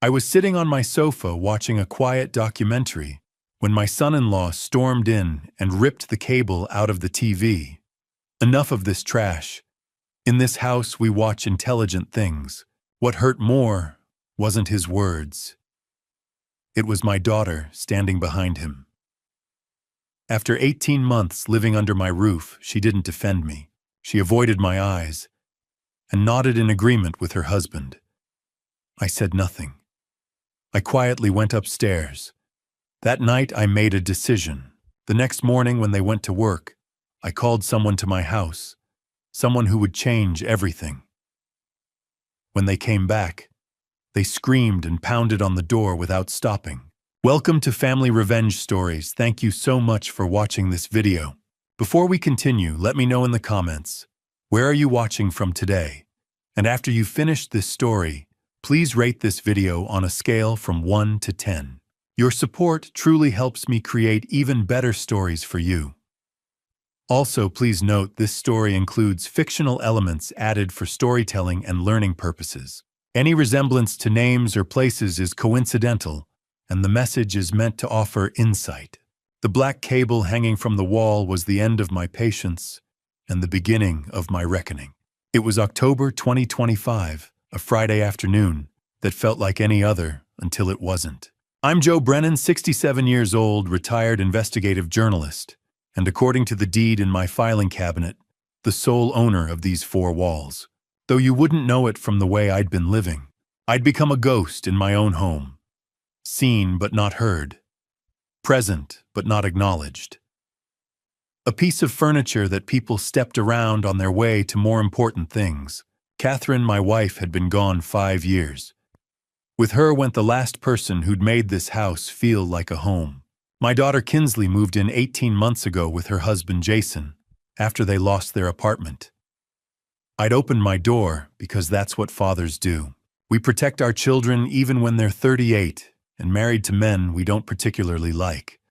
I was sitting on my sofa watching a quiet documentary when my son-in-law stormed in and ripped the cable out of the TV. Enough of this trash. In this house, we watch intelligent things. What hurt more wasn't his words. It was my daughter standing behind him. After 18 months living under my roof, she didn't defend me. She avoided my eyes and nodded in agreement with her husband. I said nothing. I quietly went upstairs. That night, I made a decision. The next morning, when they went to work, I called someone to my house, someone who would change everything. When they came back, they screamed and pounded on the door without stopping. Welcome to Family Revenge Stories. Thank you so much for watching this video. Before we continue, let me know in the comments, where are you watching from today? And after you've finished this story, please rate this video on a scale from 1 to 10. Your support truly helps me create even better stories for you. Also, please note this story includes fictional elements added for storytelling and learning purposes. Any resemblance to names or places is coincidental, and the message is meant to offer insight. The black cable hanging from the wall was the end of my patience and the beginning of my reckoning. It was October 2025, a Friday afternoon that felt like any other until it wasn't. I'm Joe Brennan, 67 years old, retired investigative journalist, and according to the deed in my filing cabinet, the sole owner of these 4 walls. Though you wouldn't know it from the way I'd been living. I'd become a ghost in my own home. Seen but not heard. Present but not acknowledged. A piece of furniture that people stepped around on their way to more important things. Catherine, my wife, had been gone 5 years. With her went the last person who'd made this house feel like a home. My daughter Kinsley moved in 18 months ago with her husband Jason, after they lost their apartment. I'd opened my door because that's what fathers do. We protect our children even when they're 38 and married to men we don't particularly like.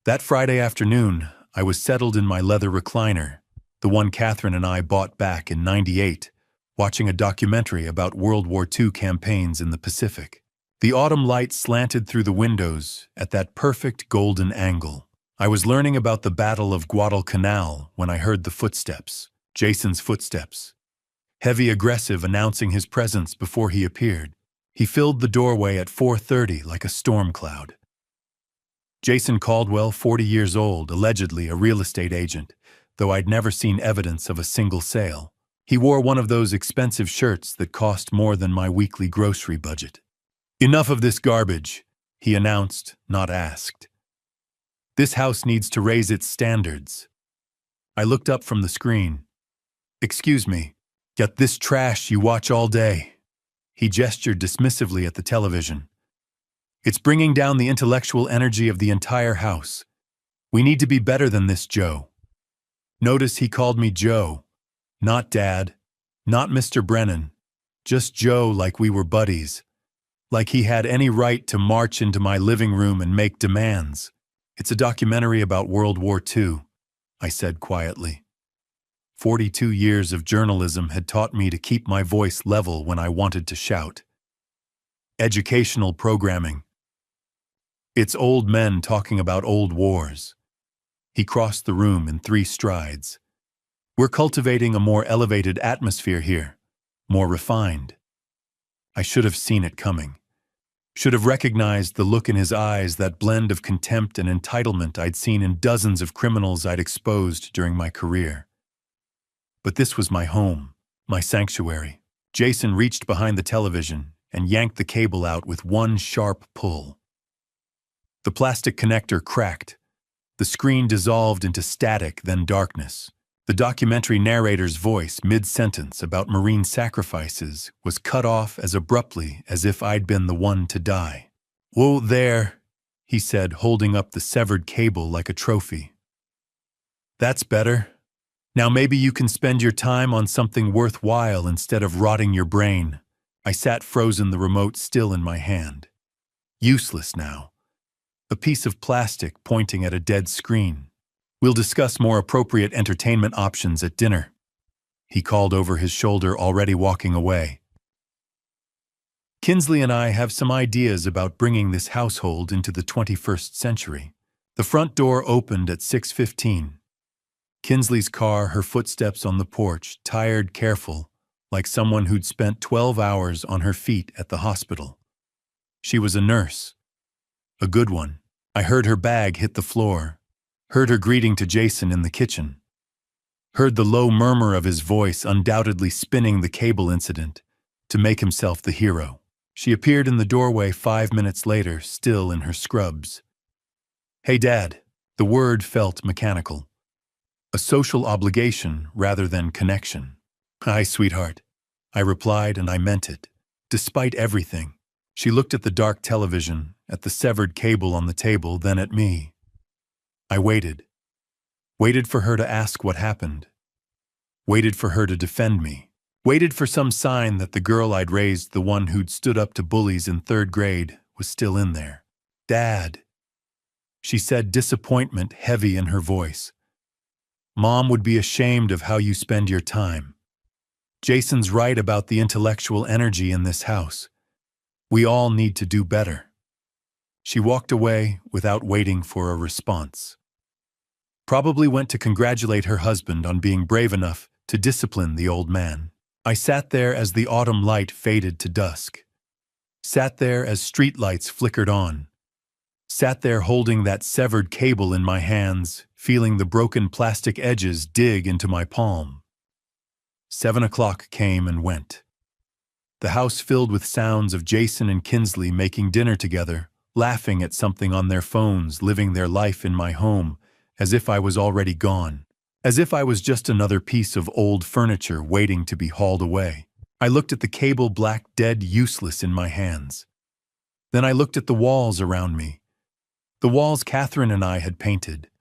That Friday afternoon, I was settled in my leather recliner, the one Catherine and I bought back in '98, watching a documentary about World War II campaigns in the Pacific. The autumn light slanted through the windows at that perfect golden angle. I was learning about the Battle of Guadalcanal when I heard the footsteps, Jason's footsteps. Heavy, aggressive, announcing his presence before he appeared. He filled the doorway at 4:30 like a storm cloud. Jason Caldwell, 40 years old, allegedly a real estate agent, though I'd never seen evidence of a single sale. He wore one of those expensive shirts that cost more than my weekly grocery budget. Enough of this garbage, he announced, not asked. This house needs to raise its standards. I looked up from the screen. Excuse me, got this trash you watch all day. He gestured dismissively at the television. It's bringing down the intellectual energy of the entire house. We need to be better than this, Joe. Notice he called me Joe. Not Dad, not Mr. Brennan, just Joe, like we were buddies, like he had any right to march into my living room and make demands. It's a documentary about World War II, I said quietly. 42 years of journalism had taught me to keep my voice level when I wanted to shout. Educational programming. It's old men talking about old wars. He crossed the room in 3 strides. We're cultivating a more elevated atmosphere here, more refined. I should have seen it coming. Should have recognized the look in his eyes, that blend of contempt and entitlement I'd seen in dozens of criminals I'd exposed during my career. But this was my home, my sanctuary. Jason reached behind the television and yanked the cable out with one sharp pull. The plastic connector cracked. The screen dissolved into static, then darkness. The documentary narrator's voice, mid-sentence about Marine sacrifices, was cut off as abruptly as if I'd been the one to die. "Whoa there," he said, holding up the severed cable like a trophy. "That's better. Now maybe you can spend your time on something worthwhile instead of rotting your brain." I sat frozen, the remote still in my hand. Useless now. A piece of plastic pointing at a dead screen. "We'll discuss more appropriate entertainment options at dinner," he called over his shoulder, already walking away. Kinsley and I have some ideas about bringing this household into the 21st century. The front door opened at 6:15. Kinsley's car, her footsteps on the porch, tired, careful, like someone who'd spent 12 hours on her feet at the hospital. She was a nurse. A good one. I heard her bag hit the floor, heard her greeting to Jason in the kitchen, heard the low murmur of his voice undoubtedly spinning the cable incident to make himself the hero. She appeared in the doorway 5 minutes later, still in her scrubs. "Hey, Dad." The word felt mechanical. A social obligation rather than connection. "Hi, sweetheart," I replied, and I meant it. Despite everything, she looked at the dark television, at the severed cable on the table, then at me. I waited. Waited for her to ask what happened. Waited for her to defend me. Waited for some sign that the girl I'd raised, the one who'd stood up to bullies in 3rd grade, was still in there. "Dad," she said, disappointment heavy in her voice. "Mom would be ashamed of how you spend your time. Jason's right about the intellectual energy in this house. We all need to do better." She walked away without waiting for a response. Probably went to congratulate her husband on being brave enough to discipline the old man. I sat there as the autumn light faded to dusk. Sat there as streetlights flickered on. Sat there holding that severed cable in my hands, feeling the broken plastic edges dig into my palm. 7 o'clock came and went. The house filled with sounds of Jason and Kinsley making dinner together, laughing at something on their phones, living their life in my home, as if I was already gone. As if I was just another piece of old furniture waiting to be hauled away. I looked at the cable, black, dead, useless in my hands. Then I looked at the walls around me. The walls Catherine and I had painted.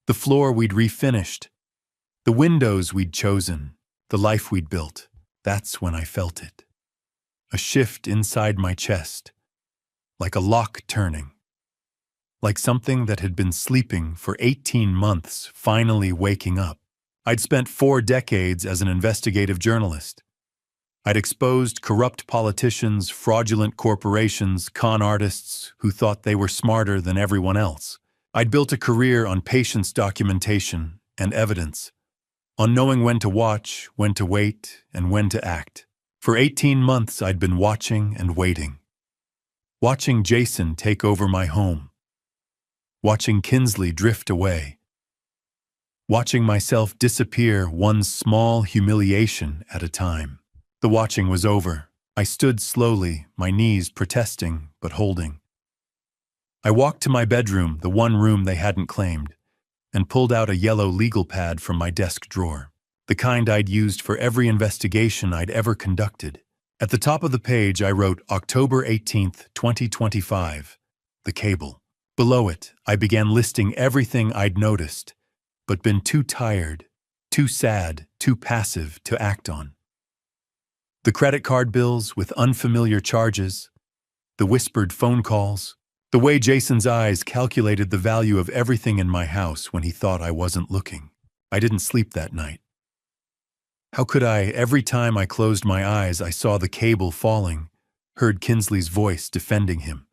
The floor we'd refinished. The windows we'd chosen. The life we'd built. That's when I felt it. A shift inside my chest. Like a lock turning. Like something that had been sleeping for 18 months finally waking up. I'd spent 4 decades as an investigative journalist. I'd exposed corrupt politicians, fraudulent corporations, con artists who thought they were smarter than everyone else. I'd built a career on patience documentation and evidence, on knowing when to watch, when to wait, and when to act. For 18 months I'd been watching and waiting. Watching Jason take over my home. Watching Kinsley drift away. Watching myself disappear one small humiliation at a time. The watching was over. I stood slowly, my knees protesting but holding. I walked to my bedroom, the one room they hadn't claimed, and pulled out a yellow legal pad from my desk drawer, the kind I'd used for every investigation I'd ever conducted. At the top of the page I wrote October 18th, 2025, the cable. Below it, I began listing everything I'd noticed, but been too tired, too sad, too passive to act on. The credit card bills with unfamiliar charges, the whispered phone calls, the way Jason's eyes calculated the value of everything in my house when he thought I wasn't looking. I didn't sleep that night. How could I? Every time I closed my eyes, I saw the cable falling, heard Kinsley's voice defending him.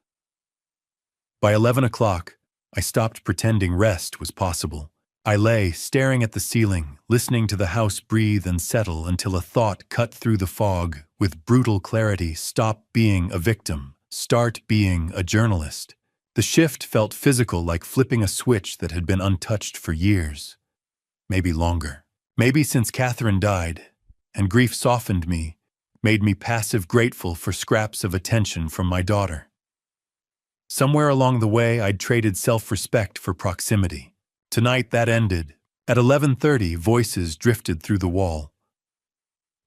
By 11 o'clock, I stopped pretending rest was possible. I lay, staring at the ceiling, listening to the house breathe and settle until a thought cut through the fog with brutal clarity: stop being a victim, start being a journalist. The shift felt physical, like flipping a switch that had been untouched for years. Maybe longer. Maybe since Catherine died, and grief softened me, made me passive grateful for scraps of attention from my daughter. Somewhere along the way, I'd traded self-respect for proximity. Tonight that ended. At 11:30, voices drifted through the wall.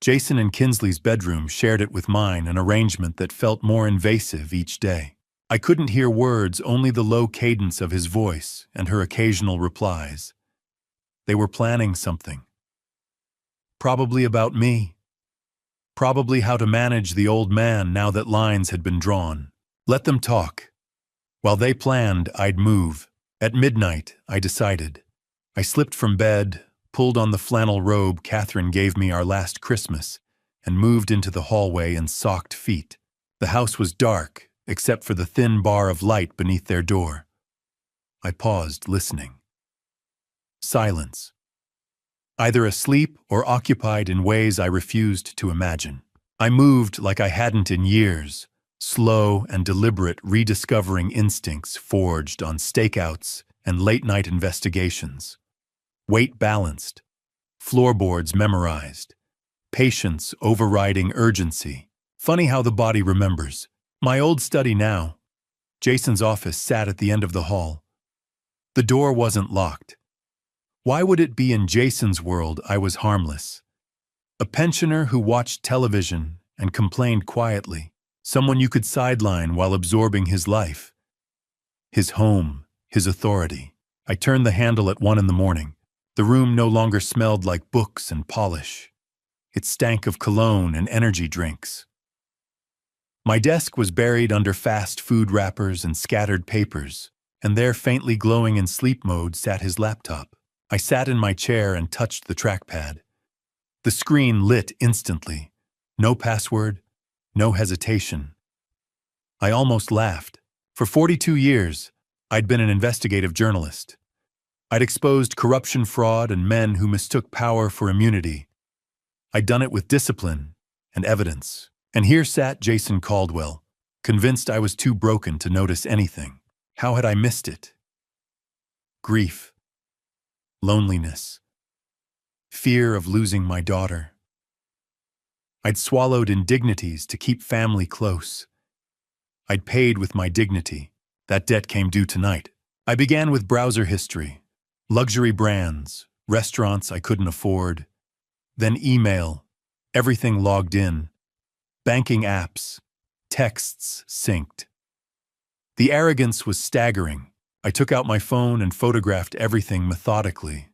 Jason and Kinsley's bedroom shared it with mine, an arrangement that felt more invasive each day. I couldn't hear words, only the low cadence of his voice and her occasional replies. They were planning something. Probably about me. Probably how to manage the old man now that lines had been drawn. Let them talk. While they planned, I'd move. At midnight, I decided. I slipped from bed, pulled on the flannel robe Catherine gave me our last Christmas, and moved into the hallway in socked feet. The house was dark, except for the thin bar of light beneath their door. I paused, listening. Silence. Either asleep or occupied in ways I refused to imagine. I moved like I hadn't in years, slow and deliberate, rediscovering instincts forged on stakeouts and late-night investigations. Weight balanced, floorboards memorized, patience overriding urgency. Funny how the body remembers. My old study now. Jason's office sat at the end of the hall. The door wasn't locked. Why would it be in Jason's world I was harmless? A pensioner who watched television and complained quietly. Someone you could sideline while absorbing his life. His home, his authority. I turned the handle at 1 a.m. The room no longer smelled like books and polish. It stank of cologne and energy drinks. My desk was buried under fast food wrappers and scattered papers, and there, faintly glowing in sleep mode, sat his laptop. I sat in my chair and touched the trackpad. The screen lit instantly. No password, no hesitation. I almost laughed. For 42 years, I'd been an investigative journalist. I'd exposed corruption, fraud, and men who mistook power for immunity. I'd done it with discipline and evidence. And here sat Jason Caldwell, convinced I was too broken to notice anything. How had I missed it? Grief. Loneliness. Fear of losing my daughter. I'd swallowed indignities to keep family close. I'd paid with my dignity. That debt came due tonight. I began with browser history, luxury brands, restaurants I couldn't afford, then email, everything logged in, banking apps, texts synced. The arrogance was staggering. I took out my phone and photographed everything methodically.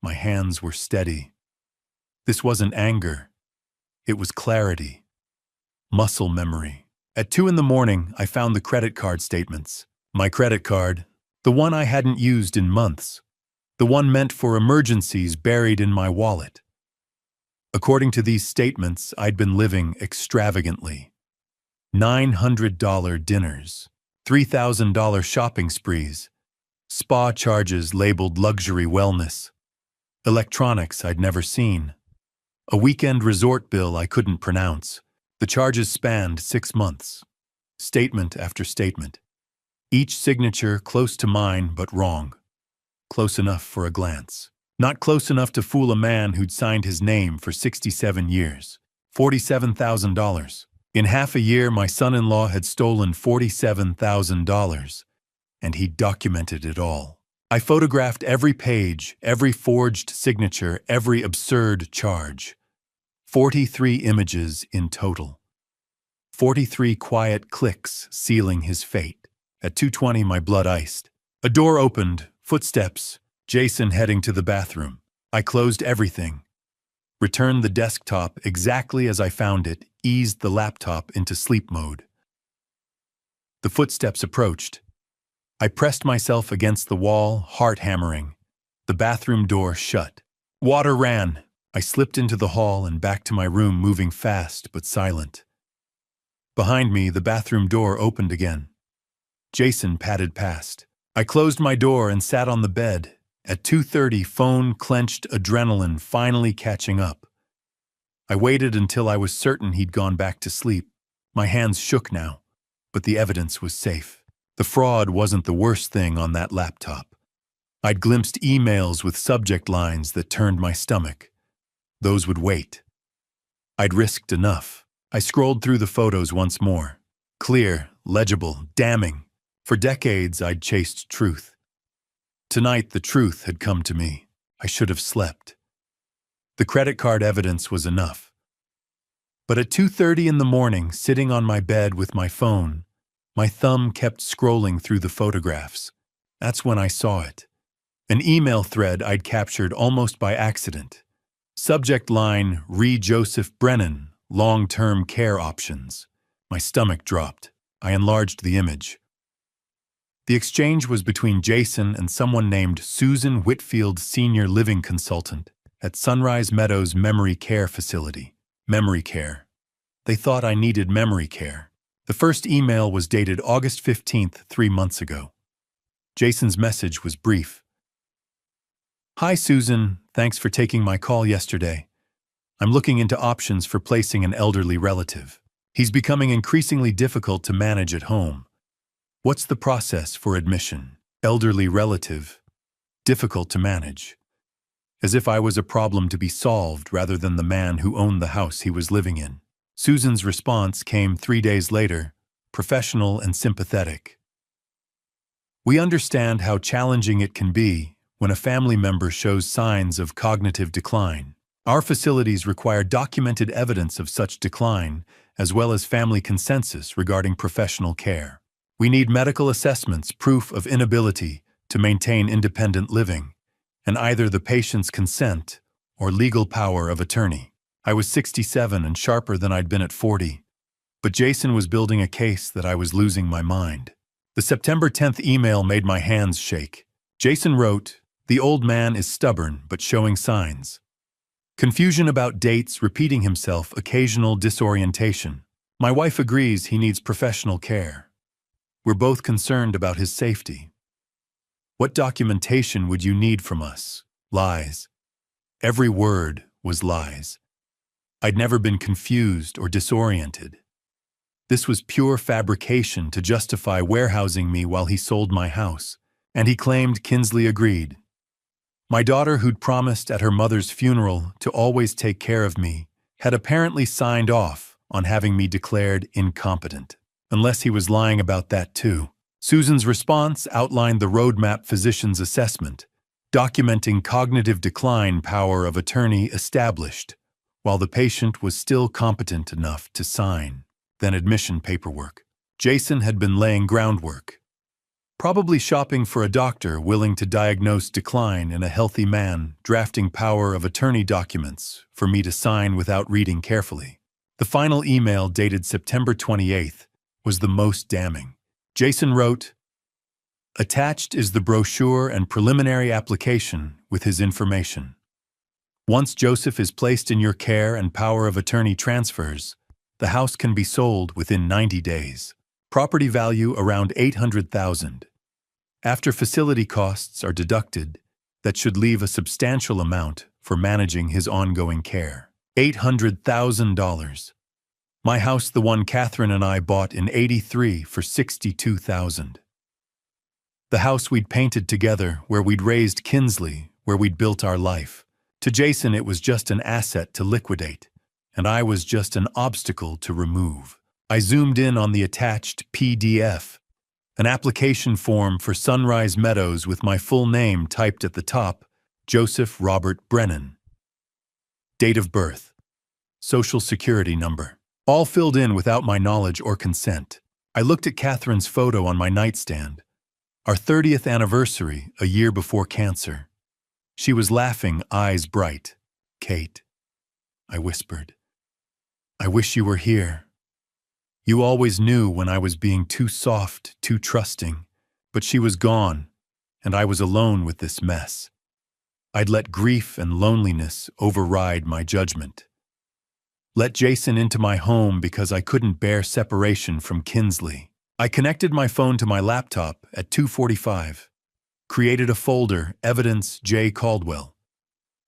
My hands were steady. This wasn't anger. It was clarity. Muscle memory. At 2 a.m, I found the credit card statements. My credit card, the one I hadn't used in months. The one meant for emergencies buried in my wallet. According to these statements, I'd been living extravagantly. $900 dinners, $3,000 shopping sprees, spa charges labeled luxury wellness, electronics I'd never seen, a weekend resort bill I couldn't pronounce. The charges spanned 6 months. Statement after statement. Each signature close to mine but wrong. Close enough for a glance. Not close enough to fool a man who'd signed his name for 67 years. $47,000. In half a year, my son-in-law had stolen $47,000, and he documented it all. I photographed every page, every forged signature, every absurd charge. 43 images in total. 43 quiet clicks sealing his fate. At 2:20, my blood iced. A door opened, footsteps, Jason heading to the bathroom. I closed everything, returned the desktop exactly as I found it, eased the laptop into sleep mode. The footsteps approached. I pressed myself against the wall, heart hammering. The bathroom door shut. Water ran. I slipped into the hall and back to my room, moving fast but silent. Behind me, the bathroom door opened again. Jason padded past. I closed my door and sat on the bed. At 2:30, phone clenched, adrenaline finally catching up. I waited until I was certain he'd gone back to sleep. My hands shook now, but the evidence was safe. The fraud wasn't the worst thing on that laptop. I'd glimpsed emails with subject lines that turned my stomach. Those would wait. I'd risked enough. I scrolled through the photos once more. Clear, legible, damning. For decades, I'd chased truth. Tonight, the truth had come to me. I should have slept. The credit card evidence was enough. But at 2:30 in the morning, sitting on my bed with my phone, my thumb kept scrolling through the photographs. That's when I saw it. An email thread I'd captured almost by accident. Subject line, Re Joseph Brennan, long-term care options. My stomach dropped. I enlarged the image. The exchange was between Jason and someone named Susan Whitfield, senior living consultant at Sunrise Meadows Memory Care Facility. Memory care. They thought I needed memory care. The first email was dated August 15th, 3 months ago. Jason's message was brief. Hi Susan, thanks for taking my call yesterday. I'm looking into options for placing an elderly relative. He's becoming increasingly difficult to manage at home. What's the process for admission? Elderly relative. Difficult to manage. As if I was a problem to be solved rather than the man who owned the house he was living in. Susan's response came 3 days later, professional and sympathetic. We understand how challenging it can be when a family member shows signs of cognitive decline. Our facilities require documented evidence of such decline, as well as family consensus regarding professional care. We need medical assessments, proof of inability to maintain independent living, and either the patient's consent or legal power of attorney. I was 67 and sharper than I'd been at 40, but Jason was building a case that I was losing my mind. The September 10th email made my hands shake. Jason wrote, "The old man is stubborn but showing signs. Confusion about dates, repeating himself, occasional disorientation. My wife agrees he needs professional care. We're both concerned about his safety. What documentation would you need from us? Lies." Every word was lies. I'd never been confused or disoriented. This was pure fabrication to justify warehousing me while he sold my house, and he claimed Kinsley agreed. My daughter, who'd promised at her mother's funeral to always take care of me, had apparently signed off on having me declared incompetent, unless he was lying about that too. Susan's response outlined the roadmap physician's assessment, documenting cognitive decline, power of attorney established, while the patient was still competent enough to sign. Then admission paperwork. Jason had been laying groundwork. Probably shopping for a doctor willing to diagnose decline in a healthy man, drafting power of attorney documents for me to sign without reading carefully. The final email, dated September 28th, was the most damning. Jason wrote, "Attached is the brochure and preliminary application with his information. Once Joseph is placed in your care and power of attorney transfers, the house can be sold within 90 days. Property value around $800,000. After facility costs are deducted, that should leave a substantial amount for managing his ongoing care. $800,000. My house, the one Catherine and I bought in '83 for $62,000. The house we'd painted together, where we'd raised Kinsley, where we'd built our life. To Jason, it was just an asset to liquidate, and I was just an obstacle to remove." I zoomed in on the attached PDF, an application form for Sunrise Meadows with my full name typed at the top, Joseph Robert Brennan. Date of birth, social security number, all filled in without my knowledge or consent. I looked at Catherine's photo on my nightstand, our 30th anniversary, a year before cancer. She was laughing, eyes bright. "Kate," I whispered, "I wish you were here. You always knew when I was being too soft, too trusting, but she was gone, and I was alone with this mess. I'd let grief and loneliness override my judgment. Let Jason into my home because I couldn't bear separation from Kinsley. I connected my phone to my laptop at 2:45, created a folder, Evidence J. Caldwell,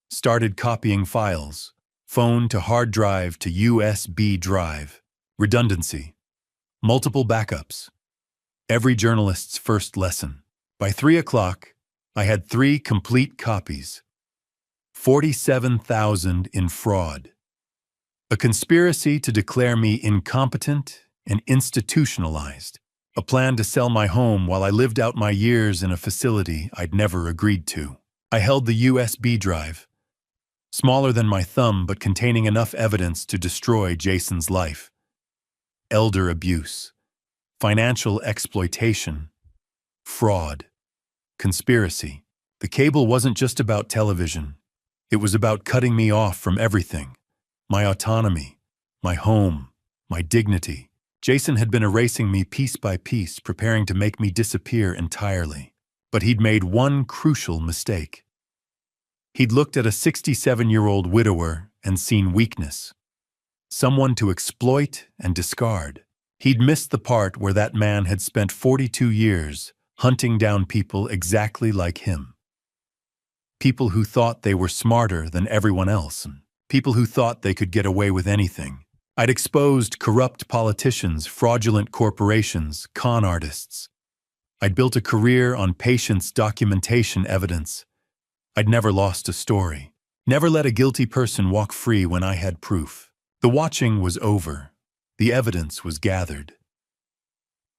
started copying files, phone to hard drive to USB drive, redundancy, multiple backups, every journalist's first lesson. By 3 o'clock, I had 3 complete copies, 47,000 in fraud. A conspiracy to declare me incompetent and institutionalized. A plan to sell my home while I lived out my years in a facility I'd never agreed to. I held the USB drive, smaller than my thumb but containing enough evidence to destroy Jason's life. Elder abuse, financial exploitation, fraud, conspiracy. The cable wasn't just about television. It was about cutting me off from everything. My autonomy, my home, my dignity. Jason had been erasing me piece by piece, preparing to make me disappear entirely. But he'd made one crucial mistake. He'd looked at a 67-year-old widower and seen weakness. Someone to exploit and discard. He'd missed the part where that man had spent 42 years hunting down people exactly like him. People who thought they were smarter than everyone else, and people who thought they could get away with anything. I'd exposed corrupt politicians, fraudulent corporations, con artists. I'd built a career on patience, documentation, evidence. I'd never lost a story. Never let a guilty person walk free when I had proof. The watching was over. The evidence was gathered.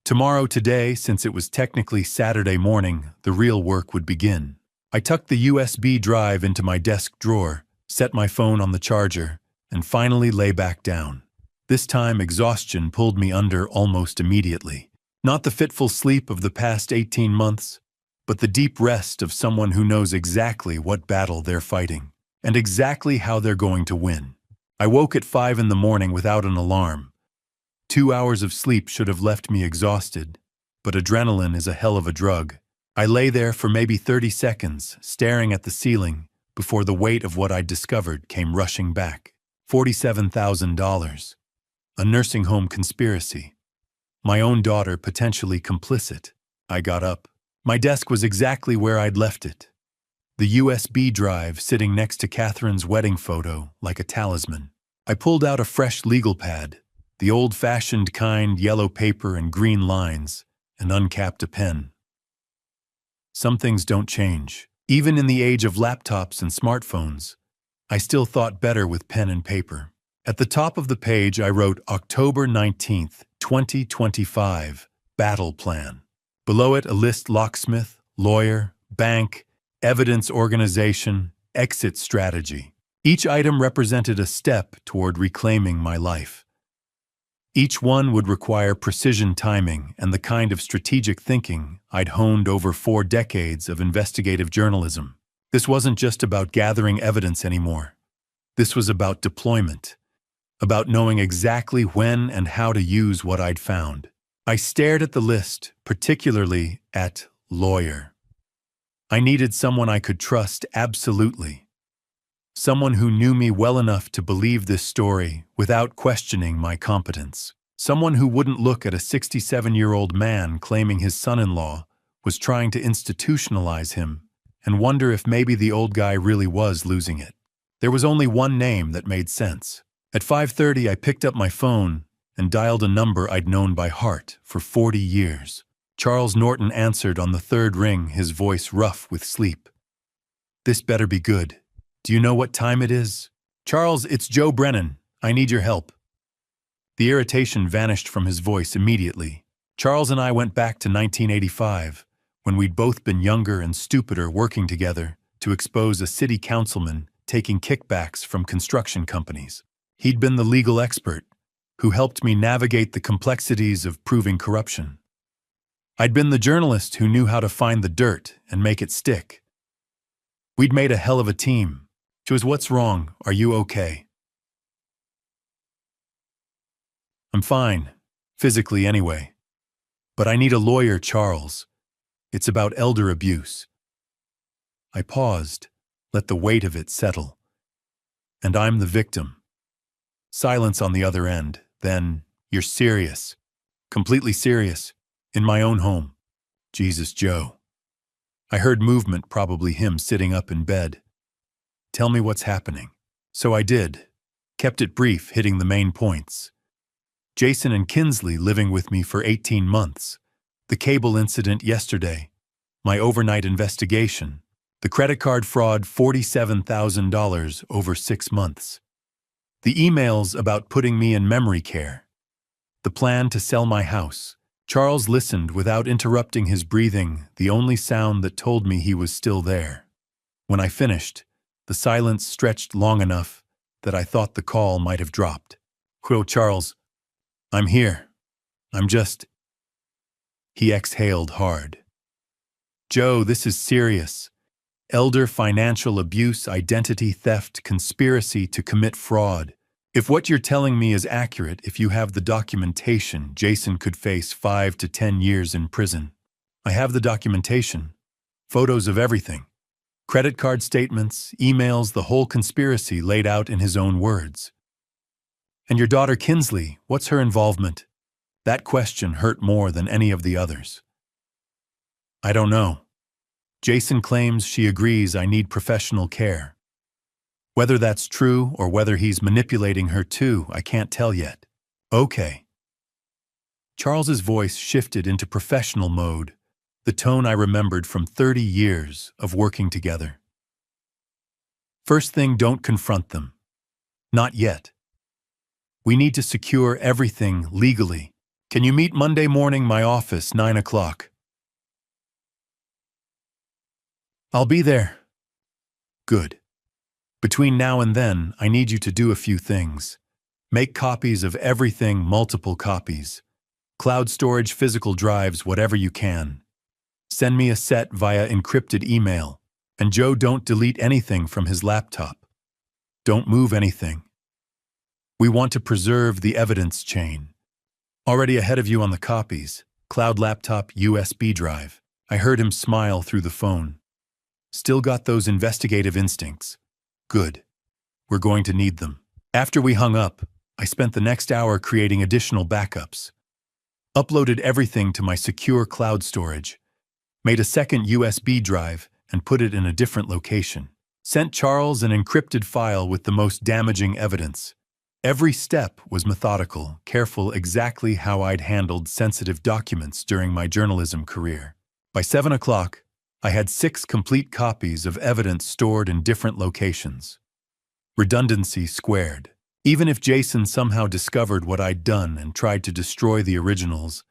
Today, since it was technically Saturday morning, the real work would begin. I tucked the USB drive into my desk drawer, set my phone on the charger, and finally lay back down. This time, exhaustion pulled me under almost immediately. Not the fitful sleep of the past 18 months, but the deep rest of someone who knows exactly what battle they're fighting, and exactly how they're going to win. I woke at 5 in the morning without an alarm. 2 hours of sleep should have left me exhausted, but adrenaline is a hell of a drug. I lay there for maybe 30 seconds, staring at the ceiling, before the weight of what I'd discovered came rushing back. $47,000. A nursing home conspiracy. My own daughter potentially complicit. I got up. My desk was exactly where I'd left it. The USB drive sitting next to Catherine's wedding photo like a talisman. I pulled out a fresh legal pad, the old-fashioned kind, yellow paper and green lines, and uncapped a pen. Some things don't change. Even in the age of laptops and smartphones, I still thought better with pen and paper. At the top of the page, I wrote October 19th, 2025, battle plan. Below it, a list: locksmith, lawyer, bank, evidence organization, exit strategy. Each item represented a step toward reclaiming my life. Each one would require precision timing and the kind of strategic thinking I'd honed over 4 decades of investigative journalism. This wasn't just about gathering evidence anymore. This was about deployment, about knowing exactly when and how to use what I'd found. I stared at the list, particularly at lawyer. I needed someone I could trust absolutely. Someone who knew me well enough to believe this story without questioning my competence. Someone who wouldn't look at a 67-year-old man claiming his son-in-law was trying to institutionalize him and wonder if maybe the old guy really was losing it. There was only one name that made sense. At 5:30, I picked up my phone and dialed a number I'd known by heart for 40 years. Charles Norton answered on the 3rd ring, his voice rough with sleep. "This better be good. Do you know what time it is?" "Charles, it's Joe Brennan. I need your help." The irritation vanished from his voice immediately. Charles and I went back to 1985, when we'd both been younger and stupider working together to expose a city councilman taking kickbacks from construction companies. He'd been the legal expert who helped me navigate the complexities of proving corruption. I'd been the journalist who knew how to find the dirt and make it stick. We'd made a hell of a team. Joe, what's wrong? Are you okay? I'm fine, physically anyway. But I need a lawyer, Charles. It's about elder abuse. I paused, let the weight of it settle. And I'm the victim. Silence on the other end. Then, "You're serious." "Completely serious. In my own home." "Jesus, Joe." I heard movement, probably him sitting up in bed. "Tell me what's happening." So I did. Kept it brief, hitting the main points. Jason and Kinsley living with me for 18 months. The cable incident yesterday. My overnight investigation. The credit card fraud, $47,000 over 6 months. The emails about putting me in memory care. The plan to sell my house. Charles listened without interrupting his breathing, the only sound that told me he was still there. When I finished, the silence stretched long enough that I thought the call might have dropped. "Quill, Charles, I'm here. I'm just..." He exhaled hard. "Joe, this is serious. Elder financial abuse, identity theft, conspiracy to commit fraud. If what you're telling me is accurate, if you have the documentation, Jason could face 5 to 10 years in prison." "I have the documentation. Photos of everything. Credit card statements, emails, the whole conspiracy laid out in his own words." "And your daughter Kinsley, what's her involvement?" That question hurt more than any of the others. I don't know. Jason claims she agrees I need professional care. Whether that's true or whether he's manipulating her too, I can't tell yet. Okay. Charles's voice shifted into professional mode, the tone I remembered from 30 years of working together. First thing, don't confront them. Not yet. We need to secure everything legally. Can you meet Monday morning, my office, 9 o'clock? I'll be there. Good. Between now and then, I need you to do a few things. Make copies of everything, multiple copies. Cloud storage, physical drives, whatever you can. Send me a set via encrypted email. And Joe, don't delete anything from his laptop. Don't move anything. We want to preserve the evidence chain. Already ahead of you on the copies. Cloud laptop, USB drive. I heard him smile through the phone. Still got those investigative instincts. Good. We're going to need them. After we hung up, I spent the next hour creating additional backups. Uploaded everything to my secure cloud storage. Made a second USB drive and put it in a different location. Sent Charles an encrypted file with the most damaging evidence. Every step was methodical, careful, exactly how I'd handled sensitive documents during my journalism career. By 7 o'clock, I had 6 complete copies of evidence stored in different locations. Redundancy squared. Even if Jason somehow discovered what I'd done and tried to destroy the originals,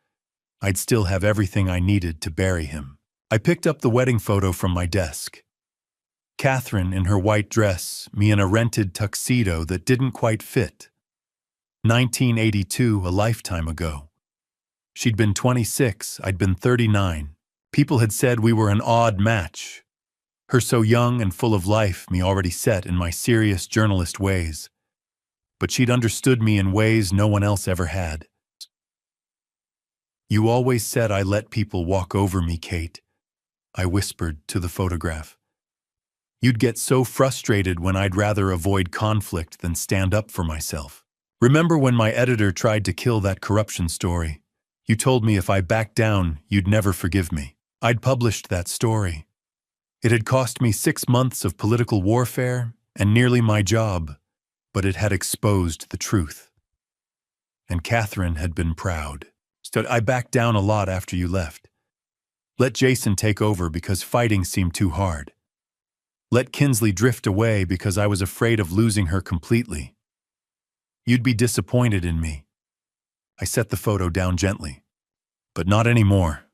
I'd still have everything I needed to bury him. I picked up the wedding photo from my desk. Catherine in her white dress, me in a rented tuxedo that didn't quite fit. 1982, a lifetime ago. She'd been 26, I'd been 39. People had said we were an odd match. Her so young and full of life, me already set in my serious journalist ways. But she'd understood me in ways no one else ever had. You always said I let people walk over me, Kate, I whispered to the photograph. You'd get so frustrated when I'd rather avoid conflict than stand up for myself. Remember when my editor tried to kill that corruption story? You told me if I backed down, you'd never forgive me. I'd published that story. It had cost me 6 months of political warfare and nearly my job, but it had exposed the truth. And Catherine had been proud. So I backed down a lot after you left. Let Jason take over because fighting seemed too hard. Let Kinsley drift away because I was afraid of losing her completely. You'd be disappointed in me. I set the photo down gently. But not anymore.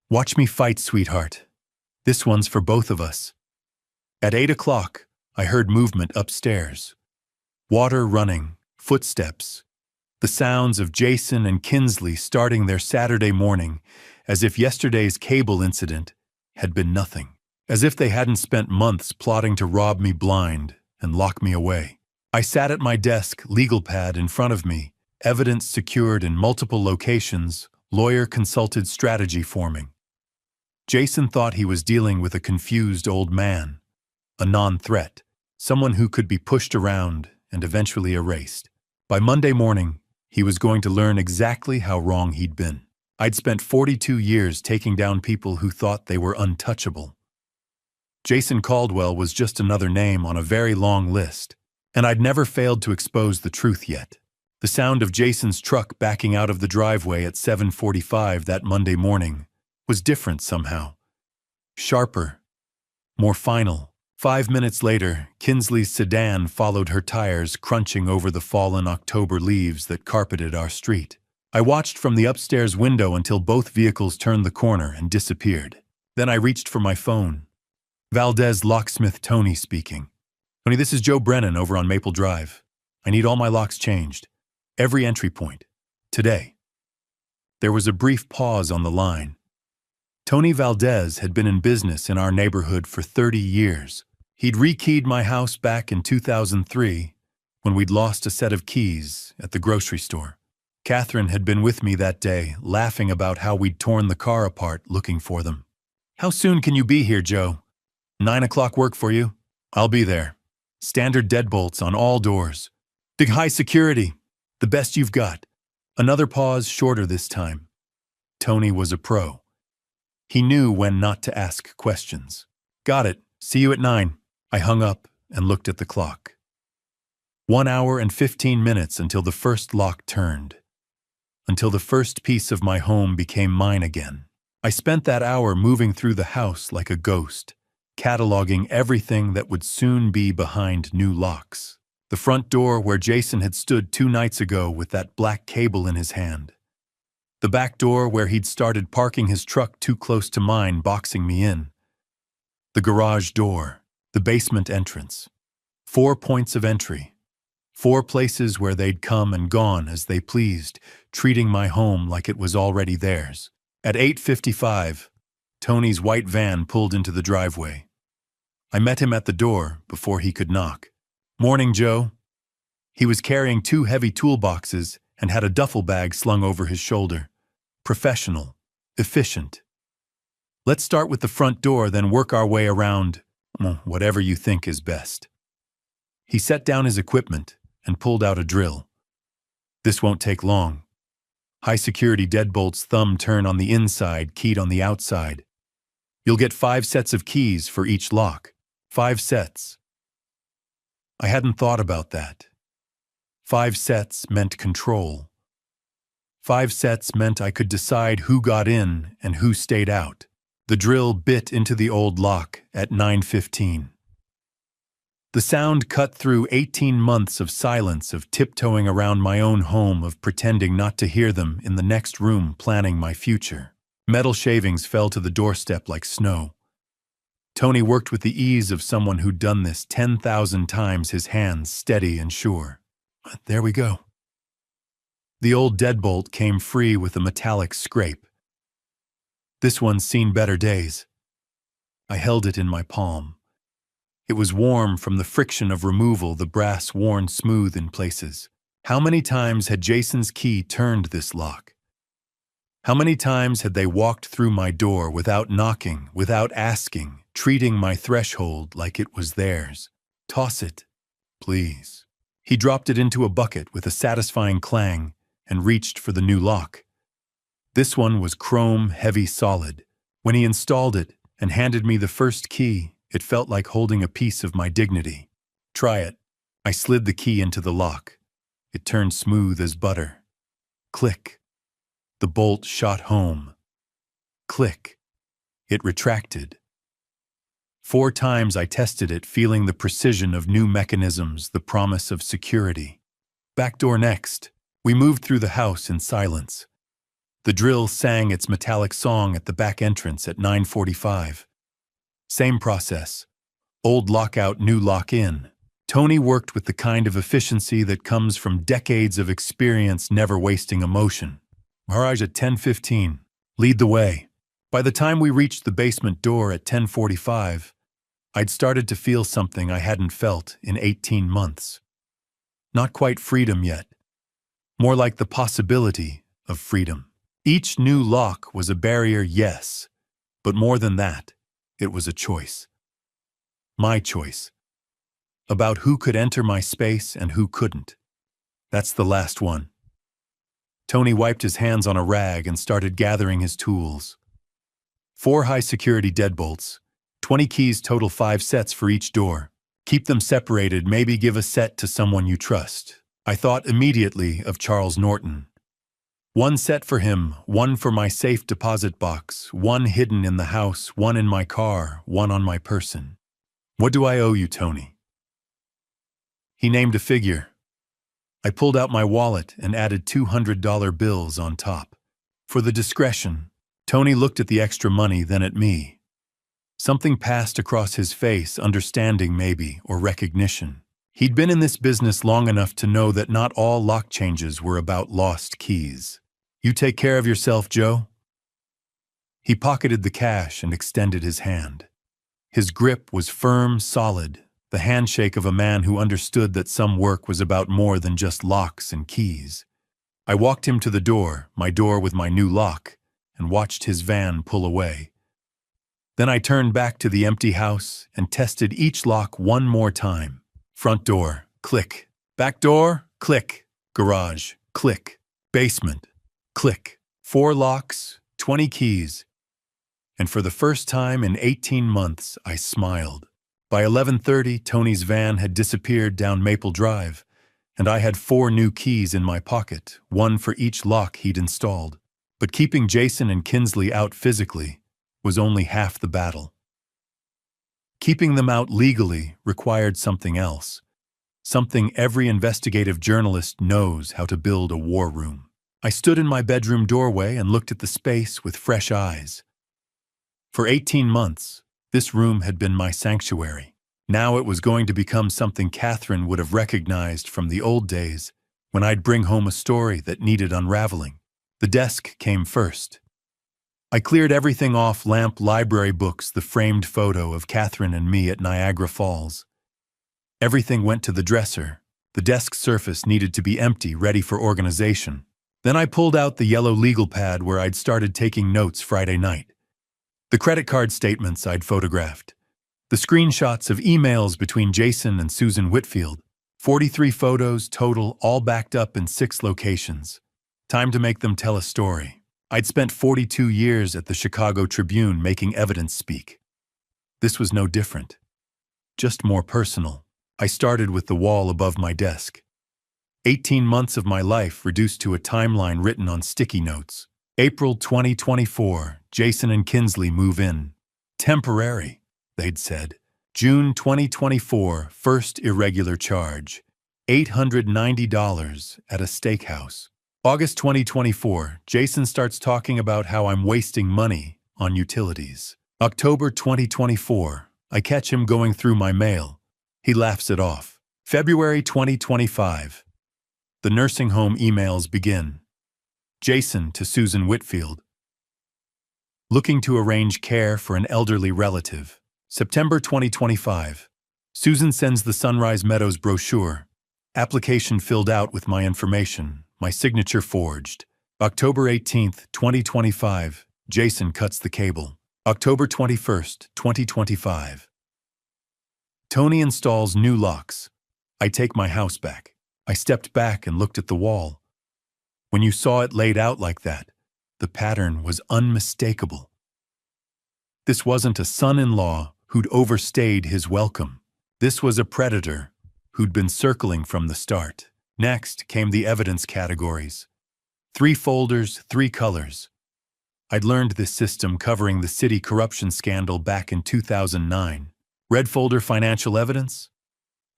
Watch me fight, sweetheart. This one's for both of us. At 8 o'clock, I heard movement upstairs. Water running, footsteps. The sounds of Jason and Kinsley starting their Saturday morning, as if yesterday's cable incident had been nothing. As if they hadn't spent months plotting to rob me blind and lock me away. I sat at my desk, legal pad in front of me, evidence secured in multiple locations, lawyer-consulted strategy forming. Jason thought he was dealing with a confused old man, a non-threat, someone who could be pushed around and eventually erased. By Monday morning, he was going to learn exactly how wrong he'd been. I'd spent 42 years taking down people who thought they were untouchable. Jason Caldwell was just another name on a very long list, and I'd never failed to expose the truth yet. The sound of Jason's truck backing out of the driveway at 7:45 that Monday morning was different somehow. Sharper, more final. 5 minutes later, Kinsley's sedan followed her tires crunching over the fallen October leaves that carpeted our street. I watched from the upstairs window until both vehicles turned the corner and disappeared. Then I reached for my phone. Valdez locksmith Tony speaking. Tony, this is Joe Brennan over on Maple Drive. I need all my locks changed. Every entry point. Today. There was a brief pause on the line. Tony Valdez had been in business in our neighborhood for 30 years. He'd rekeyed my house back in 2003 when we'd lost a set of keys at the grocery store. Catherine had been with me that day, laughing about how we'd torn the car apart looking for them. How soon can you be here, Joe? 9 o'clock work for you? I'll be there. Standard deadbolts on all doors. Big high security. The best you've got. Another pause, shorter this time. Tony was a pro. He knew when not to ask questions. Got it. See you at 9. I hung up and looked at the clock. 1 hour and 15 minutes until the first lock turned. Until the first piece of my home became mine again. I spent that hour moving through the house like a ghost, cataloging everything that would soon be behind new locks. The front door where Jason had stood 2 nights ago with that black cable in his hand. The back door where he'd started parking his truck too close to mine, boxing me in. The garage door, the basement entrance. 4 points of entry. 4 places where they'd come and gone as they pleased, treating my home like it was already theirs. At 8:55, Tony's white van pulled into the driveway. I met him at the door before he could knock. "Morning, Joe." He was carrying 2 heavy toolboxes and had a duffel bag slung over his shoulder. Professional, efficient. "Let's start with the front door, then work our way around, whatever you think is best." He set down his equipment and pulled out a drill. "This won't take long." High-security deadbolts, thumb turn on the inside, keyed on the outside. "You'll get 5 sets of keys for each lock. 5 sets." I hadn't thought about that. 5 sets meant control. 5 sets meant I could decide who got in and who stayed out. The drill bit into the old lock at 9:15. The sound cut through 18 months of silence, of tiptoeing around my own home, of pretending not to hear them in the next room, planning my future. Metal shavings fell to the doorstep like snow. Tony worked with the ease of someone who'd done this 10,000 times, his hands steady and sure. There we go. The old deadbolt came free with a metallic scrape. This one's seen better days. I held it in my palm. It was warm from the friction of removal, the brass worn smooth in places. How many times had Jason's key turned this lock? How many times had they walked through my door without knocking, without asking, treating my threshold like it was theirs? "Toss it, please." He dropped it into a bucket with a satisfying clang and reached for the new lock. This one was chrome, heavy, solid. When he installed it and handed me the first key, it felt like holding a piece of my dignity. "Try it." I slid the key into the lock. It turned smooth as butter. Click. The bolt shot home. Click. It retracted. 4 times I tested it, feeling the precision of new mechanisms, the promise of security. Back door next. We moved through the house in silence. The drill sang its metallic song at the back entrance at 9:45. Same process. Old lock out, new lock in. Tony worked with the kind of efficiency that comes from decades of experience, never wasting emotion. Garage at 10:15. Lead the way. By the time we reached the basement door at 10:45, I'd started to feel something I hadn't felt in 18 months. Not quite freedom yet. More like the possibility of freedom. Each new lock was a barrier, yes, but more than that, it was a choice. My choice. About who could enter my space and who couldn't. That's the last one. Tony wiped his hands on a rag and started gathering his tools. 4 high-security deadbolts, 20 keys total, 5 sets for each door. Keep them separated, maybe give a set to someone you trust. I thought immediately of Charles Norton. 1 set for him, 1 for my safe deposit box, 1 hidden in the house, 1 in my car, 1 on my person. "What do I owe you, Tony?" He named a figure. I pulled out my wallet and added $200 bills on top. For the discretion. Tony looked at the extra money, then at me. Something passed across his face, understanding maybe, or recognition. He'd been in this business long enough to know that not all lock changes were about lost keys. "You take care of yourself, Joe." He pocketed the cash and extended his hand. His grip was firm, solid, the handshake of a man who understood that some work was about more than just locks and keys. I walked him to the door, my door with my new lock, and watched his van pull away. Then I turned back to the empty house and tested each lock 1 more time. Front door, click. Back door, click. Garage, click. Basement. Click. 4 locks, 20 keys. And for the first time in 18 months, I smiled. By 11:30, Tony's van had disappeared down Maple Drive, and I had 4 new keys in my pocket, one for each lock he'd installed. But keeping Jason and Kinsley out physically was only half the battle. Keeping them out legally required something else, something every investigative journalist knows how to build a war room. I stood in my bedroom doorway and looked at the space with fresh eyes. For 18 months, this room had been my sanctuary. Now it was going to become something Catherine would have recognized from the old days when I'd bring home a story that needed unraveling. The desk came first. I cleared everything off lamp library books, the framed photo of Catherine and me at Niagara Falls. Everything went to the dresser. The desk surface needed to be empty, ready for organization. Then I pulled out the yellow legal pad where I'd started taking notes Friday night. The credit card statements I'd photographed. The screenshots of emails between Jason and Susan Whitfield. 43 photos total, all backed up in 6 locations. Time to make them tell a story. I'd spent 42 years at the Chicago Tribune making evidence speak. This was no different. Just more personal. I started with the wall above my desk. 18 months of my life reduced to a timeline written on sticky notes. April 2024, Jason and Kinsley move in. Temporary, they'd said. June 2024, first irregular charge. $890 at a steakhouse. August 2024, Jason starts talking about how I'm wasting money on utilities. October 2024, I catch him going through my mail. He laughs it off. February 2025, the nursing home emails begin. Jason to Susan Whitfield. Looking to arrange care for an elderly relative. September 2025. Susan sends the Sunrise Meadows brochure. Application filled out with my information, my signature forged. October 18th, 2025. Jason cuts the cable. October 21st, 2025. Tony installs new locks. I take my house back. I stepped back and looked at the wall. When you saw it laid out like that, the pattern was unmistakable. This wasn't a son-in-law who'd overstayed his welcome. This was a predator who'd been circling from the start. Next came the evidence categories. 3 folders, 3 colors. I'd learned this system covering the city corruption scandal back in 2009. Red folder, financial evidence.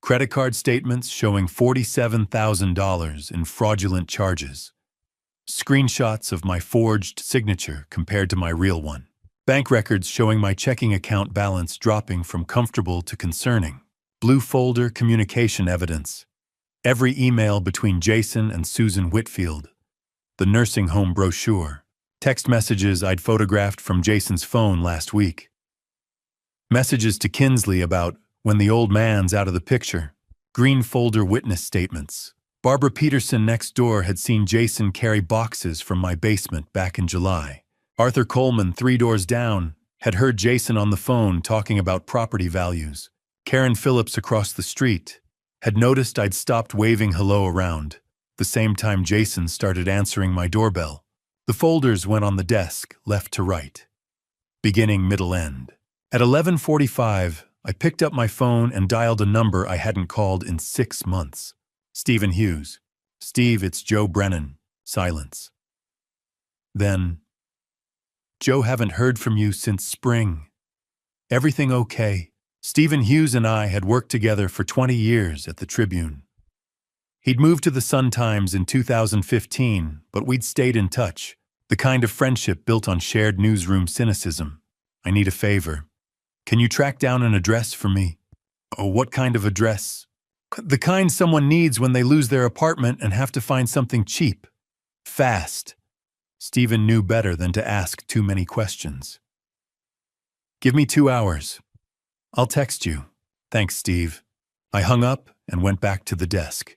Credit card statements showing $47,000 in fraudulent charges. Screenshots of my forged signature compared to my real one. Bank records showing my checking account balance dropping from comfortable to concerning. Blue folder, communication evidence. Every email between Jason and Susan Whitfield. The nursing home brochure. Text messages I'd photographed from Jason's phone last week. Messages to Kinsley about when the old man's out of the picture. Green folder, witness statements. Barbara Peterson next door had seen Jason carry boxes from my basement back in July. Arthur Coleman, 3 doors down, had heard Jason on the phone talking about property values. Karen Phillips across the street had noticed I'd stopped waving hello around, the same time Jason started answering my doorbell. The folders went on the desk, left to right. Beginning, middle, end. At 11:45, I picked up my phone and dialed a number I hadn't called in 6 months. Stephen Hughes. Steve, it's Joe Brennan. Silence. Then, Joe, haven't heard from you since spring. Everything okay? Stephen Hughes and I had worked together for 20 years at the Tribune. He'd moved to the Sun-Times in 2015, but we'd stayed in touch, the kind of friendship built on shared newsroom cynicism. I need a favor. Can you track down an address for me? Oh, what kind of address? The kind someone needs when they lose their apartment and have to find something cheap. Fast. Stephen knew better than to ask too many questions. Give me 2 hours. I'll text you. Thanks, Steve. I hung up and went back to the desk.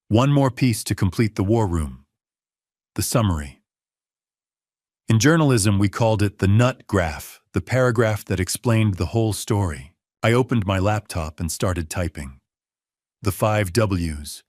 One more piece to complete the war room. The summary. In journalism, we called it the nut graph, the paragraph that explained the whole story. I opened my laptop and started typing. The 5 W's.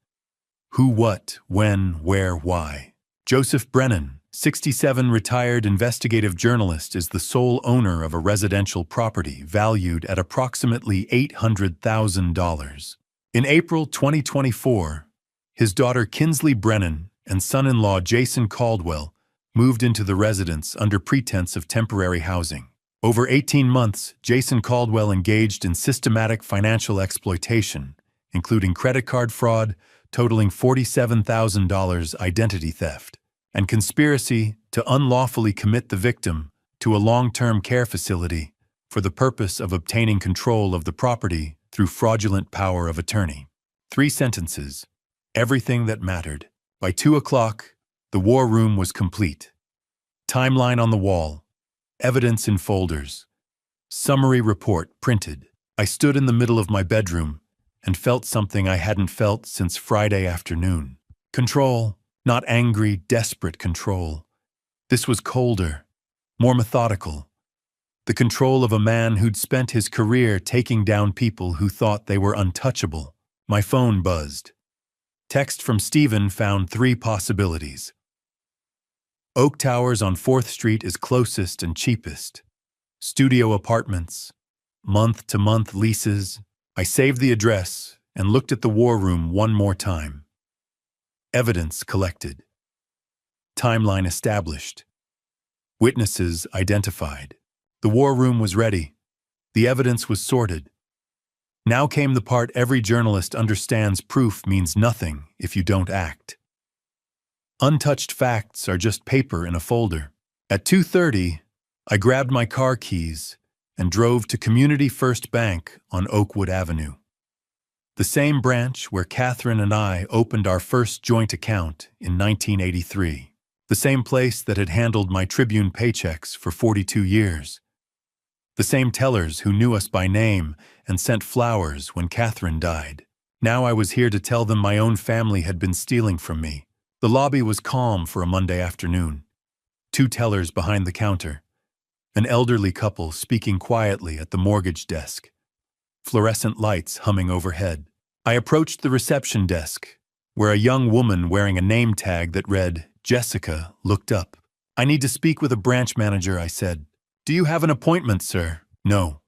Who, what, when, where, why. Joseph Brennan, 67, retired investigative journalist, is the sole owner of a residential property valued at approximately $800,000. In April 2024, his daughter Kinsley Brennan and son-in-law Jason Caldwell moved into the residence under pretense of temporary housing. Over 18 months, Jason Caldwell engaged in systematic financial exploitation, including credit card fraud, totaling $47,000, identity theft, and conspiracy to unlawfully commit the victim to a long-term care facility for the purpose of obtaining control of the property through fraudulent power of attorney. 3 sentences. Everything that mattered. By 2 o'clock, the war room was complete. Timeline on the wall. Evidence in folders. Summary report printed. I stood in the middle of my bedroom and felt something I hadn't felt since Friday afternoon. Control, not angry, desperate control. This was colder, more methodical. The control of a man who'd spent his career taking down people who thought they were untouchable. My phone buzzed. Text from Stephen found 3 possibilities. Oak Towers on 4th Street is closest and cheapest. Studio apartments. Month-to-month leases. I saved the address and looked at the war room one more time. Evidence collected. Timeline established. Witnesses identified. The war room was ready. The evidence was sorted. Now came the part every journalist understands: proof means nothing if you don't act. Untouched facts are just paper in a folder. At 2:30, I grabbed my car keys and drove to Community First Bank on Oakwood Avenue. The same branch where Catherine and I opened our first joint account in 1983. The same place that had handled my Tribune paychecks for 42 years. The same tellers who knew us by name and sent flowers when Catherine died. Now I was here to tell them my own family had been stealing from me. The lobby was calm for a Monday afternoon. 2 tellers behind the counter. An elderly couple speaking quietly at the mortgage desk. Fluorescent lights humming overhead. I approached the reception desk, where a young woman wearing a name tag that read Jessica looked up. "I need to speak with a branch manager," I said. "Do you have an appointment, sir?" "No.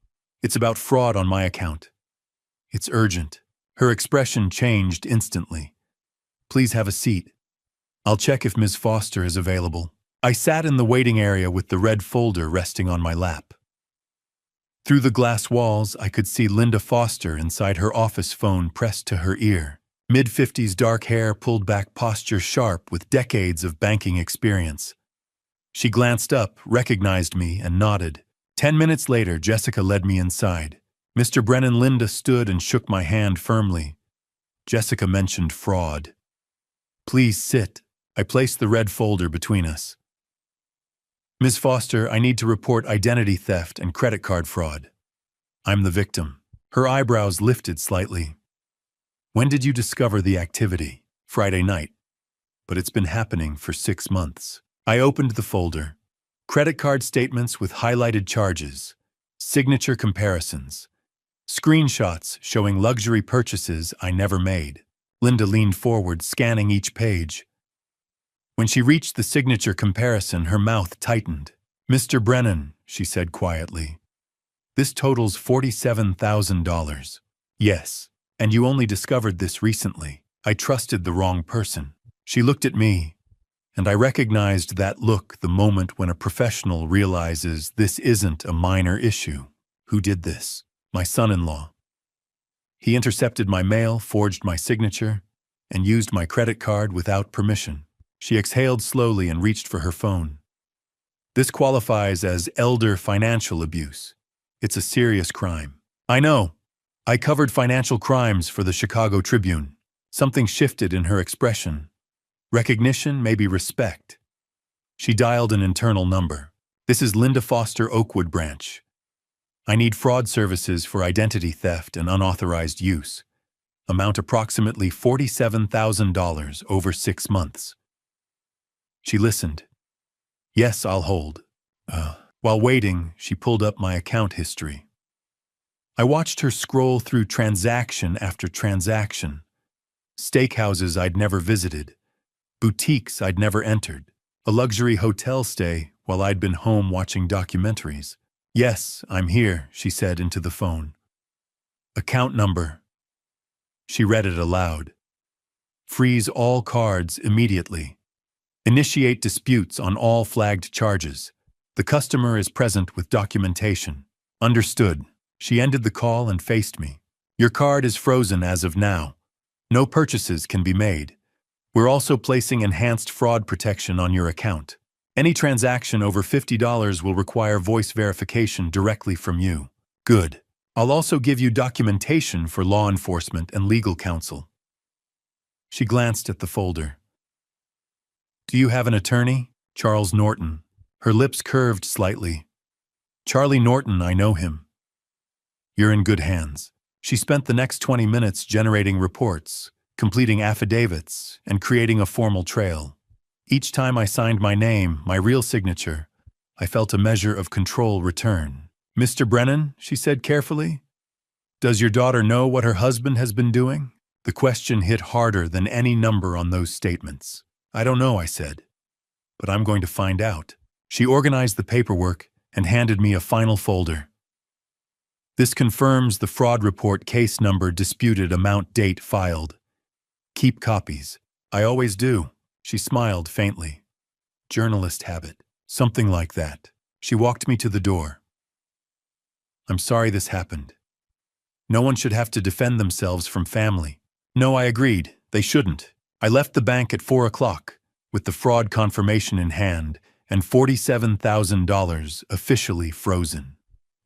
It's about fraud on my account." "It's urgent." Her expression changed instantly. "Please have a seat. I'll check if Ms. Foster is available." I sat in the waiting area with the red folder resting on my lap. Through the glass walls, I could see Linda Foster inside her office phone pressed to her ear. Mid-50s dark hair, pulled back posture, sharp with decades of banking experience. She glanced up, recognized me, and nodded. 10 minutes later, Jessica led me inside. Mr. Brennan. Linda stood and shook my hand firmly. Jessica mentioned fraud. "Please sit." I placed the red folder between us. "Ms. Foster, I need to report identity theft and credit card fraud. I'm the victim." Her eyebrows lifted slightly. "When did you discover the activity?" "Friday night. But it's been happening for 6 months." I opened the folder. Credit card statements with highlighted charges, signature comparisons, screenshots showing luxury purchases I never made. Linda leaned forward, scanning each page. When she reached the signature comparison, her mouth tightened. "Mr. Brennan," she said quietly, "this totals $47,000. "Yes, and you only discovered this recently." I trusted the wrong person. She looked at me, and I recognized that look the moment when a professional realizes this isn't a minor issue. Who did this? My son-in-law. He intercepted my mail, forged my signature, and used my credit card without permission. She exhaled slowly and reached for her phone. "This qualifies as elder financial abuse. It's a serious crime." "I know. I covered financial crimes for the Chicago Tribune." Something shifted in her expression. Recognition, maybe respect. She dialed an internal number. "This is Linda Foster, Oakwood branch. I need fraud services for identity theft and unauthorized use. Amount approximately $47,000 over 6 months." She listened. "Yes, I'll hold." While waiting, she pulled up my account history. I watched her scroll through transaction after transaction. steakhouses I'd never visited, boutiques I'd never entered, a luxury hotel stay while I'd been home watching documentaries. "Yes, I'm here," she said into the phone. "Account number." She read it aloud. "Freeze all cards immediately. Initiate disputes on all flagged charges. The customer is present with documentation." "Understood." She ended the call and faced me. "Your card is frozen as of now. No purchases can be made. We're also placing enhanced fraud protection on your account. Any transaction over $50 will require voice verification directly from you." "Good. I'll also give you documentation for law enforcement and legal counsel." She glanced at the folder. "Do you have an attorney?" "Charles Norton." Her lips curved slightly. "Charlie Norton, I know him." "You're in good hands." She spent the next 20 minutes generating reports, completing affidavits, and creating a formal trail. Each time I signed my name, my real signature, I felt a measure of control return. "Mr. Brennan," she said carefully, "does your daughter know what her husband has been doing?" The question hit harder than any number on those statements. "I don't know," I said, "but I'm going to find out." She organized the paperwork and handed me a final folder. "This confirms the fraud report, case number, disputed amount, date filed. Keep copies." "I always do." She smiled faintly. "Journalist habit." "Something like that." She walked me to the door. "I'm sorry this happened. No one should have to defend themselves from family." "No," I agreed. "They shouldn't." I left the bank at 4 o'clock, with the fraud confirmation in hand and $47,000 officially frozen.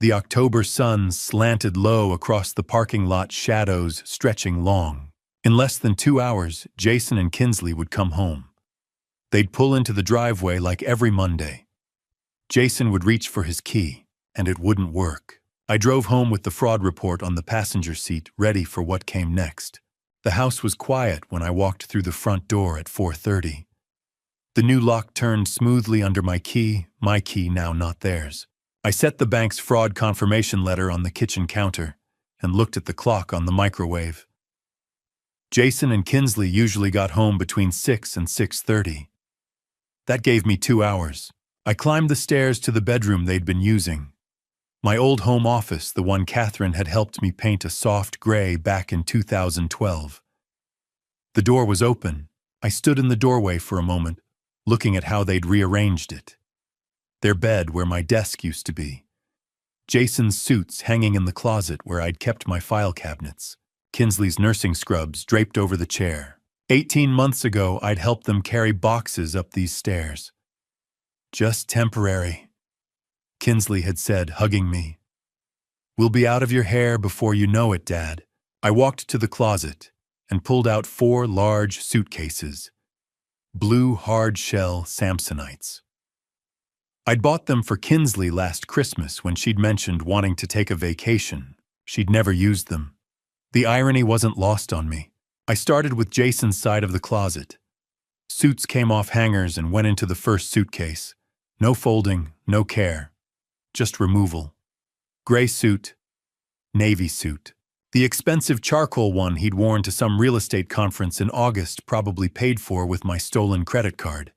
The October sun slanted low across the parking lot, shadows stretching long. In less than 2 hours, Jason and Kinsley would come home. They'd pull into the driveway like every Monday. Jason would reach for his key, and it wouldn't work. I drove home with the fraud report on the passenger seat, ready for what came next. The house was quiet when I walked through the front door at 4:30. The new lock turned smoothly under my key now not theirs. I set the bank's fraud confirmation letter on the kitchen counter and looked at the clock on the microwave. Jason and Kinsley usually got home between 6 and 6:30. That gave me 2 hours. I climbed the stairs to the bedroom they'd been using. My old home office, the one Catherine had helped me paint a soft gray back in 2012. The door was open. I stood in the doorway for a moment, looking at how they'd rearranged it. Their bed where my desk used to be. Jason's suits hanging in the closet where I'd kept my file cabinets. Kinsley's nursing scrubs draped over the chair. 18 months ago, I'd helped them carry boxes up these stairs. "Just temporary," Kinsley had said, hugging me. "We'll be out of your hair before you know it, Dad." I walked to the closet and pulled out 4 large suitcases. Blue hard-shell Samsonites. I'd bought them for Kinsley last Christmas when she'd mentioned wanting to take a vacation. She'd never used them. The irony wasn't lost on me. I started with Jason's side of the closet. Suits came off hangers and went into the first suitcase. No folding, no care. Just removal. Gray suit, navy suit. The expensive charcoal one he'd worn to some real estate conference in August, probably paid for with my stolen credit card.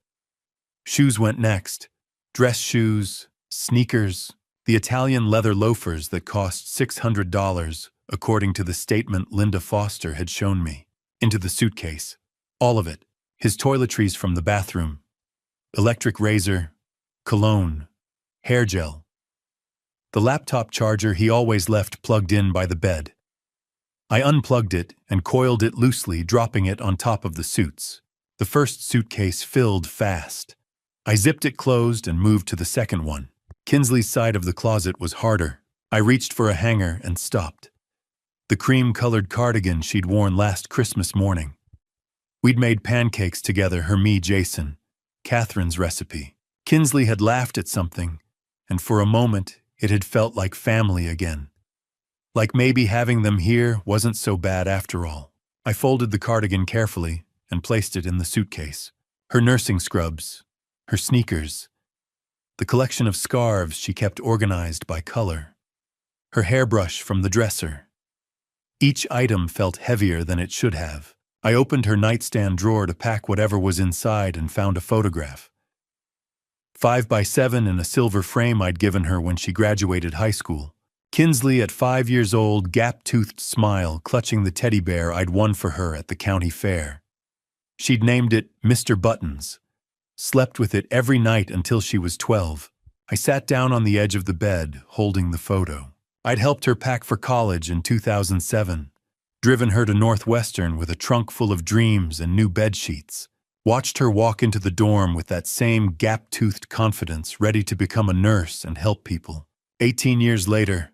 Shoes went next. Dress shoes, sneakers, the Italian leather loafers that cost $600, according to the statement Linda Foster had shown me. Into the suitcase. All of it. His toiletries from the bathroom. Electric razor, cologne, hair gel. The laptop charger he always left plugged in by the bed. I unplugged it and coiled it loosely, dropping it on top of the suits. The first suitcase filled fast. I zipped it closed and moved to the second one. Kinsley's side of the closet was harder. I reached for a hanger and stopped. The cream-colored cardigan she'd worn last Christmas morning. We'd made pancakes together, me, Jason, Catherine's recipe. Kinsley had laughed at something, and for a moment it had felt like family again. Like maybe having them here wasn't so bad after all. I folded the cardigan carefully and placed it in the suitcase. Her nursing scrubs, her sneakers, the collection of scarves she kept organized by color, her hairbrush from the dresser. Each item felt heavier than it should have. I opened her nightstand drawer to pack whatever was inside and found a photograph. 5x7 in a silver frame I'd given her when she graduated high school. Kinsley at 5 years old, gap-toothed smile, clutching the teddy bear I'd won for her at the county fair. She'd named it Mr. Buttons, slept with it every night until she was 12. I sat down on the edge of the bed, holding the photo. I'd helped her pack for college in 2007, driven her to Northwestern with a trunk full of dreams and new bed sheets, watched her walk into the dorm with that same gap-toothed confidence, ready to become a nurse and help people. 18 years later,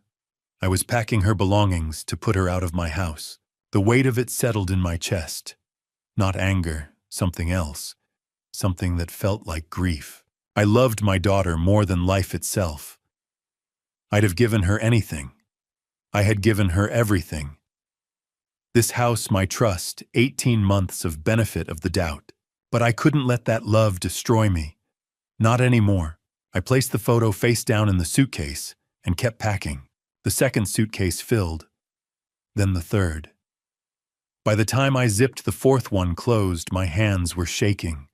I was packing her belongings to put her out of my house. The weight of it settled in my chest. Not anger, something else, something that felt like grief. I loved my daughter more than life itself. I'd have given her anything. I had given her everything. This house, my trust, 18 months of benefit of the doubt. But I couldn't let that love destroy me. Not anymore. I placed the photo face down in the suitcase and kept packing. The second suitcase filled, then the third. By the time I zipped the fourth one closed, my hands were shaking.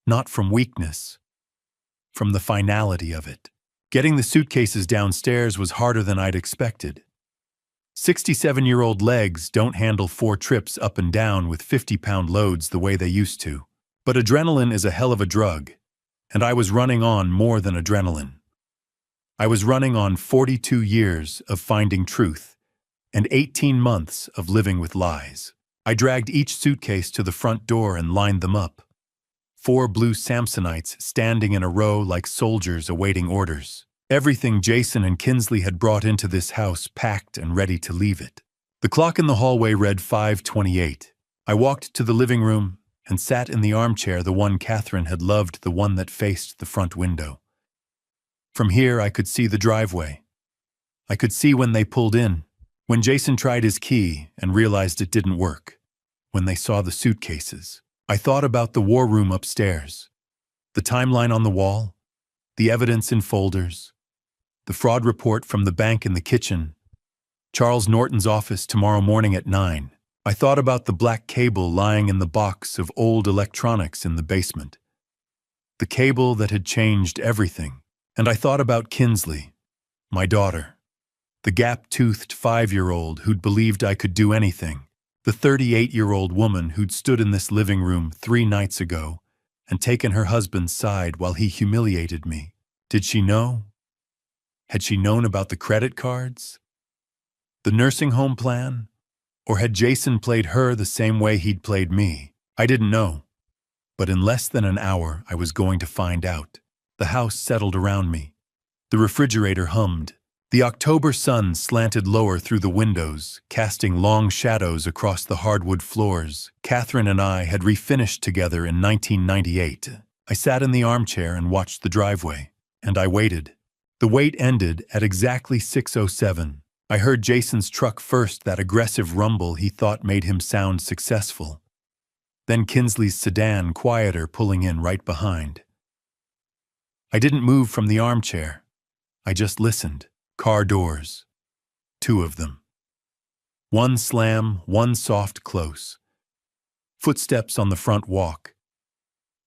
Not from weakness, from the finality of it. Getting the suitcases downstairs was harder than I'd expected. 67-year-old legs don't handle 4 trips up and down with 50-pound loads the way they used to. But adrenaline is a hell of a drug, and I was running on more than adrenaline. I was running on 42 years of finding truth and 18 months of living with lies. I dragged each suitcase to the front door and lined them up. 4 blue Samsonites standing in a row like soldiers awaiting orders. Everything Jason and Kinsley had brought into this house packed and ready to leave it. The clock in the hallway read 5:28. I walked to the living room and sat in the armchair, the one Catherine had loved, the one that faced the front window. From here I could see the driveway. I could see when they pulled in, when Jason tried his key and realized it didn't work, when they saw the suitcases. I thought about the war room upstairs, the timeline on the wall, the evidence in folders, the fraud report from the bank in the kitchen, Charles Norton's office tomorrow morning at 9. I thought about the black cable lying in the box of old electronics in the basement, the cable that had changed everything. And I thought about Kinsley, my daughter, the gap-toothed 5-year-old who'd believed I could do anything, the 38-year-old woman who'd stood in this living room 3 nights ago and taken her husband's side while he humiliated me. Did she know? Had she known about the credit cards? The nursing home plan? Or had Jason played her the same way he'd played me? I didn't know. But in less than an hour, I was going to find out. The house settled around me. The refrigerator hummed. The October sun slanted lower through the windows, casting long shadows across the hardwood floors. Catherine and I had refinished together in 1998. I sat in the armchair and watched the driveway, and I waited. The wait ended at exactly 6:07. I heard Jason's truck first, that aggressive rumble he thought made him sound successful. Then Kinsley's sedan, quieter, pulling in right behind. I didn't move from the armchair. I just listened. Car doors. 2 of them. One slam, one soft close. Footsteps on the front walk.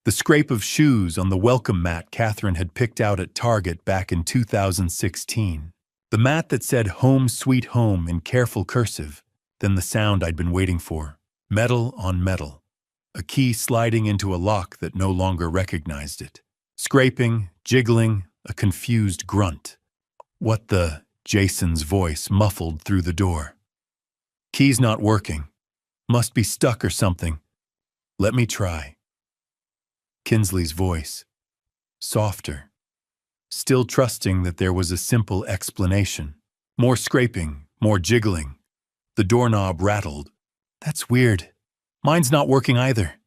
The scrape of shoes on the welcome mat Catherine had picked out at Target back in 2016. The mat that said "Home Sweet Home" in careful cursive. Then the sound I'd been waiting for. Metal on metal. A key sliding into a lock that no longer recognized it. Scraping, jiggling, a confused grunt. What the? Jason's voice muffled through the door. Key's not working. Must be stuck or something. Let me try. Kinsley's voice. Softer. Still trusting that there was a simple explanation. More scraping, more jiggling. The doorknob rattled. That's weird. Mine's not working either.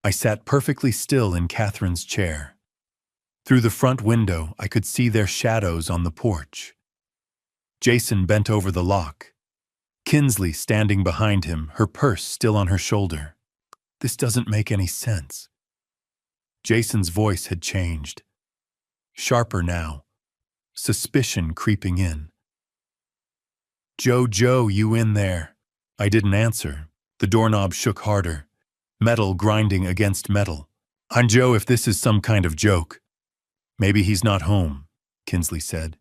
I sat perfectly still in Catherine's chair. Through the front window, I could see their shadows on the porch. Jason bent over the lock. Kinsley standing behind him, her purse still on her shoulder. This doesn't make any sense. Jason's voice had changed. Sharper now. Suspicion creeping in. Joe, you in there? I didn't answer, The doorknob shook harder, metal grinding against metal. "I'm Joe if this is some kind of joke." "Maybe he's not home," Kinsley said.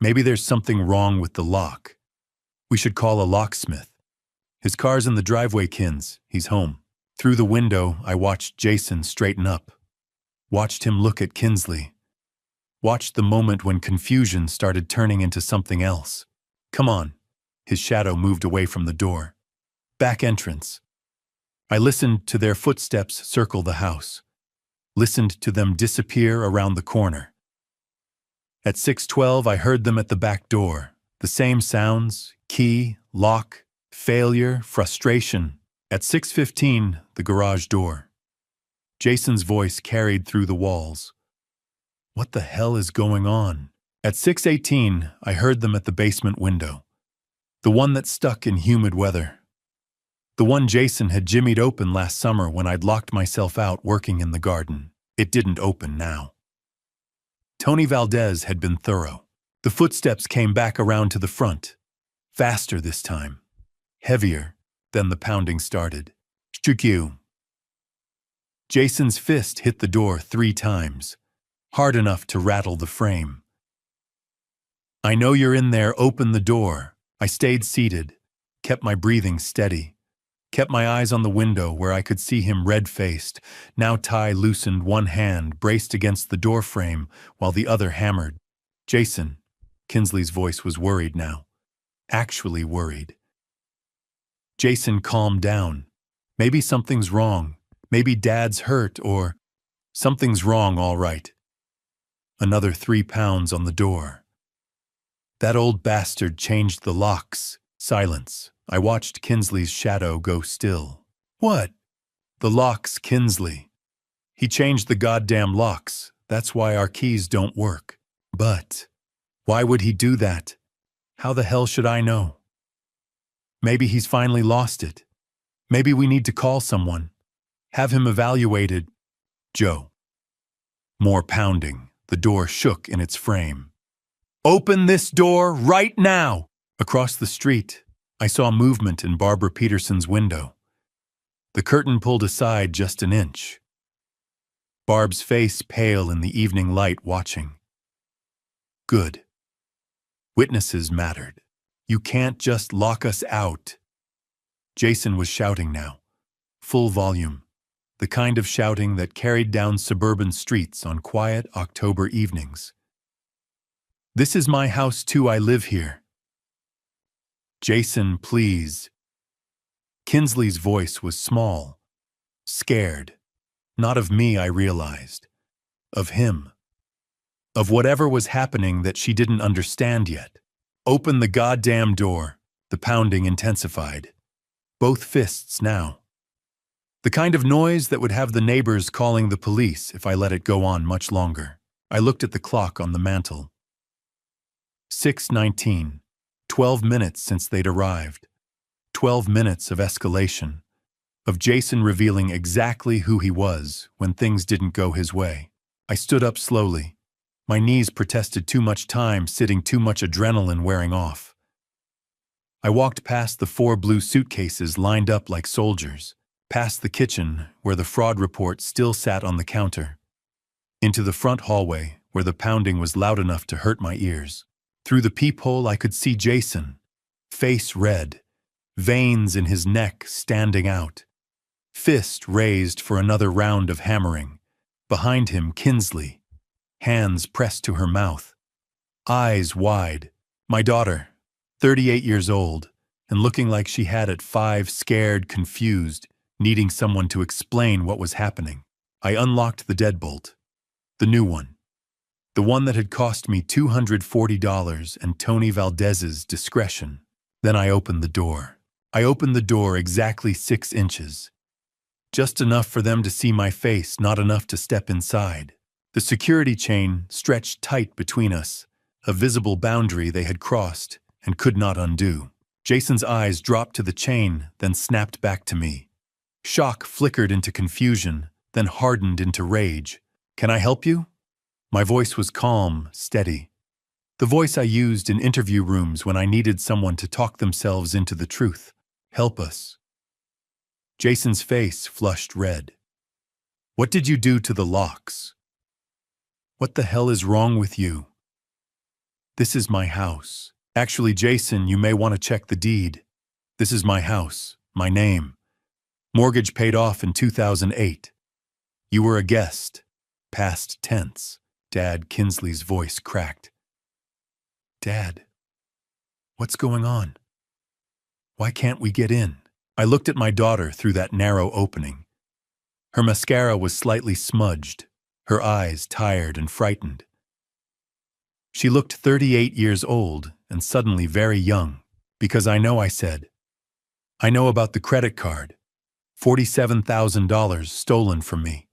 "Maybe there's something wrong with the lock. We should call a locksmith." "His car's in the driveway, Kins. He's home." Through the window, I watched Jason straighten up. Watched him look at Kinsley. Watched the moment when confusion started turning into something else. "Come on." His shadow moved away from the door. "Back entrance." I listened to their footsteps circle the house. Listened to them disappear around the corner. At 6:12, I heard them at the back door. The same sounds: key, lock, failure, frustration. At 6:15, the garage door. Jason's voice carried through the walls. "What the hell is going on?" At 6:18, I heard them at the basement window. The one that stuck in humid weather. The one Jason had jimmied open last summer when I'd locked myself out working in the garden. It didn't open now. Tony Valdez had been thorough. The footsteps came back around to the front. Faster this time. Heavier. Then the pounding started. "Shtukyu." Jason's fist hit the door 3 times. Hard enough to rattle the frame. "I know you're in there, open the door." I stayed seated, kept my breathing steady, kept my eyes on the window where I could see him red-faced. Now Ty loosened one hand, braced against the door frame, while the other hammered. "Jason." Kinsley's voice was worried now. Actually worried. Jason calmed down. "Maybe something's wrong. Maybe Dad's hurt, or something's wrong, all right." Another 3 pounds on the door. "That old bastard changed the locks." Silence. I watched Kinsley's shadow go still. "What?" "The locks, Kinsley. He changed the goddamn locks. That's why our keys don't work." "But why would he do that? How the hell should I know?" "Maybe he's finally lost it. Maybe we need to call someone. Have him evaluated." "Joe." More pounding. The door shook in its frame. "Open this door right now!" Across the street, I saw movement in Barbara Peterson's window. The curtain pulled aside just an inch. Barb's face pale in the evening light, watching. Good. Witnesses mattered. "You can't just lock us out." Jason was shouting now. Full volume. The kind of shouting that carried down suburban streets on quiet October evenings. "This is my house too, I live here." "Jason, please." Kinsley's voice was small, scared. Not of me, I realized. Of him. Of whatever was happening that she didn't understand yet. "Open the goddamn door." The pounding intensified. Both fists now. The kind of noise that would have the neighbors calling the police if I let it go on much longer. I looked at the clock on the mantel. 6:19. 12 minutes since they'd arrived. 12 minutes of escalation. Of Jason revealing exactly who he was when things didn't go his way. I stood up slowly. My knees protested too much time, sitting, too much adrenaline wearing off. I walked past the 4 blue suitcases lined up like soldiers. Past the kitchen, where the fraud report still sat on the counter. Into the front hallway, where the pounding was loud enough to hurt my ears. Through the peephole I could see Jason. Face red. Veins in his neck standing out. Fist raised for another round of hammering. Behind him, Kinsley. Hands pressed to her mouth. Eyes wide. My daughter, 38 years old, and looking like she had at 5, scared, confused, needing someone to explain what was happening. I unlocked the deadbolt. The new one. The one that had cost me $240 and Tony Valdez's discretion. Then I opened the door. I opened the door exactly 6 inches. Just enough for them to see my face, not enough to step inside. The security chain stretched tight between us, a visible boundary they had crossed and could not undo. Jason's eyes dropped to the chain, then snapped back to me. Shock flickered into confusion, then hardened into rage. "Can I help you?" My voice was calm, steady. The voice I used in interview rooms when I needed someone to talk themselves into the truth. "Help us." Jason's face flushed red. What did you do to the locks? What the hell is wrong with you? This is my house. Actually, Jason, you may want to check the deed. This is my house, my name. Mortgage paid off in 2008. You were a guest. Past tense. Dad, Kinsley's voice cracked. Dad, what's going on? Why can't we get in? I looked at my daughter through that narrow opening. Her mascara was slightly smudged, her eyes tired and frightened. She looked 38 years old and suddenly very young, because I said. I know about the credit card. $47,000 stolen from me.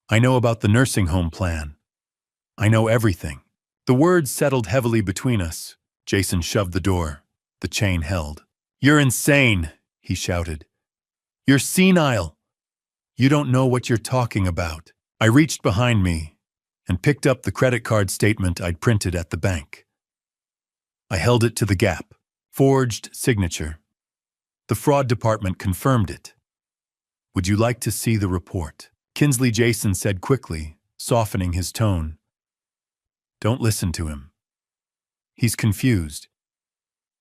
I know about the nursing home plan. I know everything. The words settled heavily between us. Jason shoved the door. The chain held. You're insane, he shouted. You're senile. You don't know what you're talking about. I reached behind me and picked up the credit card statement I'd printed at the bank. I held it to the gap. Forged signature. The fraud department confirmed it. Would you like to see the report? Kinsley, Jason said quickly, softening his tone. Don't listen to him. He's confused.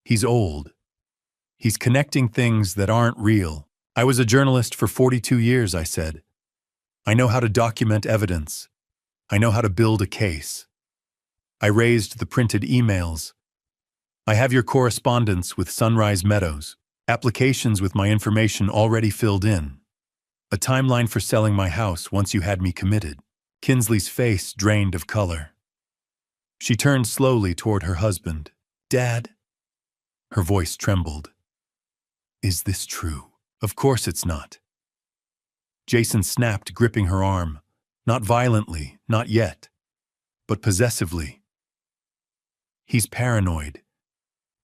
He's old. He's connecting things that aren't real. I was a journalist for 42 years, I said. I know how to document evidence. I know how to build a case. I raised the printed emails. I have your correspondence with Sunrise Meadows, applications with my information already filled in, a timeline for selling my house once you had me committed. Kinsley's face drained of color. She turned slowly toward her husband. Dad? Her voice trembled. Is this true? Of course it's not. Jason snapped, gripping her arm. Not violently, not yet, but possessively. He's paranoid.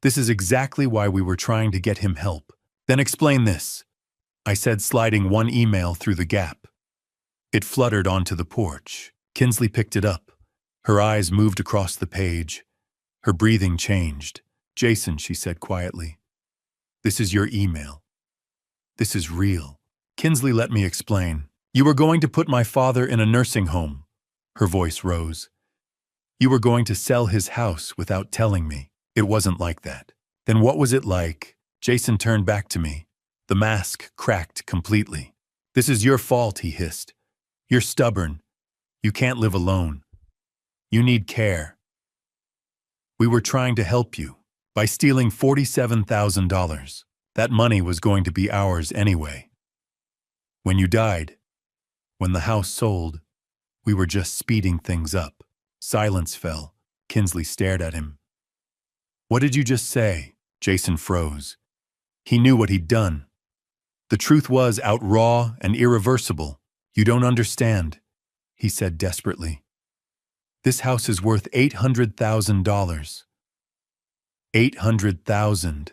This is exactly why we were trying to get him help. Then explain this, I said, sliding one email through the gap. It fluttered onto the porch. Kinsley picked it up. Her eyes moved across the page. Her breathing changed. Jason, she said quietly, this is your email. This is real. Kinsley, let me explain. You were going to put my father in a nursing home. Her voice rose. You were going to sell his house without telling me. It wasn't like that. Then what was it like? Jason turned back to me. The mask cracked completely. This is your fault, he hissed. You're stubborn. You can't live alone. You need care. We were trying to help you by stealing $47,000. That money was going to be ours anyway. When you died, when the house sold, we were just speeding things up. Silence fell. Kinsley stared at him. What did you just say? Jason froze. He knew what he'd done. The truth was out raw and irreversible. You don't understand, he said desperately. This house is worth $800,000. $800,000.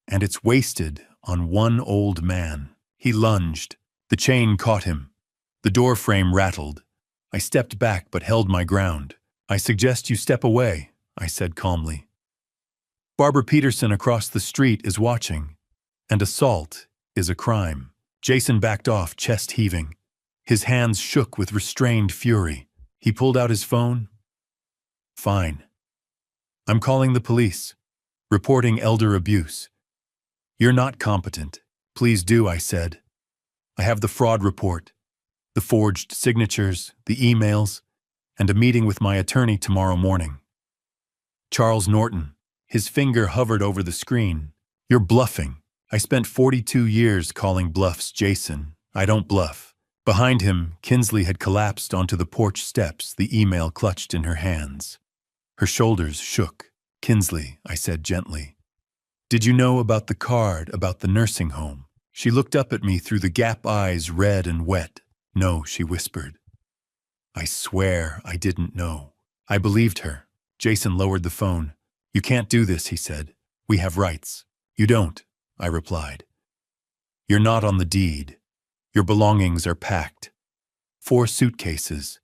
And it's wasted on one old man. He lunged. The chain caught him. The door frame rattled. I stepped back but held my ground. I suggest you step away, I said calmly. Barbara Peterson across the street is watching, and assault is a crime. Jason backed off, chest heaving. His hands shook with restrained fury. He pulled out his phone. Fine. I'm calling the police, reporting elder abuse. You're not competent. Please do, I said. I have the fraud report, the forged signatures, the emails, and a meeting with my attorney tomorrow morning. Charles Norton. His finger hovered over the screen. You're bluffing. I spent 42 years calling bluffs, Jason. I don't bluff. Behind him, Kinsley had collapsed onto the porch steps, the email clutched in her hands. Her shoulders shook. Kinsley, I said gently. Did you know about the card, about the nursing home? She looked up at me through the gap eyes, red and wet. No, she whispered. I swear I didn't know. I believed her. Jason lowered the phone. You can't do this, he said. We have rights. You don't, I replied. You're not on the deed. Your belongings are packed. 4 suitcases.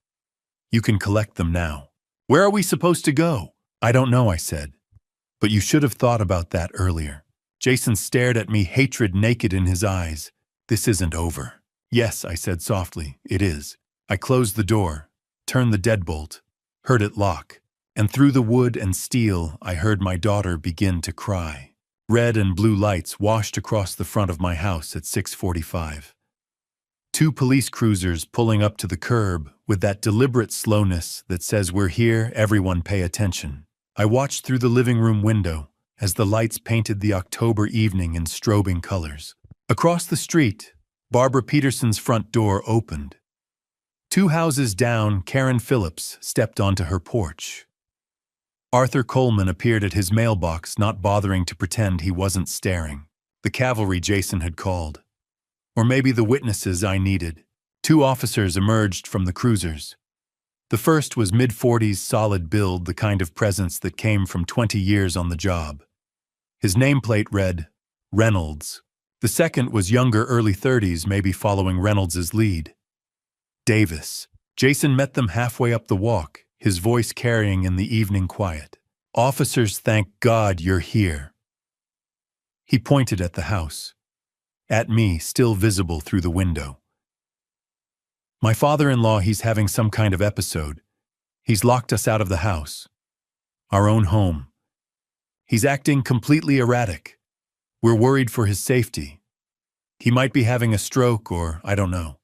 You can collect them now. Where are we supposed to go? I don't know, I said. But you should have thought about that earlier. Jason stared at me, hatred naked in his eyes. This isn't over. Yes, I said softly, it is. I closed the door, turned the deadbolt, heard it lock, and through the wood and steel I heard my daughter begin to cry. Red and blue lights washed across the front of my house at 6:45. Two police cruisers pulling up to the curb with that deliberate slowness that says we're here, everyone pay attention. I watched through the living room window as the lights painted the October evening in strobing colors. Across the street, Barbara Peterson's front door opened. Two houses down, Karen Phillips stepped onto her porch. Arthur Coleman appeared at his mailbox, not bothering to pretend he wasn't staring. The cavalry Jason had called. Or maybe the witnesses I needed. Two officers emerged from the cruisers. The first was mid-40s, solid build, the kind of presence that came from 20 years on the job. His nameplate read, Reynolds. The second was younger, early 30s, maybe following Reynolds's lead. Davis. Jason met them halfway up the walk, his voice carrying in the evening quiet. Officers, thank God you're here. He pointed at the house. At me, still visible through the window. My father-in-law, he's having some kind of episode. He's locked us out of the house. Our own home. He's acting completely erratic. We're worried for his safety. He might be having a stroke or, I don't know.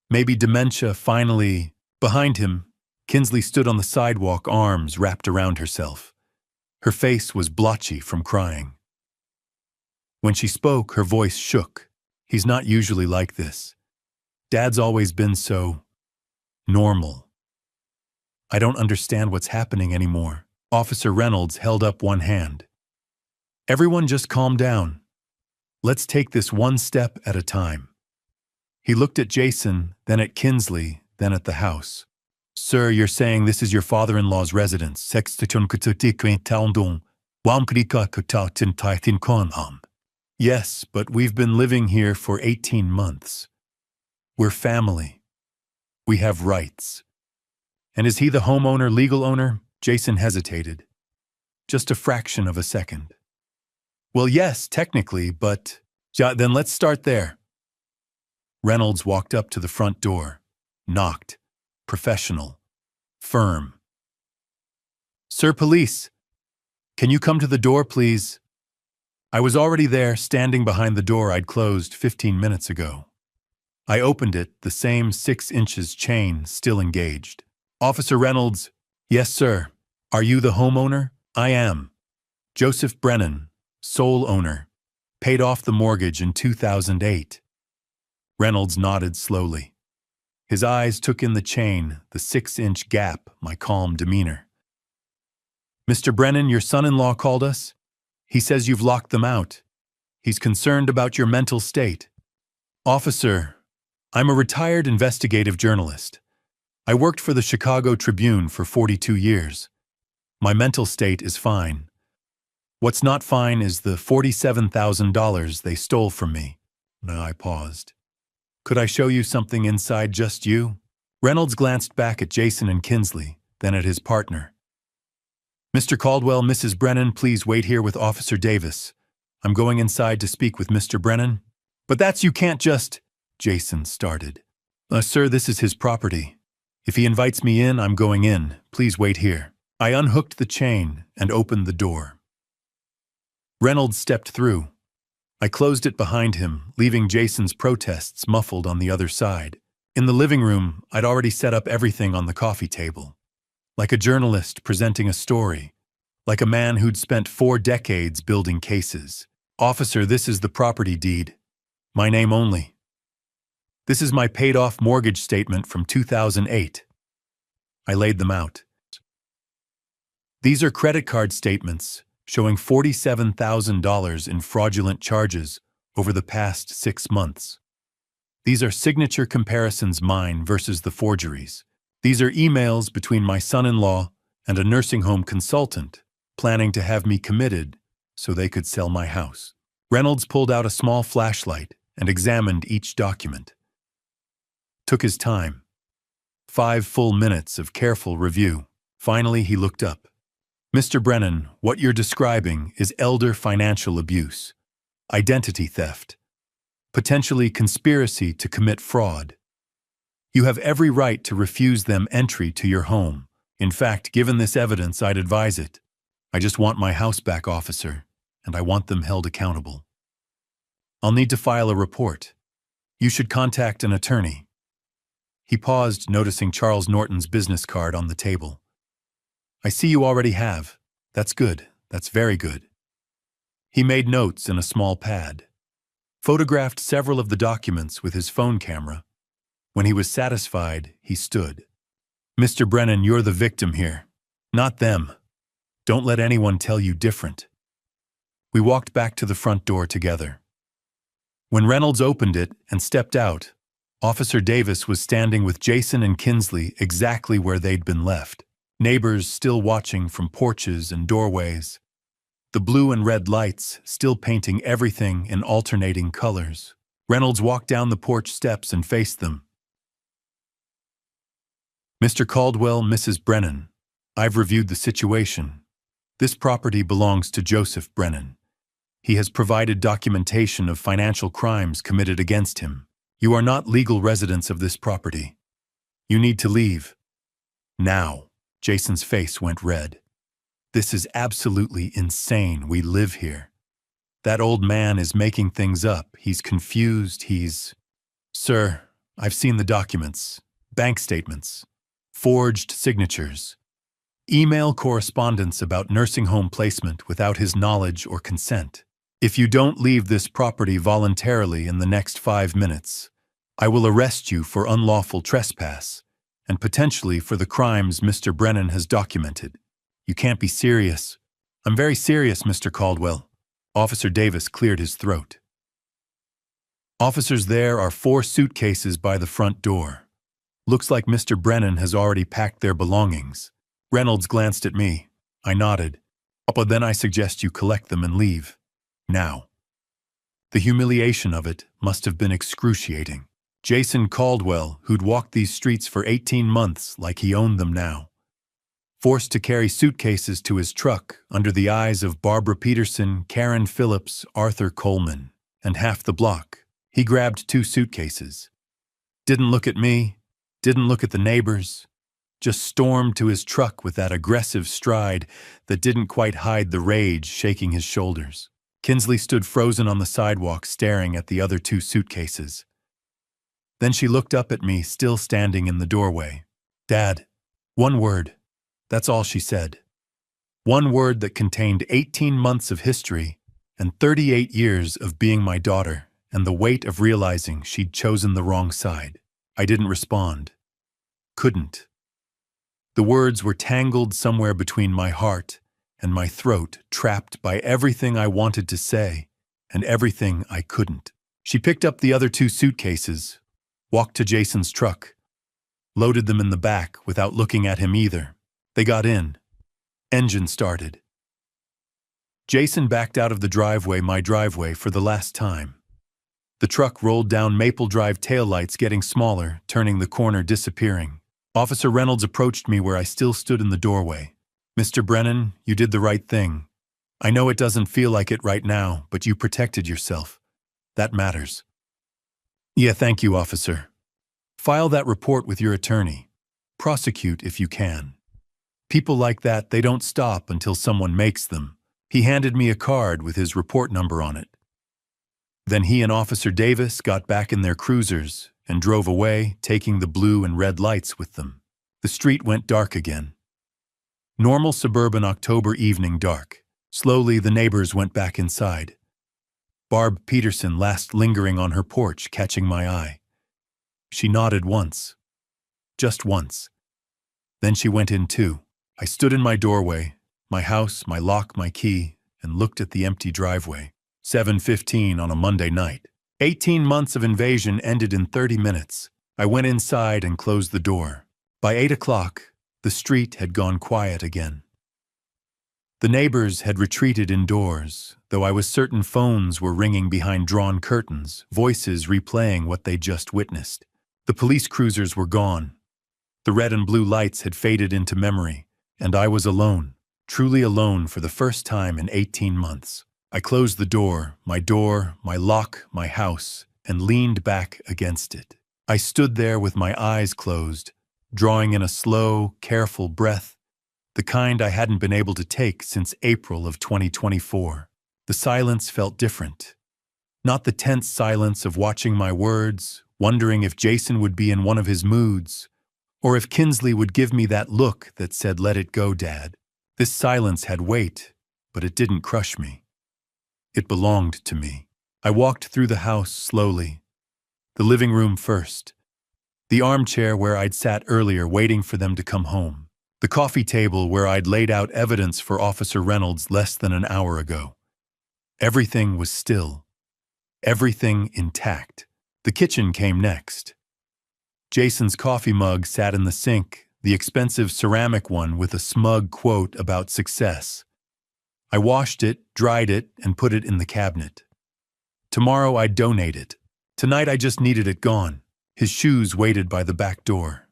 Maybe dementia. Finally, behind him, Kinsley stood on the sidewalk, arms wrapped around herself. Her face was blotchy from crying. When she spoke, her voice shook. He's not usually like this. Dad's always been so normal. I don't understand what's happening anymore. Officer Reynolds held up one hand. Everyone just calm down. Let's take this one step at a time. He looked at Jason, then at Kinsley, then at the house. Sir, you're saying this is your father-in-law's residence. Yes, but we've been living here for 18 months. We're family. We have rights. And is he the homeowner, legal owner? Jason hesitated. Just a fraction of a second. Well, yes, technically, but then let's start there. Reynolds walked up to the front door, knocked, professional, firm. Sir, police, can you come to the door, please? I was already there, standing behind the door I'd closed 15 minutes ago. I opened it, the same 6 inches chain still engaged. Officer Reynolds, yes, sir. Are you the homeowner? I am. Joseph Brennan, sole owner. Paid off the mortgage in 2008. Reynolds nodded slowly. His eyes took in the chain, the 6-inch gap, my calm demeanor. Mr. Brennan, your son-in-law called us. He says you've locked them out. He's concerned about your mental state. Officer, I'm a retired investigative journalist. I worked for the Chicago Tribune for 42 years. My mental state is fine. What's not fine is the $47,000 they stole from me. I paused. Could I show you something inside just you? Reynolds glanced back at Jason and Kinsley, then at his partner. Mr. Caldwell, Mrs. Brennan, please wait here with Officer Davis. I'm going inside to speak with Mr. Brennan. But you can't just... Jason started. Sir, this is his property. If he invites me in, I'm going in. Please wait here. I unhooked the chain and opened the door. Reynolds stepped through. I closed it behind him, leaving Jason's protests muffled on the other side. In the living room, I'd already set up everything on the coffee table. Like a journalist presenting a story. Like a man who'd spent 4 decades building cases. Officer, this is the property deed. My name only. This is my paid-off mortgage statement from 2008. I laid them out. These are credit card statements showing $47,000 in fraudulent charges over the past 6 months. These are signature comparisons, mine versus the forgeries. These are emails between my son-in-law and a nursing home consultant planning to have me committed so they could sell my house. Reynolds pulled out a small flashlight and examined each document. Took his time. 5 full minutes of careful review. Finally, he looked up. Mr. Brennan, what you're describing is elder financial abuse. identity theft, potentially conspiracy to commit fraud. You have every right to refuse them entry to your home. In fact, given this evidence, I'd advise it. I just want my house back, officer, and I want them held accountable. I'll need to file a report. You should contact an attorney. He paused, noticing Charles Norton's business card on the table. I see you already have. That's good. That's very good. He made notes in a small pad, photographed several of the documents with his phone camera. When he was satisfied, he stood. Mr. Brennan, you're the victim here, not them. Don't let anyone tell you different. We walked back to the front door together. When Reynolds opened it and stepped out, Officer Davis was standing with Jason and Kinsley exactly where they'd been left. Neighbors still watching from porches and doorways. The blue and red lights still painting everything in alternating colors. Reynolds walked down the porch steps and faced them. Mr. Caldwell, Mrs. Brennan, I've reviewed the situation. This property belongs to Joseph Brennan. He has provided documentation of financial crimes committed against him. You are not legal residents of this property. You need to leave. Now. Jason's face went red. This is absolutely insane. We live here. That old man is making things up. He's confused. Sir, I've seen the documents, bank statements, forged signatures, email correspondence about nursing home placement without his knowledge or consent. If you don't leave this property voluntarily in the next 5 minutes, I will arrest you for unlawful trespass and potentially for the crimes Mr. Brennan has documented. You can't be serious. I'm very serious, Mr. Caldwell. Officer Davis cleared his throat. Officers, there are 4 suitcases by the front door. Looks like Mr. Brennan has already packed their belongings. Reynolds glanced at me. I nodded. But then I suggest you collect them and leave. Now. The humiliation of it must have been excruciating. Jason Caldwell, who'd walked these streets for 18 months like he owned them now. Forced to carry suitcases to his truck under the eyes of Barbara Peterson, Karen Phillips, Arthur Coleman, and half the block. He grabbed 2 suitcases. Didn't look at me, didn't look at the neighbors, just stormed to his truck with that aggressive stride that didn't quite hide the rage shaking his shoulders. Kinsley stood frozen on the sidewalk staring at the other 2 suitcases. Then she looked up at me, still standing in the doorway. Dad, 1 word. That's all she said. 1 word that contained 18 months of history and 38 years of being my daughter and the weight of realizing she'd chosen the wrong side. I didn't respond. Couldn't. The words were tangled somewhere between my heart and my throat, trapped by everything I wanted to say and everything I couldn't. She picked up the other 2 suitcases, walked to Jason's truck, loaded them in the back without looking at him either. They got in. Engine started. Jason backed out of the driveway, my driveway, for the last time. The truck rolled down Maple Drive, taillights getting smaller, turning the corner, disappearing. Officer Reynolds approached me where I still stood in the doorway. Mr. Brennan, you did the right thing. I know it doesn't feel like it right now, but you protected yourself. That matters. Yeah, thank you, officer. File that report with your attorney. Prosecute if you can. People like that, they don't stop until someone makes them. He handed me a card with his report number on it. Then he and Officer Davis got back in their cruisers and drove away, taking the blue and red lights with them. The street went dark again. Normal suburban October evening dark. Slowly, the neighbors went back inside. Barb Peterson last lingering on her porch, catching my eye. She nodded once. Just once. Then she went in too. I stood in my doorway, my house, my lock, my key, and looked at the empty driveway. 7:15 on a Monday night. 18 months of invasion ended in 30 minutes. I went inside and closed the door. By 8 o'clock, the street had gone quiet again. The neighbors had retreated indoors, though I was certain phones were ringing behind drawn curtains, voices replaying what they just witnessed. The police cruisers were gone. The red and blue lights had faded into memory, and I was alone, truly alone for the first time in 18 months. I closed the door, my lock, my house, and leaned back against it. I stood there with my eyes closed, drawing in a slow, careful breath, the kind I hadn't been able to take since April of 2024. The silence felt different. Not the tense silence of watching my words, wondering if Jason would be in one of his moods, or if Kinsley would give me that look that said, "Let it go, Dad." This silence had weight, but it didn't crush me. It belonged to me. I walked through the house slowly. The living room first. The armchair where I'd sat earlier waiting for them to come home. The coffee table where I'd laid out evidence for Officer Reynolds less than an hour ago. Everything was still. Everything intact. The kitchen came next. Jason's coffee mug sat in the sink, the expensive ceramic one with a smug quote about success. I washed it, dried it, and put it in the cabinet. Tomorrow I'd donate it. Tonight I just needed it gone. His shoes waited by the back door.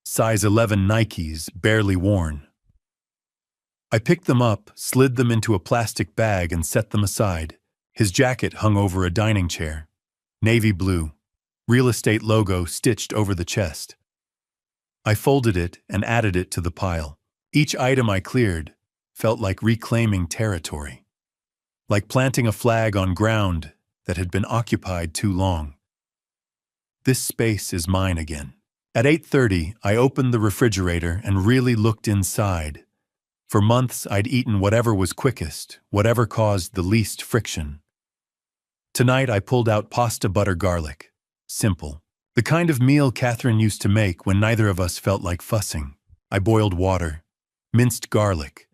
Size 11 Nikes, barely worn. I picked them up, slid them into a plastic bag, and set them aside. His jacket hung over a dining chair. Navy blue. Real estate logo stitched over the chest. I folded it and added it to the pile. Each item I cleared felt like reclaiming territory. Like planting a flag on ground that had been occupied too long. This space is mine again. At 8:30, I opened the refrigerator and really looked inside. For months, I'd eaten whatever was quickest, whatever caused the least friction. Tonight, I pulled out pasta butter garlic. Simple. The kind of meal Catherine used to make when neither of us felt like fussing. I boiled water, minced garlic,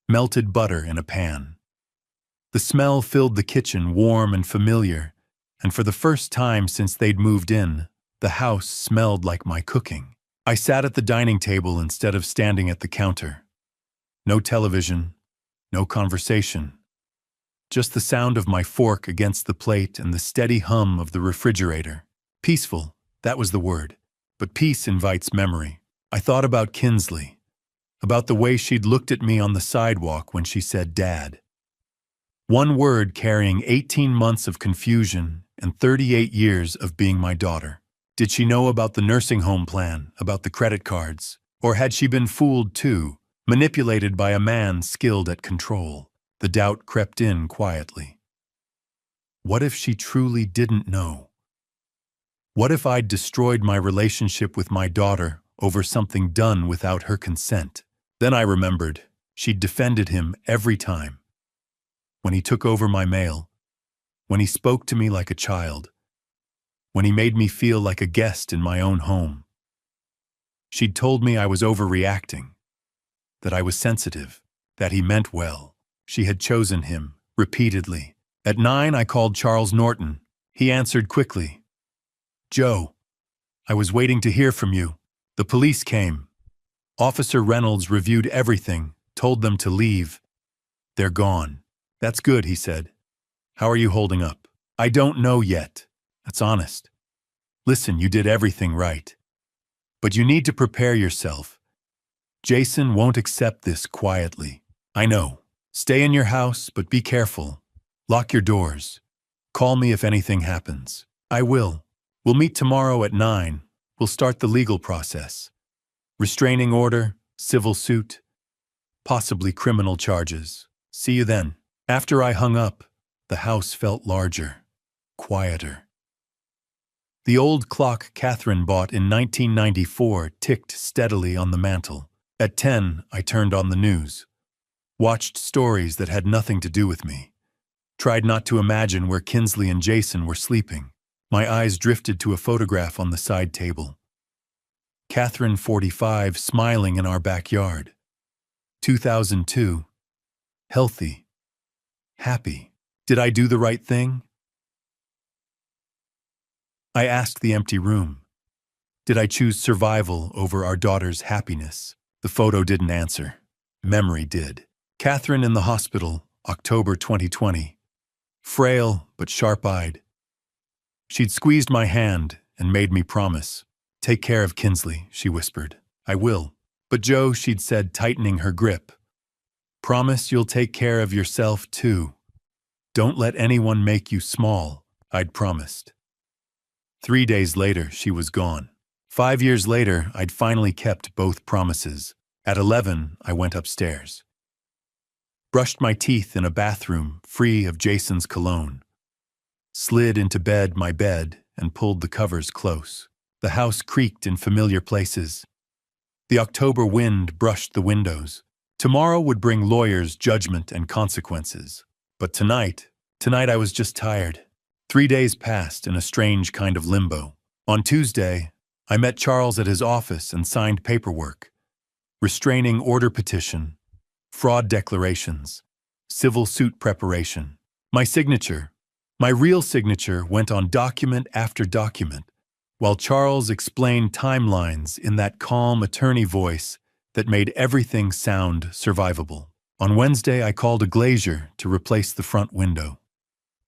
melted butter in a pan. The smell filled the kitchen, warm and familiar, and for the first time since they'd moved in, the house smelled like my cooking. I sat at the dining table instead of standing at the counter. No television, no conversation. Just the sound of my fork against the plate and the steady hum of the refrigerator. Peaceful, that was the word. But peace invites memory. I thought about Kinsley, about the way she'd looked at me on the sidewalk when she said, "Dad." One word carrying 18 months of confusion and 38 years of being my daughter. Did she know about the nursing home plan, about the credit cards? Or had she been fooled too, manipulated by a man skilled at control? The doubt crept in quietly. What if she truly didn't know? What if I'd destroyed my relationship with my daughter over something done without her consent? Then I remembered she'd defended him every time. When he took over my mail, when he spoke to me like a child, when he made me feel like a guest in my own home. She'd told me I was overreacting, that I was sensitive, that he meant well. She had chosen him, repeatedly. At 9, I called Charles Norton. He answered quickly. "Joe, I was waiting to hear from you. The police came. Officer Reynolds reviewed everything, told them to leave. They're gone." "That's good," he said. "How are you holding up?" "I don't know yet. That's honest. Listen, you did everything right. But you need to prepare yourself. Jason won't accept this quietly. I know. Stay in your house, but be careful. Lock your doors. Call me if anything happens." "I will. We'll meet tomorrow at 9. We'll start the legal process. Restraining order, civil suit, possibly criminal charges. See you then." After I hung up, the house felt larger, quieter. The old clock Catherine bought in 1994 ticked steadily on the mantel. At 10, I turned on the news. Watched stories that had nothing to do with me. Tried not to imagine where Kinsley and Jason were sleeping. My eyes drifted to a photograph on the side table. Catherine, 45, smiling in our backyard. 2002. Healthy. Happy. Did I do the right thing? I asked the empty room. Did I choose survival over our daughter's happiness? The photo didn't answer. Memory did. Catherine in the hospital, October 2020. Frail but sharp-eyed. She'd squeezed my hand and made me promise. "Take care of Kinsley," she whispered. "I will." "But Joe," she'd said, tightening her grip. Promise you'll take care of yourself too. Don't let anyone make you small, I'd promised. 3 days later, she was gone. 5 years later, I'd finally kept both promises. At 11, I went upstairs. Brushed my teeth in a bathroom free of Jason's cologne. Slid into my bed, and pulled the covers close. The house creaked in familiar places. The October wind brushed the windows. Tomorrow would bring lawyers, judgment, and consequences. But tonight I was just tired. 3 days passed in a strange kind of limbo. On Tuesday, I met Charles at his office and signed paperwork. Restraining order petition, fraud declarations, civil suit preparation. My signature, my real signature, went on document after document, while Charles explained timelines in that calm attorney voice that made everything sound survivable. On Wednesday, I called a glazier to replace the front window,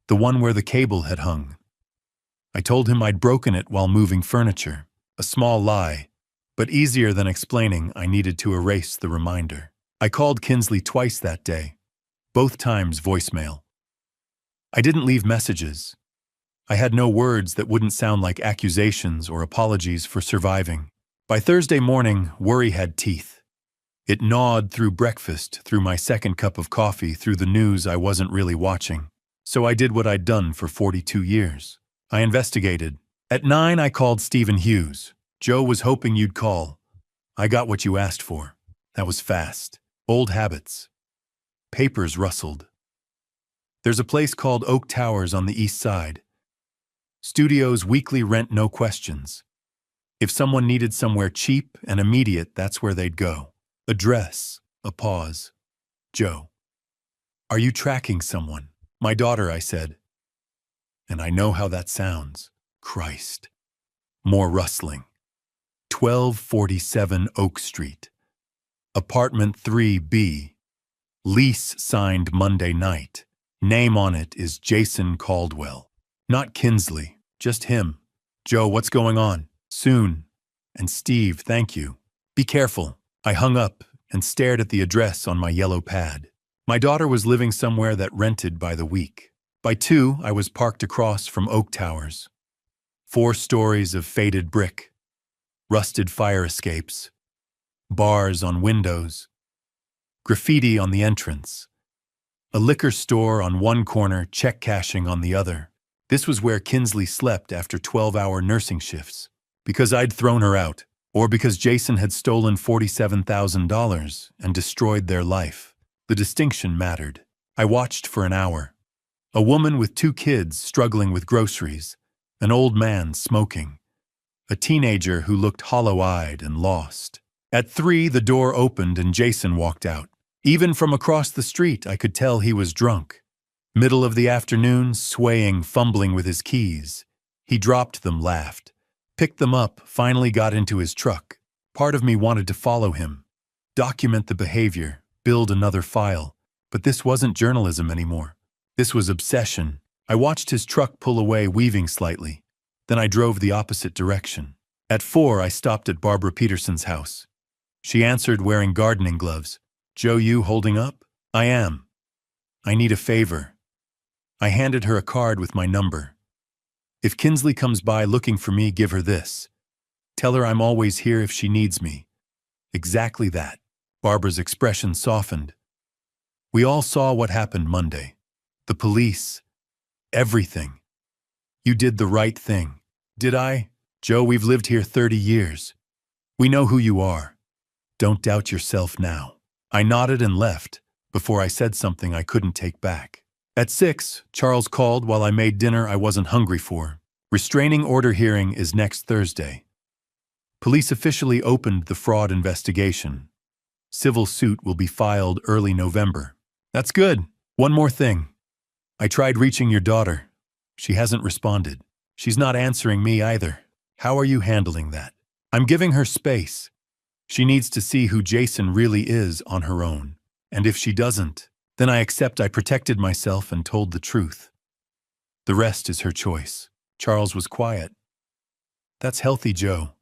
the one where the cable had hung. I told him I'd broken it while moving furniture, a small lie, but easier than explaining I needed to erase the reminder. I called Kinsley twice that day, both times voicemail. I didn't leave messages. I had no words that wouldn't sound like accusations or apologies for surviving. By Thursday morning, worry had teeth. It gnawed through breakfast, through my second cup of coffee, through the news I wasn't really watching. So I did what I'd done for 42 years. I investigated. At 9, I called Stephen Hughes. Joe was hoping you'd call. I got what you asked for. That was fast. Old habits. Papers rustled. There's a place called Oak Towers on the east side. Studios, weekly rent, no questions. If someone needed somewhere cheap and immediate, that's where they'd go. Address. A pause. Joe. Are you tracking someone? My daughter, I said. And I know how that sounds. Christ. More rustling. 1247 Oak Street. Apartment 3B. Lease signed Monday night. Name on it is Jason Caldwell. Not Kinsley, just him. Joe, what's going on? Soon. And Steve, thank you. Be careful. I hung up and stared at the address on my yellow pad. My daughter was living somewhere that rented by the week. By 2, I was parked across from Oak Towers. 4 stories of faded brick, rusted fire escapes, bars on windows, graffiti on the entrance, a liquor store on one corner, check cashing on the other. This was where Kinsley slept after 12-hour nursing shifts. Because I'd thrown her out, or because Jason had stolen $47,000 and destroyed their life. The distinction mattered. I watched for an hour. A woman with 2 kids struggling with groceries, an old man smoking, a teenager who looked hollow-eyed and lost. At 3, the door opened and Jason walked out. Even from across the street, I could tell he was drunk. Middle of the afternoon, swaying, fumbling with his keys. He dropped them, laughed, picked them up, finally got into his truck. Part of me wanted to follow him, document the behavior, build another file. But this wasn't journalism anymore. This was obsession. I watched his truck pull away, weaving slightly. Then I drove the opposite direction. At 4, I stopped at Barbara Peterson's house. She answered, wearing gardening gloves. Joe, you holding up? I am. I need a favor. I handed her a card with my number. If Kinsley comes by looking for me, give her this. Tell her I'm always here if she needs me. Exactly that. Barbara's expression softened. We all saw what happened Monday. The police. Everything. You did the right thing. Did I? Joe, we've lived here 30 years. We know who you are. Don't doubt yourself now. I nodded and left before I said something I couldn't take back. At 6, Charles called while I made dinner I wasn't hungry for. Restraining order hearing is next Thursday. Police officially opened the fraud investigation. Civil suit will be filed early November. That's good. One more thing. I tried reaching your daughter. She hasn't responded. She's not answering me either. How are you handling that? I'm giving her space. She needs to see who Jason really is on her own. And if she doesn't, then I accept I protected myself and told the truth. The rest is her choice. Charles was quiet. That's healthy, Joe.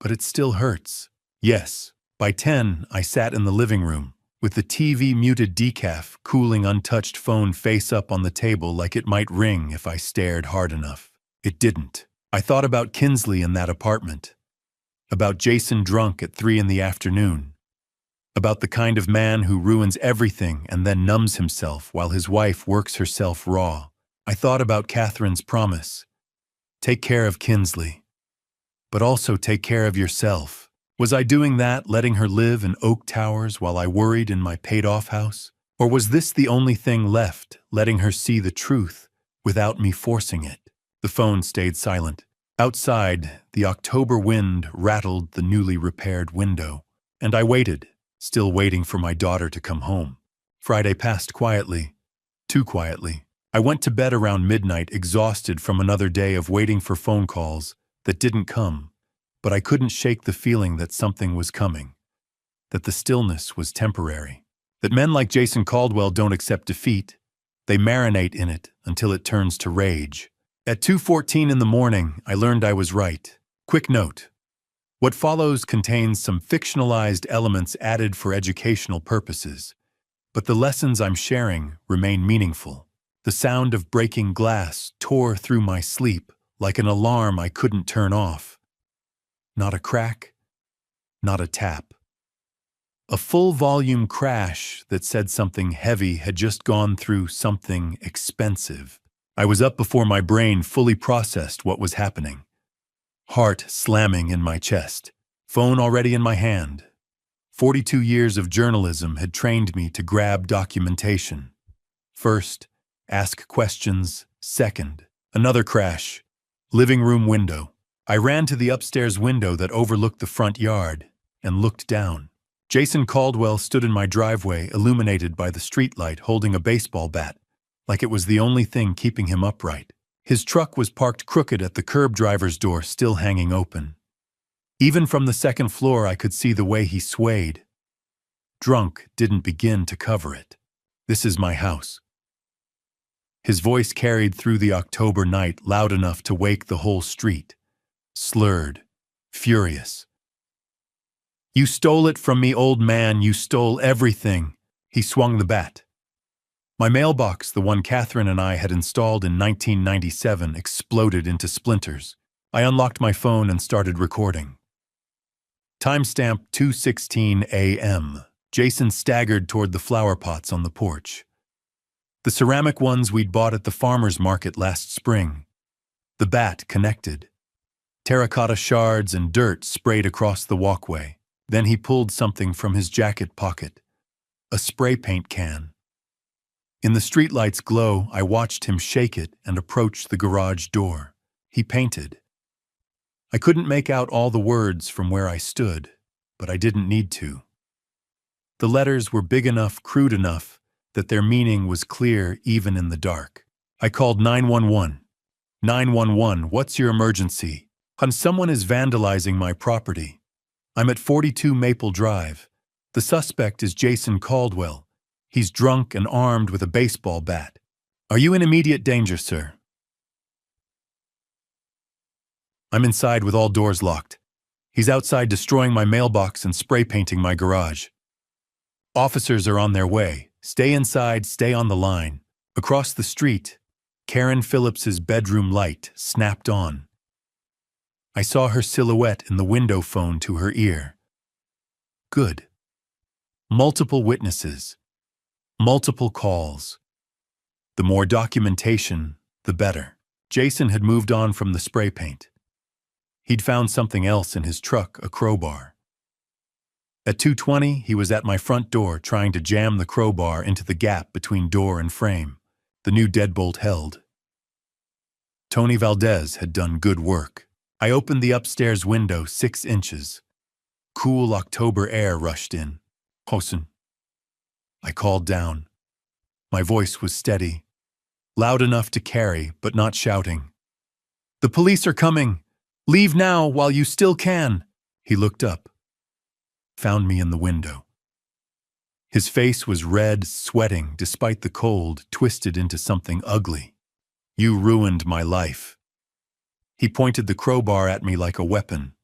But it still hurts. Yes. By 10, I sat in the living room, with the TV muted decaf cooling untouched phone face up on the table like it might ring if I stared hard enough. It didn't. I thought about Kinsley in that apartment, about Jason drunk at 3 in the afternoon, about the kind of man who ruins everything and then numbs himself while his wife works herself raw. I thought about Catherine's promise. Take care of Kinsley, but also take care of yourself. Was I doing that, letting her live in Oak Towers while I worried in my paid-off house? Or was this the only thing left, letting her see the truth without me forcing it? The phone stayed silent. Outside, the October wind rattled the newly repaired window, and I waited, still waiting for my daughter to come home. Friday passed quietly, too quietly. I went to bed around midnight, exhausted from another day of waiting for phone calls that didn't come, but I couldn't shake the feeling that something was coming, that the stillness was temporary, that men like Jason Caldwell don't accept defeat, they marinate in it until it turns to rage. At 2:14 in the morning, I learned I was right. Quick note. What follows contains some fictionalized elements added for educational purposes, but the lessons I'm sharing remain meaningful. The sound of breaking glass tore through my sleep like an alarm I couldn't turn off. Not a crack, not a tap. A full-volume crash that said something heavy had just gone through something expensive. I was up before my brain fully processed what was happening. Heart slamming in my chest, phone already in my hand. 42 years of journalism had trained me to grab documentation. First, ask questions. Second, another crash. Living room window. I ran to the upstairs window that overlooked the front yard and looked down. Jason Caldwell stood in my driveway, illuminated by the streetlight, holding a baseball bat, like it was the only thing keeping him upright. His truck was parked crooked at the curb driver's door, still hanging open. Even from the second floor, I could see the way he swayed. Drunk didn't begin to cover it. This is my house. His voice carried through the October night, loud enough to wake the whole street. Slurred, furious. You stole it from me, old man, you stole everything. He swung the bat. My mailbox, the one Catherine and I had installed in 1997, exploded into splinters. I unlocked my phone and started recording. Timestamp 2:16 a.m. Jason staggered toward the flower pots on the porch. The ceramic ones we'd bought at the farmer's market last spring. The bat connected. Terracotta shards and dirt sprayed across the walkway. Then he pulled something from his jacket pocket. A spray paint can. In the streetlight's glow, I watched him shake it and approach the garage door. He painted. I couldn't make out all the words from where I stood, but I didn't need to. The letters were big enough, crude enough, that their meaning was clear even in the dark. I called 911. 911, what's your emergency? Someone is vandalizing my property. I'm at 42 Maple Drive. The suspect is Jason Caldwell. He's drunk and armed with a baseball bat. Are you in immediate danger, sir? I'm inside with all doors locked. He's outside destroying my mailbox and spray painting my garage. Officers are on their way. Stay inside, stay on the line. Across the street, Karen Phillips's bedroom light snapped on. I saw her silhouette in the window phone to her ear. Good. Multiple witnesses. Multiple calls. The more documentation, the better. Jason had moved on from the spray paint. He'd found something else in his truck, a crowbar. At 2:20, he was at my front door trying to jam the crowbar into the gap between door and frame. The new deadbolt held. Tony Valdez had done good work. I opened the upstairs window 6 inches. Cool October air rushed in. Hosen. I called down. My voice was steady, loud enough to carry, but not shouting. The police are coming. Leave now while you still can. He looked up, found me in the window. His face was red, sweating, despite the cold, twisted into something ugly. You ruined my life. He pointed the crowbar at me like a weapon.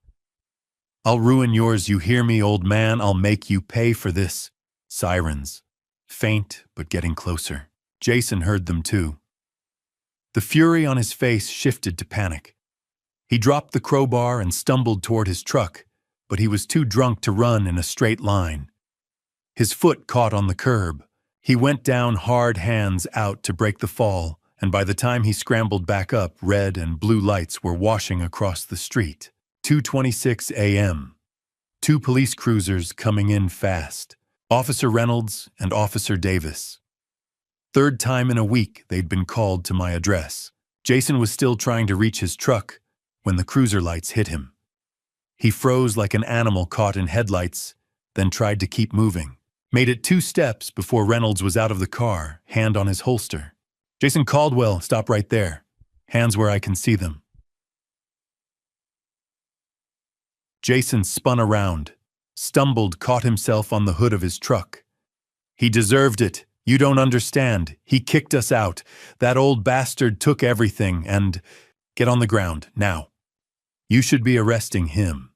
I'll ruin yours, you hear me, old man? I'll make you pay for this. Sirens. Faint, but getting closer. Jason heard them too. The fury on his face shifted to panic. He dropped the crowbar and stumbled toward his truck, but he was too drunk to run in a straight line. His foot caught on the curb. He went down hard, hands out to break the fall, and by the time he scrambled back up, red and blue lights were washing across the street. 2:26 a.m. 2 police cruisers coming in fast. Officer Reynolds and Officer Davis. Third time in a week they'd been called to my address. Jason was still trying to reach his truck when the cruiser lights hit him. He froze like an animal caught in headlights, then tried to keep moving. Made it 2 steps before Reynolds was out of the car, hand on his holster. Jason Caldwell, stop right there. Hands where I can see them. Jason spun around, stumbled, caught himself on the hood of his truck. He deserved it. You don't understand. He kicked us out. That old bastard took everything and... Get on the ground, now. You should be arresting him.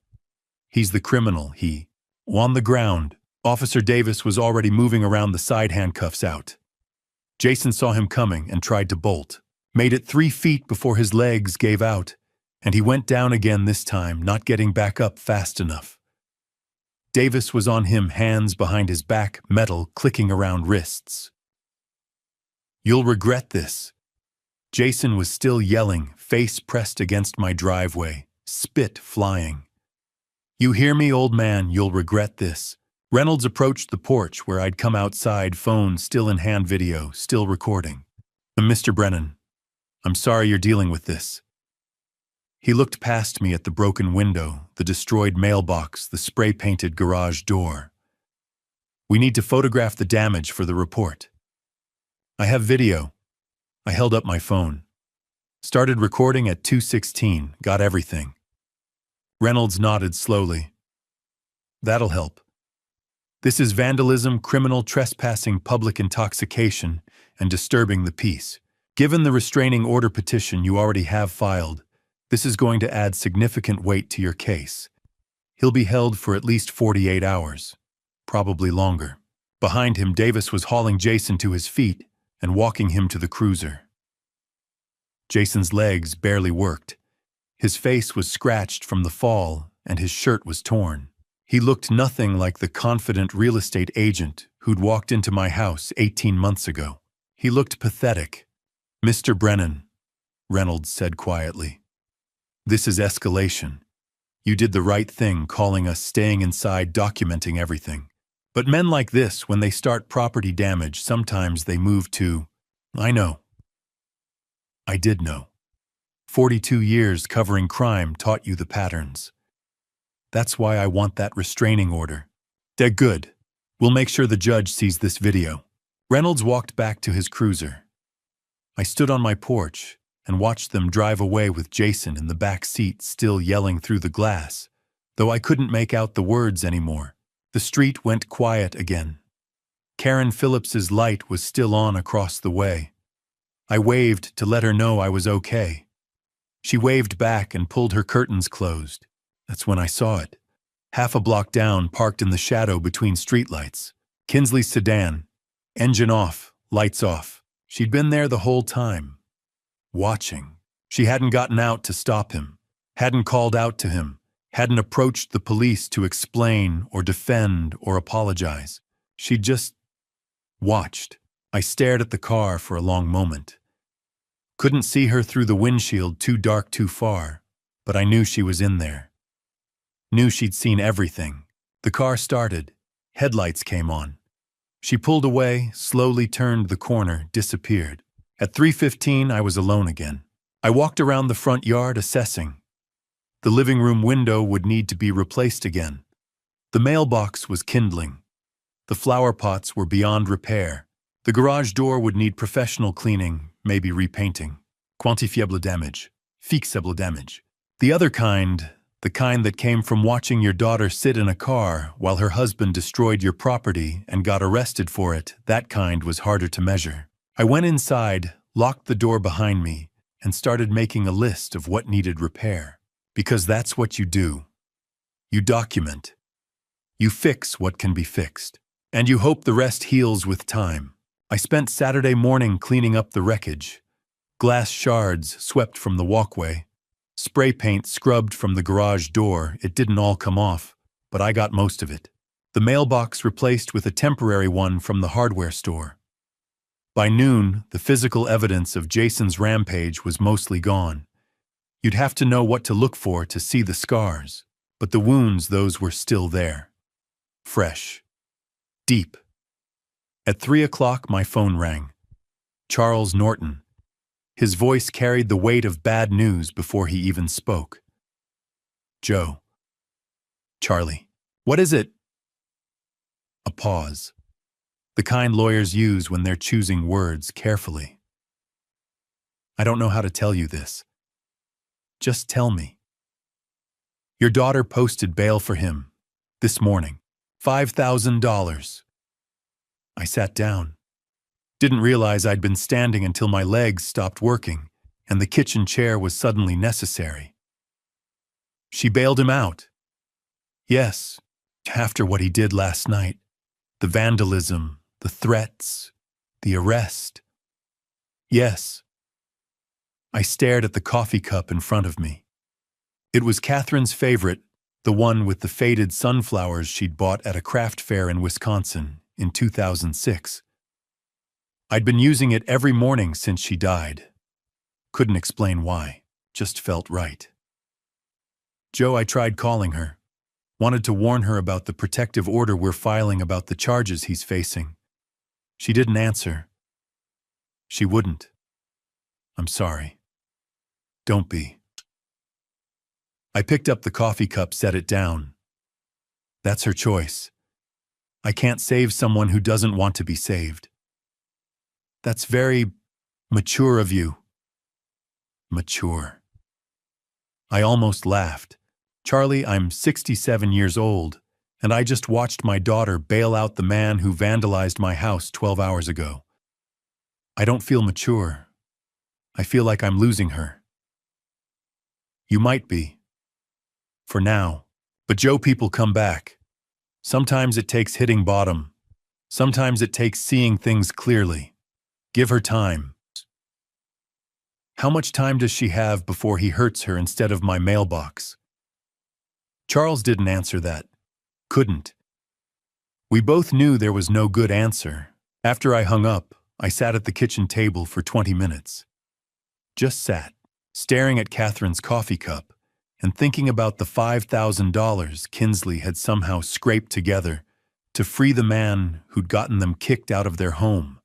He's the criminal, he. On the ground. Officer Davis was already moving around, the side handcuffs out. Jason saw him coming and tried to bolt. Made it 3 feet before his legs gave out, and he went down again this time, not getting back up fast enough. Davis was on him, hands behind his back, metal clicking around wrists. You'll regret this. Jason was still yelling, face pressed against my driveway, spit flying. You hear me, old man, you'll regret this. Reynolds approached the porch where I'd come outside, phone still in hand, video still recording. Mr. Brennan, I'm sorry you're dealing with this. He looked past me at the broken window, the destroyed mailbox, the spray-painted garage door. We need to photograph the damage for the report. I have video. I held up my phone. Started recording at 2:16, got everything. Reynolds nodded slowly. That'll help. This is vandalism, criminal trespassing, public intoxication, and disturbing the peace. Given the restraining order petition you already have filed, this is going to add significant weight to your case. He'll be held for at least 48 hours, probably longer. Behind him, Davis was hauling Jason to his feet and walking him to the cruiser. Jason's legs barely worked. His face was scratched from the fall, and his shirt was torn. He looked nothing like the confident real estate agent who'd walked into my house 18 months ago. He looked pathetic. Mr. Brennan, Reynolds said quietly. This is escalation. You did the right thing calling us, staying inside, documenting everything. But men like this, when they start property damage, sometimes they move to, I know. I did know. 42 years covering crime taught you the patterns. That's why I want that restraining order. They're good. We'll make sure the judge sees this video. Reynolds walked back to his cruiser. I stood on my porch and watched them drive away with Jason in the back seat, still yelling through the glass, though I couldn't make out the words anymore. The street went quiet again. Karen Phillips's light was still on across the way. I waved to let her know I was okay. She waved back and pulled her curtains closed. That's when I saw it. Half a block down, parked in the shadow between streetlights. Kinsley's sedan. Engine off, lights off. She'd been there the whole time. Watching. She hadn't gotten out to stop him. Hadn't called out to him. Hadn't approached the police to explain or defend or apologize. She'd just watched. I stared at the car for a long moment. Couldn't see her through the windshield, too dark, too far, but I knew she was in there. Knew she'd seen everything. The car started. Headlights came on. She pulled away, slowly turned the corner, disappeared. At 3:15, I was alone again. I walked around the front yard, assessing. The living room window would need to be replaced again. The mailbox was kindling. The flower pots were beyond repair. The garage door would need professional cleaning, maybe repainting. Quantifiable damage. Fixable damage. The other kind, the kind that came from watching your daughter sit in a car while her husband destroyed your property and got arrested for it, that kind was harder to measure. I went inside, locked the door behind me, and started making a list of what needed repair. Because that's what you do. You document. You fix what can be fixed. And you hope the rest heals with time. I spent Saturday morning cleaning up the wreckage. Glass shards swept from the walkway. Spray paint scrubbed from the garage door. It didn't all come off, but I got most of it. The mailbox replaced with a temporary one from the hardware store. By noon, the physical evidence of Jason's rampage was mostly gone. You'd have to know what to look for to see the scars, but the wounds, those were still there. Fresh. Deep. At 3 o'clock, my phone rang. Charles Norton. His voice carried the weight of bad news before he even spoke. Joe. Charlie. What is it? A pause. The kind lawyers use when they're choosing words carefully. I don't know how to tell you this. Just tell me. Your daughter posted bail for him this morning. $5,000. I sat down. Didn't realize I'd been standing until my legs stopped working and the kitchen chair was suddenly necessary. She bailed him out. Yes, after what he did last night. The vandalism, the threats, the arrest. Yes. I stared at the coffee cup in front of me. It was Catherine's favorite, the one with the faded sunflowers she'd bought at a craft fair in Wisconsin in 2006. I'd been using it every morning since she died. Couldn't explain why, just felt right. Joe, I tried calling her. Wanted to warn her about the protective order we're filing about the charges he's facing. She didn't answer. She wouldn't. I'm sorry. Don't be. I picked up the coffee cup, set it down. That's her choice. I can't save someone who doesn't want to be saved. That's very mature of you. Mature. I almost laughed. Charlie, I'm 67 years old, and I just watched my daughter bail out the man who vandalized my house 12 hours ago. I don't feel mature. I feel like I'm losing her. You might be. For now. But Joe, people come back. Sometimes it takes hitting bottom. Sometimes it takes seeing things clearly. Give her time. How much time does she have before he hurts her instead of my mailbox? Charles didn't answer that. Couldn't. We both knew there was no good answer. After I hung up, I sat at the kitchen table for 20 minutes. Just sat, staring at Catherine's coffee cup and thinking about the $5,000 Kinsley had somehow scraped together to free the man who'd gotten them kicked out of their home.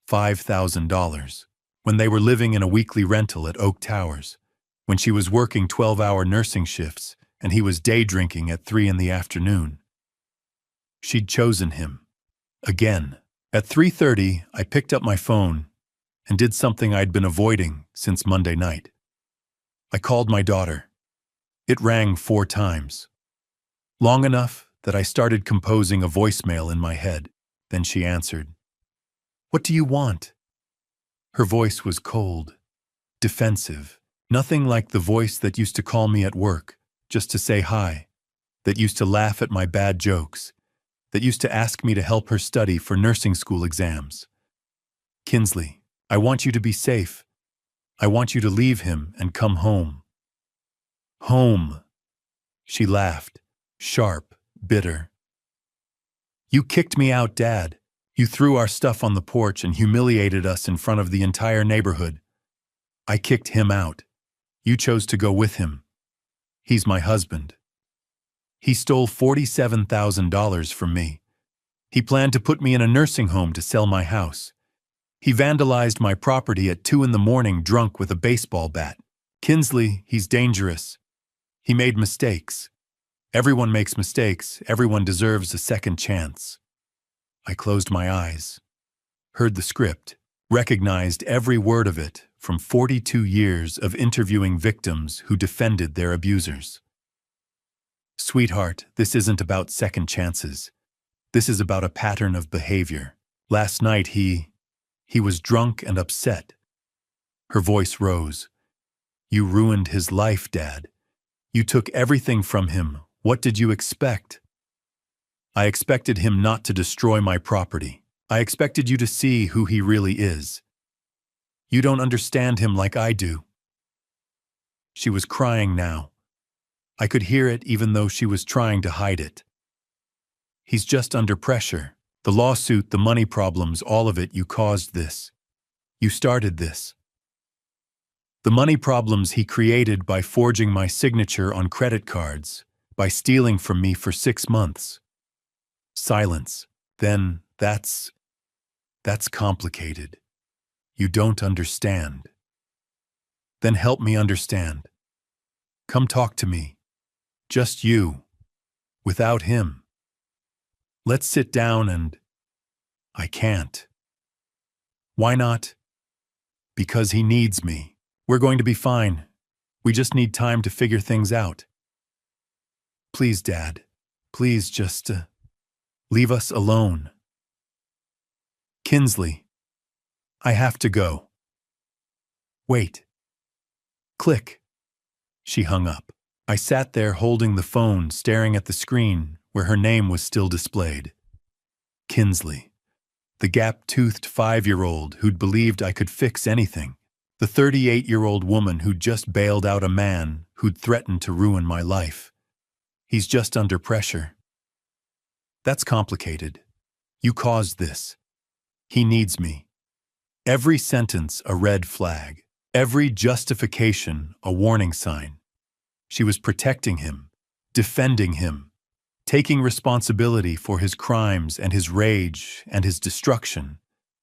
$5,000, when they were living in a weekly rental at Oak Towers, when she was working 12-hour nursing shifts and he was day drinking at 3 in the afternoon. She'd chosen him. Again. At 3:30, I picked up my phone and did something I'd been avoiding since Monday night. I called my daughter. It rang 4 times. Long enough that I started composing a voicemail in my head. Then she answered. What do you want? Her voice was cold, defensive, nothing like the voice that used to call me at work just to say hi, that used to laugh at my bad jokes, that used to ask me to help her study for nursing school exams. Kinsley, I want you to be safe. I want you to leave him and come home. Home. She laughed, sharp, bitter. You kicked me out, Dad. You threw our stuff on the porch and humiliated us in front of the entire neighborhood. I kicked him out. You chose to go with him. He's my husband. He stole $47,000 from me. He planned to put me in a nursing home to sell my house. He vandalized my property at 2 in the morning drunk with a baseball bat. Kinsley, he's dangerous. He made mistakes. Everyone makes mistakes. Everyone deserves a second chance. I closed my eyes, heard the script, recognized every word of it from 42 years of interviewing victims who defended their abusers. Sweetheart, this isn't about second chances. This is about a pattern of behavior. Last night he was drunk and upset. Her voice rose. You ruined his life, Dad. You took everything from him. What did you expect? I expected him not to destroy my property. I expected you to see who he really is. You don't understand him like I do." She was crying now. I could hear it even though she was trying to hide it. "He's just under pressure. The lawsuit, the money problems, all of it, you caused this. You started this. The money problems he created by forging my signature on credit cards, by stealing from me for 6 months. Silence. Then that's complicated. You don't understand. Then help me understand. Come talk to me. Just you. Without him. Let's sit down and—" "I can't." "Why not?" "Because he needs me. We're going to be fine. We just need time to figure things out. Please, Dad. Please just leave us alone." "Kinsley, I have to go." "Wait." Click. She hung up. I sat there holding the phone, staring at the screen where her name was still displayed. Kinsley. The gap-toothed 5-year-old who'd believed I could fix anything. The 38-year-old woman who'd just bailed out a man who'd threatened to ruin my life. He's just under pressure. That's complicated. You caused this. He needs me. Every sentence a red flag. Every justification a warning sign. She was protecting him, defending him, taking responsibility for his crimes and his rage and his destruction.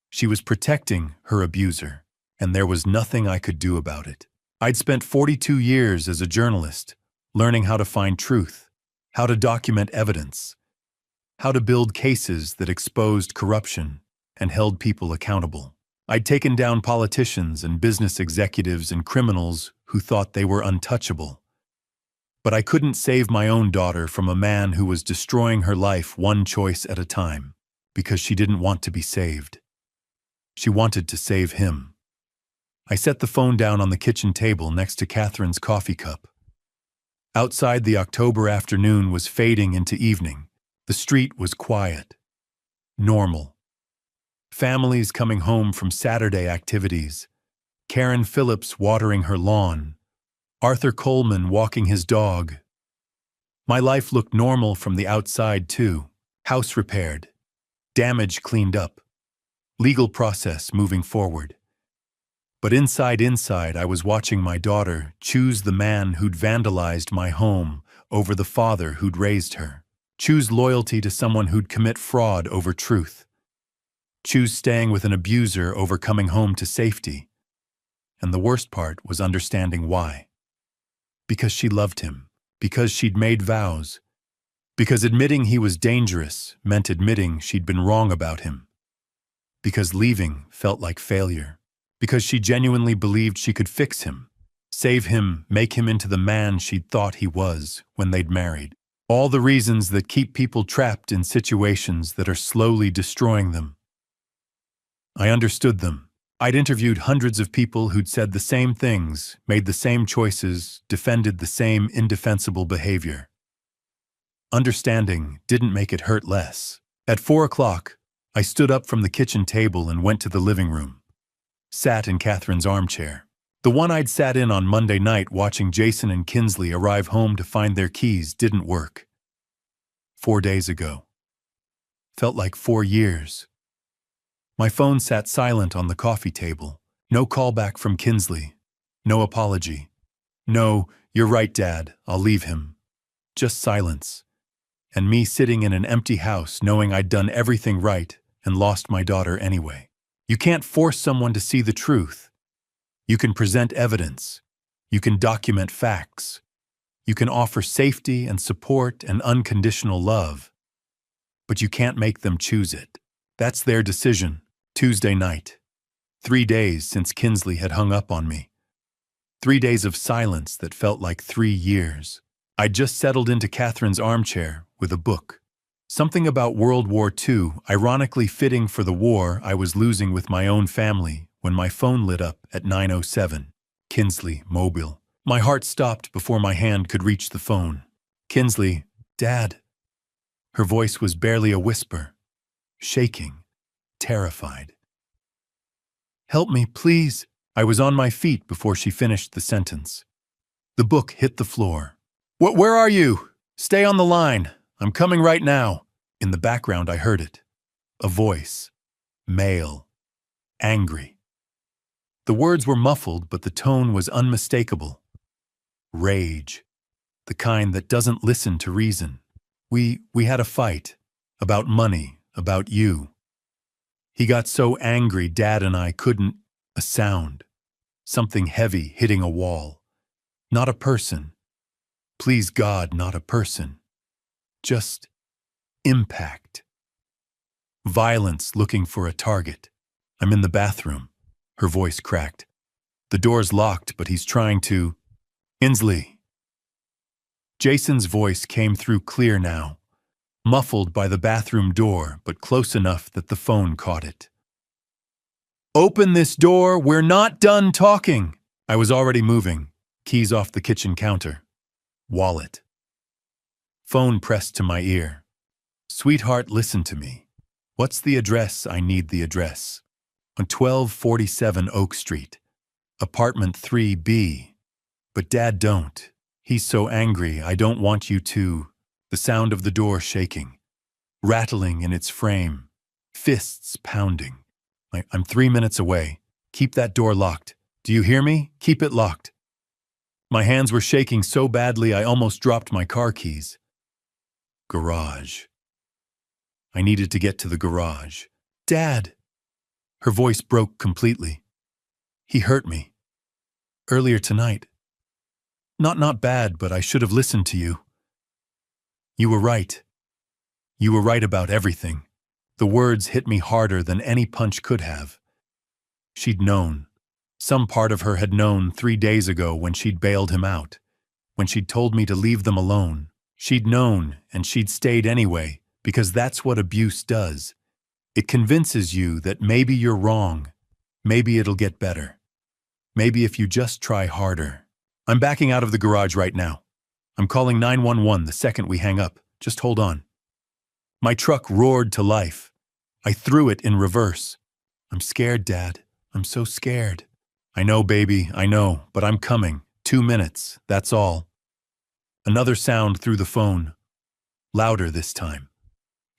She was protecting her abuser, and there was nothing I could do about it. I'd spent 42 years as a journalist, learning how to find truth, how to document evidence, how to build cases that exposed corruption and held people accountable. I'd taken down politicians and business executives and criminals who thought they were untouchable. But I couldn't save my own daughter from a man who was destroying her life one choice at a time, because she didn't want to be saved. She wanted to save him. I set the phone down on the kitchen table next to Catherine's coffee cup. Outside, the October afternoon was fading into evening. The street was quiet. Normal. Families coming home from Saturday activities. Karen Phillips watering her lawn. Arthur Coleman walking his dog. My life looked normal from the outside, too. House repaired. Damage cleaned up. Legal process moving forward. But inside, I was watching my daughter choose the man who'd vandalized my home over the father who'd raised her. Choose loyalty to someone who'd commit fraud over truth. Choose staying with an abuser over coming home to safety. And the worst part was understanding why. Because she loved him. Because she'd made vows. Because admitting he was dangerous meant admitting she'd been wrong about him. Because leaving felt like failure. Because she genuinely believed she could fix him, save him, make him into the man she'd thought he was when they'd married. All the reasons that keep people trapped in situations that are slowly destroying them. I understood them. I'd interviewed hundreds of people who'd said the same things, made the same choices, defended the same indefensible behavior. Understanding didn't make it hurt less. At 4 o'clock, I stood up from the kitchen table and went to the living room. Sat in Catherine's armchair. The one I'd sat in on Monday night watching Jason and Kinsley arrive home to find their keys didn't work. 4 days ago. Felt like 4 years. My phone sat silent on the coffee table. No callback from Kinsley. No apology. No, "You're right, Dad, I'll leave him." Just silence. And me sitting in an empty house knowing I'd done everything right and lost my daughter anyway. You can't force someone to see the truth. You can present evidence. You can document facts. You can offer safety and support and unconditional love. But you can't make them choose it. That's their decision. Tuesday night. 3 days since Kinsley had hung up on me. 3 days of silence that felt like 3 years. I'd just settled into Catherine's armchair with a book. Something about World War II, ironically fitting for the war I was losing with my own family, when my phone lit up at 9:07. Kinsley, mobile. My heart stopped before my hand could reach the phone. "Kinsley, Dad." Her voice was barely a whisper, shaking, terrified. "Help me, please." I was on my feet before she finished the sentence. The book hit the floor. Where are you? Stay on the line. I'm coming right now." In the background, I heard it. A voice. Male. Angry. The words were muffled, but the tone was unmistakable. Rage. The kind that doesn't listen to reason. We had a fight. About money. About you. He got so angry, Dad and I couldn't. A sound. Something heavy hitting a wall. Not a person. Please God, not a person. Just impact. Violence looking for a target. I'm in the bathroom. Her voice cracked. The door's locked, but he's trying to... Inslee. Jason's voice came through clear now, muffled by the bathroom door, but close enough that the phone caught it. "Open this door, we're not done talking." I was already moving, keys off the kitchen counter. Wallet. Phone pressed to my ear. "Sweetheart, listen to me. What's the address? I need the address." On 1247 Oak Street. Apartment 3B. "But Dad, don't. He's so angry, I don't want you to." The sound of the door shaking. Rattling in its frame. Fists pounding. "I'm 3 minutes away. Keep that door locked. Do you hear me? Keep it locked." My hands were shaking so badly I almost dropped my car keys. Garage. I needed to get to the garage. "Dad!" Her voice broke completely. "He hurt me. Earlier tonight. Not bad, but I should have listened to you. You were right. You were right about everything." The words hit me harder than any punch could have. She'd known. Some part of her had known 3 days ago when she'd bailed him out, when she'd told me to leave them alone. She'd known, and she'd stayed anyway, because that's what abuse does. It convinces you that maybe you're wrong, maybe it'll get better. Maybe if you just try harder. "I'm backing out of the garage right now. I'm calling 911 the second we hang up. Just hold on." My truck roared to life. I threw it in reverse. "I'm scared, Dad. I'm so scared." "I know, baby, I know, but I'm coming. 2 minutes, that's all." Another sound through the phone. Louder this time.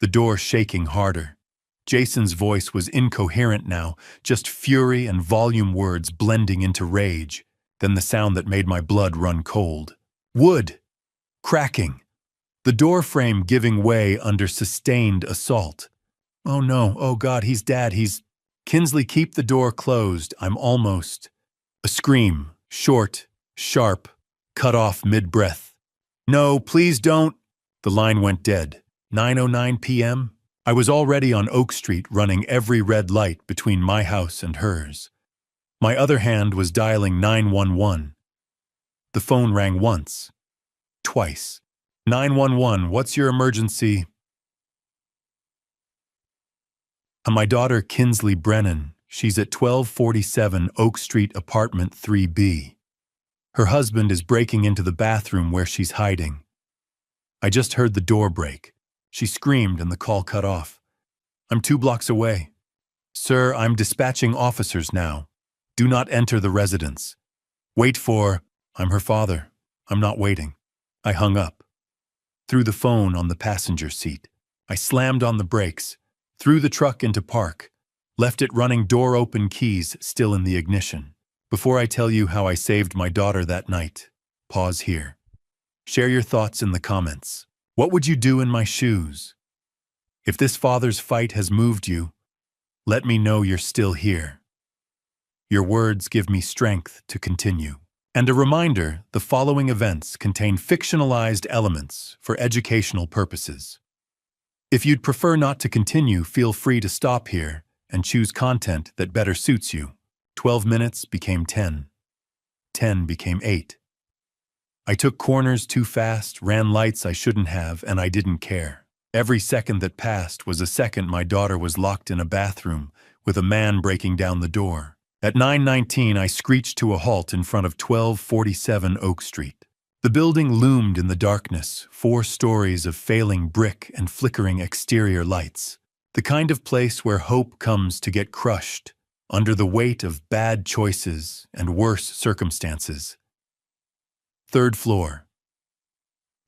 The door shaking harder. Jason's voice was incoherent now, just fury and volume words blending into rage. Then the sound that made my blood run cold. Wood. Cracking. The door frame giving way under sustained assault. "Oh no, oh God, he's Dad, he's..." "Kinsley, keep the door closed, I'm almost..." A scream, short, sharp, cut off mid-breath. "No, please don't..." The line went dead. 9:09 p.m. I was already on Oak Street running every red light between my house and hers. My other hand was dialing 911. The phone rang once. Twice. 911, what's your emergency? My daughter Kinsley Brennan. She's at 1247 Oak Street, apartment 3B. Her husband is breaking into the bathroom where she's hiding. I just heard the door break. She screamed and the call cut off. "I'm 2 blocks away." "Sir, I'm dispatching officers now. Do not enter the residence. Wait for..." "I'm her father. I'm not waiting." I hung up. Threw the phone on the passenger seat. I slammed on the brakes, threw the truck into park, left it running door open, keys still in the ignition. Before I tell you how I saved my daughter that night, pause here. Share your thoughts in the comments. What would you do in my shoes? If this father's fight has moved you, let me know you're still here. Your words give me strength to continue. And a reminder, the following events contain fictionalized elements for educational purposes. If you'd prefer not to continue, feel free to stop here and choose content that better suits you. 12 minutes became 10. 10 became 8. I took corners too fast, ran lights I shouldn't have, and I didn't care. Every second that passed was a second my daughter was locked in a bathroom with a man breaking down the door. At 9:19, I screeched to a halt in front of 1247 Oak Street. The building loomed in the darkness, 4 stories of failing brick and flickering exterior lights. The kind of place where hope comes to get crushed under the weight of bad choices and worse circumstances. 3rd floor.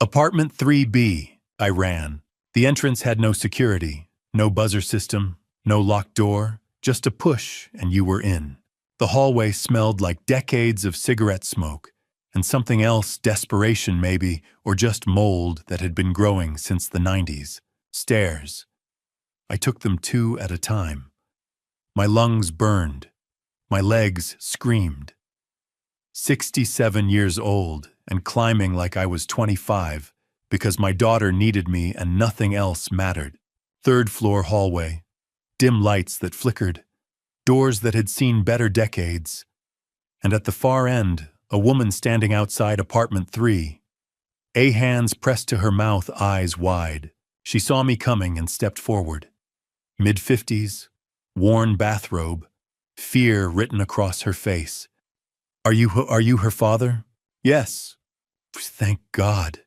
Apartment 3B, I ran. The entrance had no security, no buzzer system, no locked door, just a push and you were in. The hallway smelled like decades of cigarette smoke, and something else, desperation maybe, or just mold that had been growing since the 90s. Stairs. I took them 2 at a time. My lungs burned. My legs screamed. 67 years old and climbing like I was 25 because my daughter needed me and nothing else mattered. 3rd floor hallway. Dim lights that flickered. Doors that had seen better decades. And at the far end, a woman standing outside apartment 3. Hands pressed to her mouth, eyes wide. She saw me coming and stepped forward. Mid-50s, worn bathrobe, fear written across her face. Are you her father? Yes. Thank God.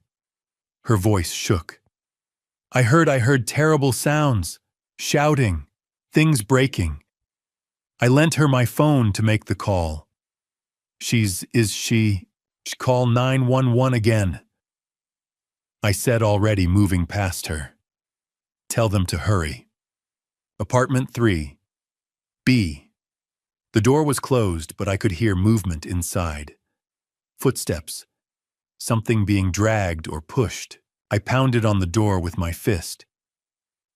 Her voice shook. I heard terrible sounds, shouting, things breaking. I lent her my phone to make the call. Call 911 again. I said, already moving past her. Tell them to hurry. Apartment 3. B. The door was closed, but I could hear movement inside. Footsteps. Something being dragged or pushed. I pounded on the door with my fist.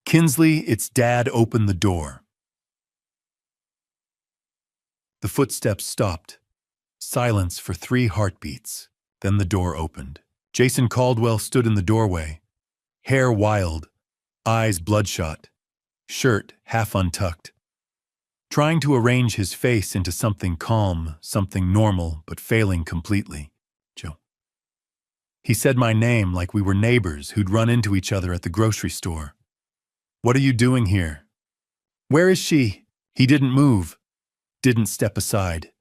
Kinsley, it's Dad, open the door. The footsteps stopped. Silence for 3 heartbeats. Then the door opened. Jason Caldwell stood in the doorway. Hair wild, eyes bloodshot, shirt half untucked. Trying to arrange his face into something calm, something normal, but failing completely. Joe. He said my name like we were neighbors who'd run into each other at the grocery store. What are you doing here? Where is she? He didn't move, didn't step aside.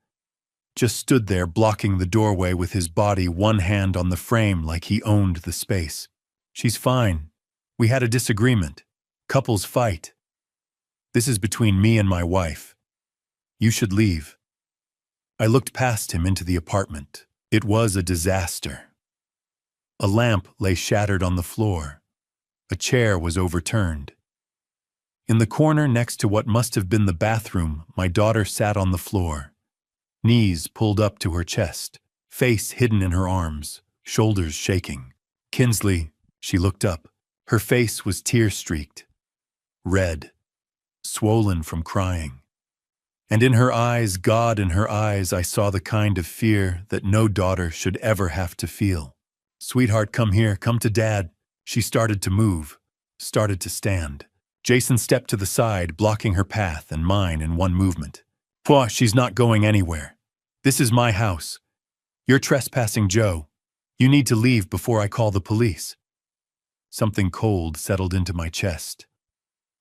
Just stood there blocking the doorway with his body, one hand on the frame like he owned the space. She's fine. We had a disagreement. Couples fight. This is between me and my wife. You should leave. I looked past him into the apartment. It was a disaster. A lamp lay shattered on the floor. A chair was overturned. In the corner next to what must have been the bathroom, my daughter sat on the floor. Knees pulled up to her chest, face hidden in her arms, shoulders shaking. Kinsley, she looked up. Her face was tear-streaked, red, swollen from crying. And in her eyes, God in her eyes, I saw the kind of fear that no daughter should ever have to feel. Sweetheart, come here, come to Dad. She started to move, started to stand. Jason stepped to the side, blocking her path and mine in one movement. Pwah, she's not going anywhere. This is my house. You're trespassing, Joe. You need to leave before I call the police. Something cold settled into my chest.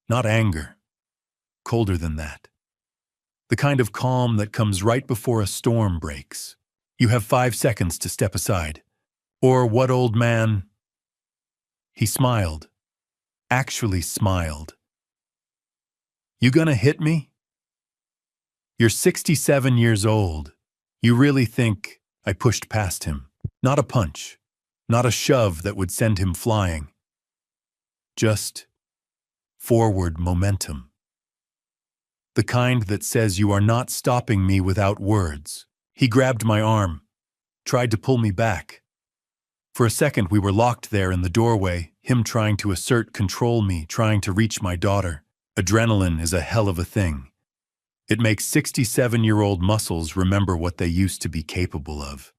Not anger. Colder than that. The kind of calm that comes right before a storm breaks. You have 5 seconds to step aside. Or what, old man? He smiled. Actually smiled. You gonna hit me? You're 67 years old. You really think? I pushed past him. Not a punch. Not a shove that would send him flying. Just forward momentum. The kind that says you are not stopping me without words. He grabbed my arm, tried to pull me back. For a second we were locked there in the doorway, him trying to assert control me, trying to reach my daughter. Adrenaline is a hell of a thing. It makes 67-year-old muscles remember what they used to be capable of.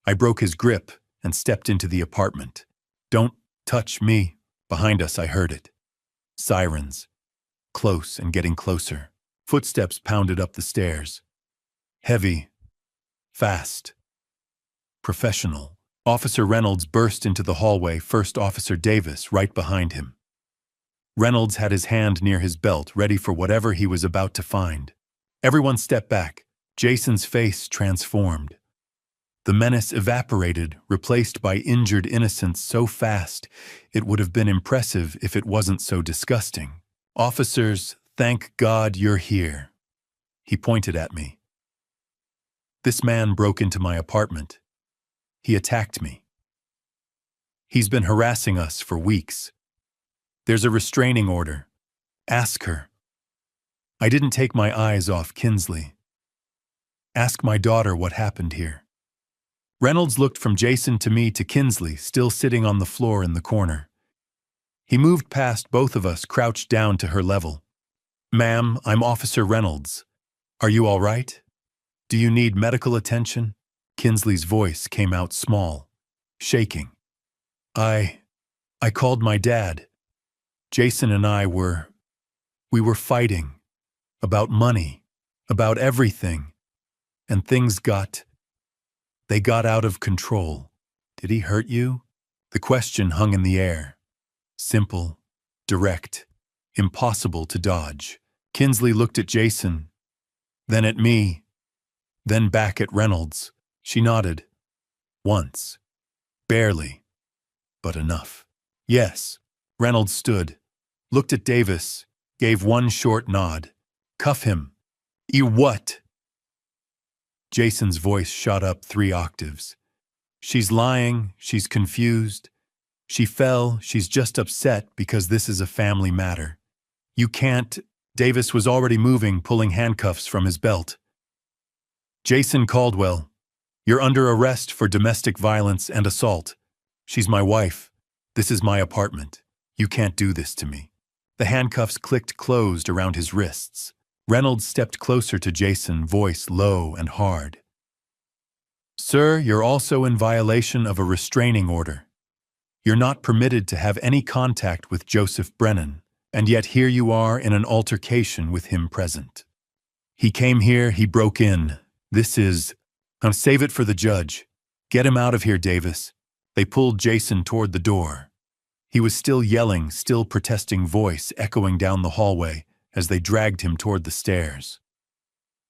I broke his grip and stepped into the apartment. Don't touch me. Behind us I heard it. Sirens. Close and getting closer. Footsteps pounded up the stairs. Heavy. Fast. Professional. Officer Reynolds burst into the hallway, First Officer Davis right behind him. Reynolds had his hand near his belt, ready for whatever he was about to find. Everyone stepped back. Jason's face transformed. The menace evaporated, replaced by injured innocence so fast it would have been impressive if it wasn't so disgusting. "Officers, thank God you're here." He pointed at me. "This man broke into my apartment. He attacked me. He's been harassing us for weeks. There's a restraining order. Ask her." I didn't take my eyes off Kinsley. "Ask my daughter what happened here." Reynolds looked from Jason to me to Kinsley, still sitting on the floor in the corner. He moved past both of us, crouched down to her level. "Ma'am, I'm Officer Reynolds. Are you all right? Do you need medical attention?" Kinsley's voice came out small, shaking. I called my dad. Jason and we were fighting. About money. About everything. And things got out of control." "Did he hurt you?" The question hung in the air. Simple, direct, impossible to dodge. Kinsley looked at Jason, then at me, then back at Reynolds. She nodded. Once. Barely. But enough. "Yes." Reynolds stood, looked at Davis, gave one short nod. "Cuff him." What?" Jason's voice shot up 3 octaves. "She's lying, she's confused. She fell, she's just upset because this is a family matter. You can't—" Davis was already moving, pulling handcuffs from his belt. "Jason Caldwell, you're under arrest for domestic violence and assault. She's my wife. This is my apartment. You can't do this to me." The handcuffs clicked closed around his wrists. Reynolds stepped closer to Jason, voice low and hard. "Sir, you're also in violation of a restraining order. You're not permitted to have any contact with Joseph Brennan, and yet here you are in an altercation with him present. He came here, he broke in. This is— Now save it for the judge. Get him out of here, Davis." They pulled Jason toward the door. He was still yelling, still protesting, voice echoing down the hallway as they dragged him toward the stairs.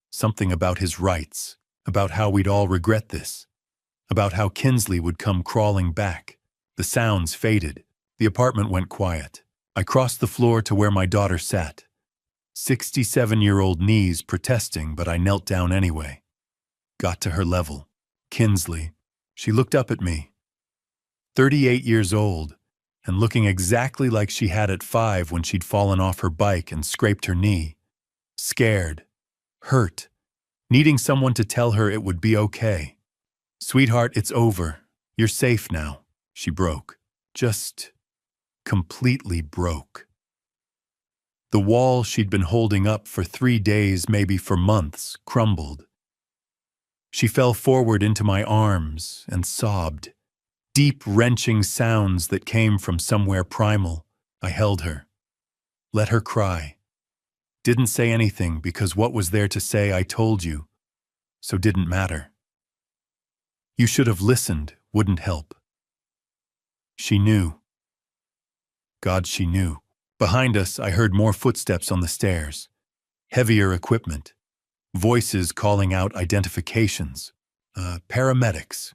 Something about his rights, about how we'd all regret this, about how Kinsley would come crawling back. The sounds faded. The apartment went quiet. I crossed the floor to where my daughter sat. 67-year-old knees protesting, but I knelt down anyway. Got to her level. Kinsley. She looked up at me. 38 years old, and looking exactly like she had at 5 when she'd fallen off her bike and scraped her knee. Scared. Hurt. Needing someone to tell her it would be okay. "Sweetheart, it's over. You're safe now." She broke. Just completely broke. The wall she'd been holding up for 3 days, maybe for months, crumbled. She fell forward into my arms and sobbed. Deep, wrenching sounds that came from somewhere primal. I held her. Let her cry. Didn't say anything because what was there to say I told you, so didn't matter. You should have listened, wouldn't help. She knew. God, she knew. Behind us, I heard more footsteps on the stairs. Heavier equipment. Voices calling out identifications. Paramedics,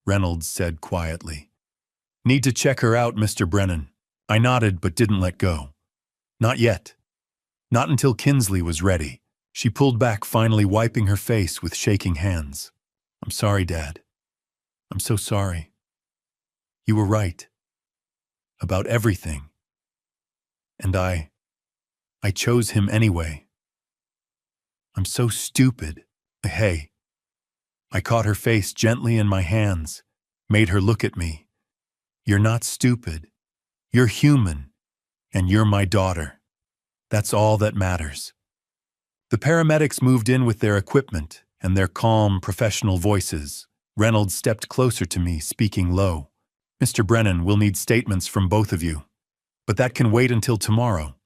Reynolds said quietly. "Need to check her out, Mr. Brennan." I nodded but didn't let go. Not yet. Not until Kinsley was ready. She pulled back, finally wiping her face with shaking hands. "I'm sorry, Dad. I'm so sorry. You were right. About everything. And I chose him anyway. I'm so stupid. Hey." I caught her face gently in my hands, made her look at me. "You're not stupid. You're human, and you're my daughter. That's all that matters." The paramedics moved in with their equipment and their calm, professional voices. Reynolds stepped closer to me, speaking low. "Mr. Brennan, we'll need statements from both of you. But that can wait until tomorrow.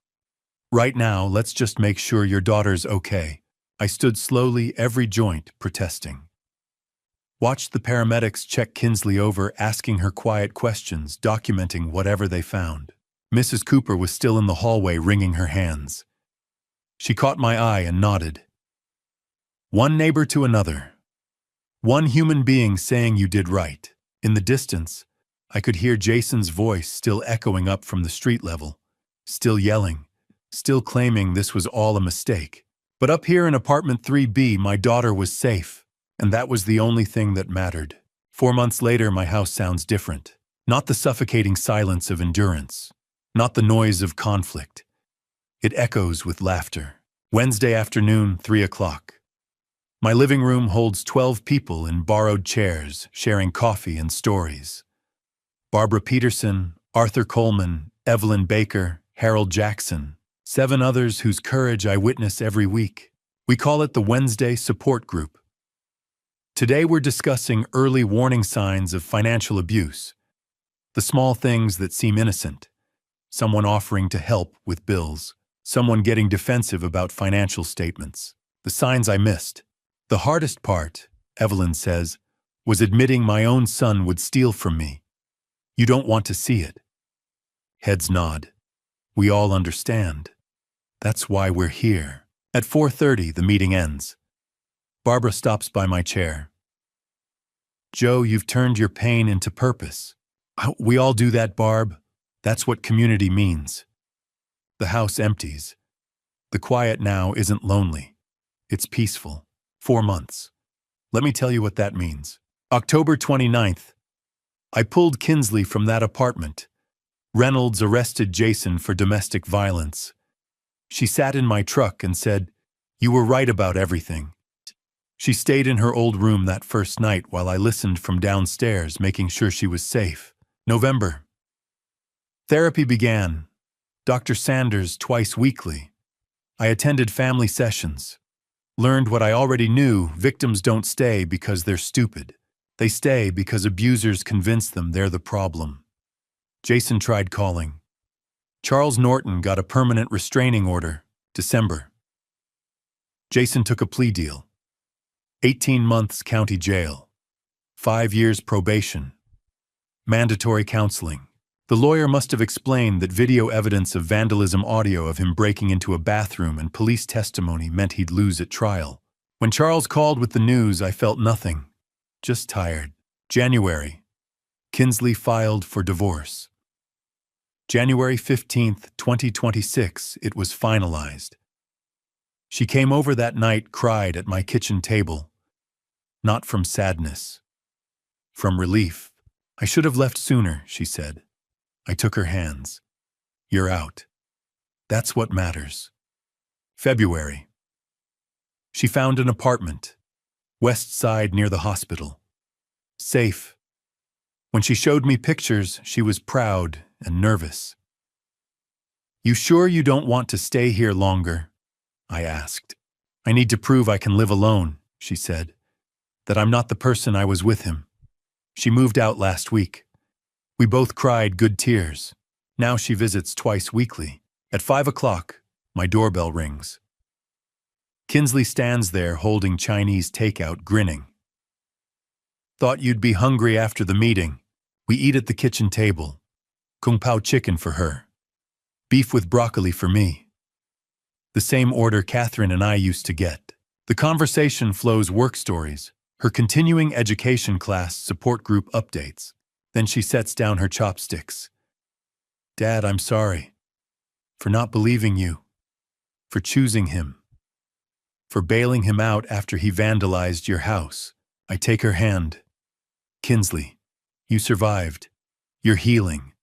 Right now, let's just make sure your daughter's okay." I stood slowly, every joint protesting. Watched the paramedics check Kinsley over, asking her quiet questions, documenting whatever they found. Mrs. Cooper was still in the hallway, wringing her hands. She caught my eye and nodded. One neighbor to another. One human being saying you did right. In the distance, I could hear Jason's voice still echoing up from the street level, still yelling, still claiming this was all a mistake. But up here in apartment 3B, my daughter was safe, and that was the only thing that mattered. 4 months later, my house sounds different. Not the suffocating silence of endurance, not the noise of conflict. It echoes with laughter. Wednesday afternoon, 3 o'clock. My living room holds 12 people in borrowed chairs, sharing coffee and stories. Barbara Peterson, Arthur Coleman, Evelyn Baker, Harold Jackson, 7 others whose courage I witness every week. We call it the Wednesday Support Group. Today we're discussing early warning signs of financial abuse. The small things that seem innocent. Someone offering to help with bills. Someone getting defensive about financial statements. The signs I missed. The hardest part, Evelyn says, was admitting my own son would steal from me. You don't want to see it. Heads nod. We all understand. That's why we're here. At 4:30, the meeting ends. Barbara stops by my chair. Joe, you've turned your pain into purpose. We all do that, Barb. That's what community means. The house empties. The quiet now isn't lonely. It's peaceful. 4 months. Let me tell you what that means. October 29th. I pulled Kinsley from that apartment. Reynolds arrested Jason for domestic violence. She sat in my truck and said, "You were right about everything." She stayed in her old room that first night while I listened from downstairs, making sure she was safe. November. Therapy began. Dr. Sanders twice weekly. I attended family sessions. Learned what I already knew: victims don't stay because they're stupid. They stay because abusers convince them they're the problem. Jason tried calling. Charles Norton got a permanent restraining order, December. Jason took a plea deal. 18 months county jail. 5 years probation. Mandatory counseling. The lawyer must have explained that video evidence of vandalism audio of him breaking into a bathroom and police testimony meant he'd lose at trial. When Charles called with the news, I felt nothing. Just tired. January. Kinsley filed for divorce. January 15th, 2026, it was finalized. She came over that night, cried at my kitchen table. Not from sadness. From relief. I should have left sooner, she said. I took her hands. You're out. That's what matters. February. She found an apartment. West Side near the hospital. Safe. When she showed me pictures, she was proud and nervous. You sure you don't want to stay here longer? I asked. I need to prove I can live alone, she said. That I'm not the person I was with him. She moved out last week. We both cried good tears. Now she visits twice weekly. At 5 o'clock, my doorbell rings. Kinsley stands there holding Chinese takeout, grinning. Thought you'd be hungry after the meeting. We eat at the kitchen table. Kung Pao chicken for her. Beef with broccoli for me. The same order Catherine and I used to get. The conversation flows work stories, her continuing education class support group updates. Then she sets down her chopsticks. Dad, I'm sorry. For not believing you. For choosing him. For bailing him out after he vandalized your house. I take her hand. Kinsley, you survived. You're healing.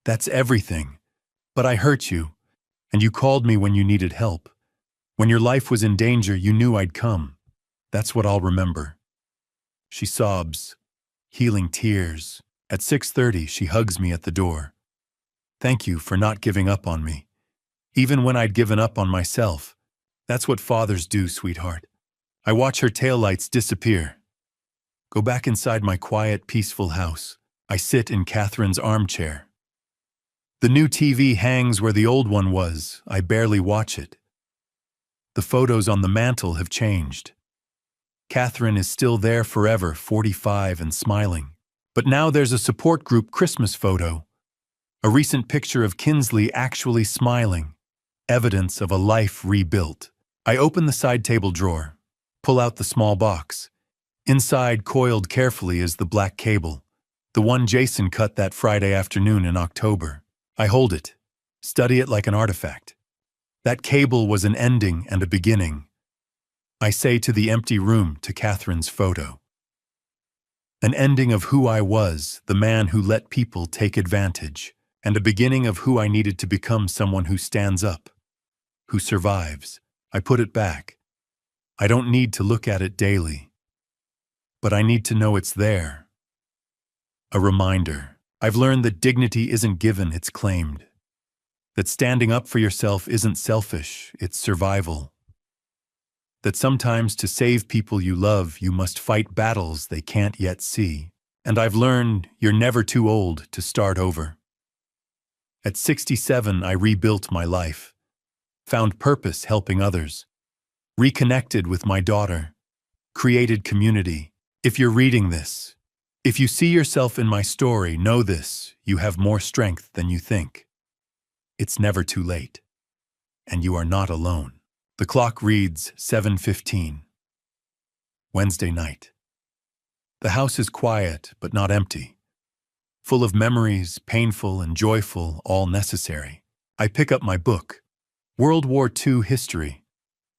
That's everything. But I hurt you, and you called me when you needed help. When your life was in danger, you knew I'd come. That's what I'll remember. She sobs, healing tears. At 6:30, she hugs me at the door. Thank you for not giving up on me. Even when I'd given up on myself. That's what fathers do, sweetheart. I watch her taillights disappear. Go back inside my quiet, peaceful house. I sit in Catherine's armchair. The new TV hangs where the old one was. I barely watch it. The photos on the mantle have changed. Catherine is still there forever, 45 and smiling. But now there's a support group Christmas photo. A recent picture of Kinsley actually smiling. Evidence of a life rebuilt. I open the side table drawer, pull out the small box. Inside, coiled carefully, is the black cable, the one Jason cut that Friday afternoon in October. I hold it, study it like an artifact. That cable was an ending and a beginning. I say to the empty room, to Catherine's photo. An ending of who I was, the man who let people take advantage, and a beginning of who I needed to become, someone who stands up, who survives. I put it back. I don't need to look at it daily, but I need to know it's there. A reminder. I've learned that dignity isn't given, it's claimed. That standing up for yourself isn't selfish, it's survival. That sometimes to save people you love, you must fight battles they can't yet see. And I've learned you're never too old to start over. At 67, I rebuilt my life, found purpose helping others, reconnected with my daughter, created community. If you're reading this, if you see yourself in my story, know this: you have more strength than you think. It's never too late, and you are not alone. The clock reads 7:15. Wednesday night. The house is quiet, but not empty. Full of memories, painful and joyful, all necessary. I pick up my book, World War II History,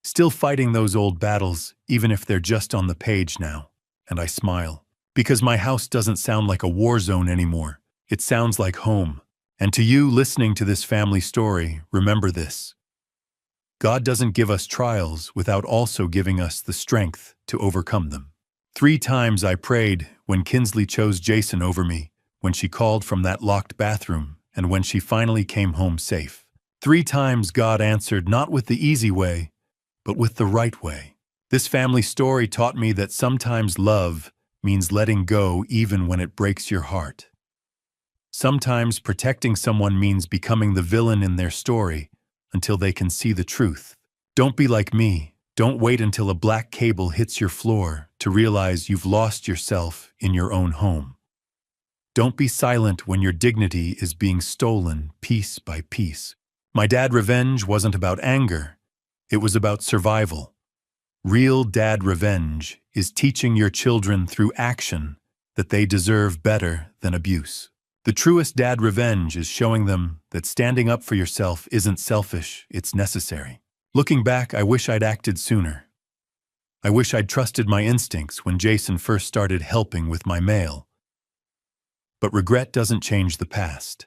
still fighting those old battles, even if they're just on the page now, and I smile. Because my house doesn't sound like a war zone anymore. It sounds like home. And to you listening to this family story, remember this: God doesn't give us trials without also giving us the strength to overcome them. 3 times I prayed when Kinsley chose Jason over me, when she called from that locked bathroom, and when she finally came home safe. 3 times God answered, not with the easy way, but with the right way. This family story taught me that sometimes love means letting go even when it breaks your heart. Sometimes protecting someone means becoming the villain in their story until they can see the truth. Don't be like me. Don't wait until a black cable hits your floor to realize you've lost yourself in your own home. Don't be silent when your dignity is being stolen piece by piece. My dad revenge wasn't about anger. It was about survival. Real dad revenge is teaching your children through action that they deserve better than abuse. The truest dad revenge is showing them that standing up for yourself isn't selfish, it's necessary. Looking back, I wish I'd acted sooner. I wish I'd trusted my instincts when Jason first started helping with my mail. But regret doesn't change the past.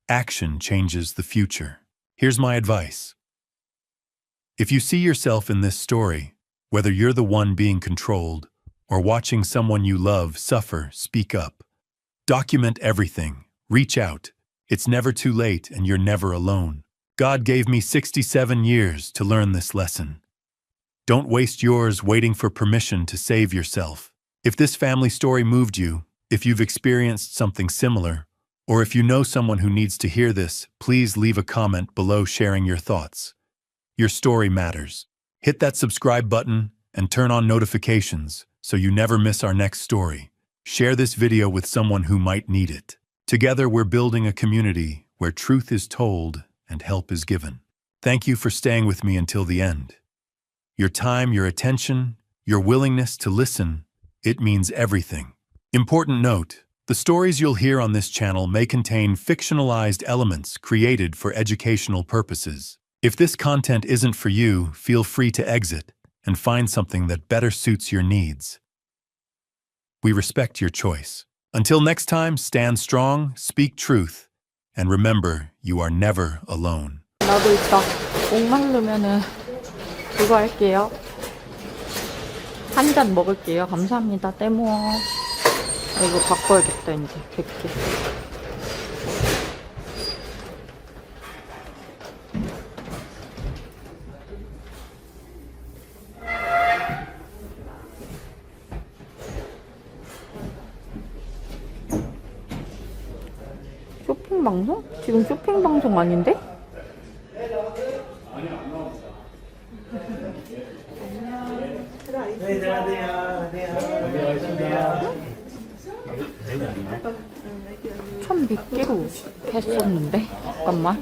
Action changes the future. Here's my advice. If you see yourself in this story, whether you're the one being controlled or watching someone you love suffer, speak up. Document everything. Reach out. It's never too late and you're never alone. God gave me 67 years to learn this lesson. Don't waste yours waiting for permission to save yourself. If this family story moved you, if you've experienced something similar, or if you know someone who needs to hear this, please leave a comment below sharing your thoughts. Your story matters. Hit that subscribe button and turn on notifications so you never miss our next story. Share this video with someone who might need it. Together, we're building a community where truth is told and help is given. Thank you for staying with me until the end. Your time, your attention, your willingness to listen, it means everything. Important note: the stories you'll hear on this channel may contain fictionalized elements created for educational purposes. If this content isn't for you, feel free to exit and find something that better suits your needs. We respect your choice. Until next time, stand strong, speak truth, and remember, you are never alone. 나도 이따 목마르면은 그거 할게요. 한 잔 먹을게요. 감사합니다. 떼모. 이거 바꿔야겠다 이제 100개. 쇼핑 방송? 지금 쇼핑 방송 아닌데? 천 100개로 했었는데? 잠깐만.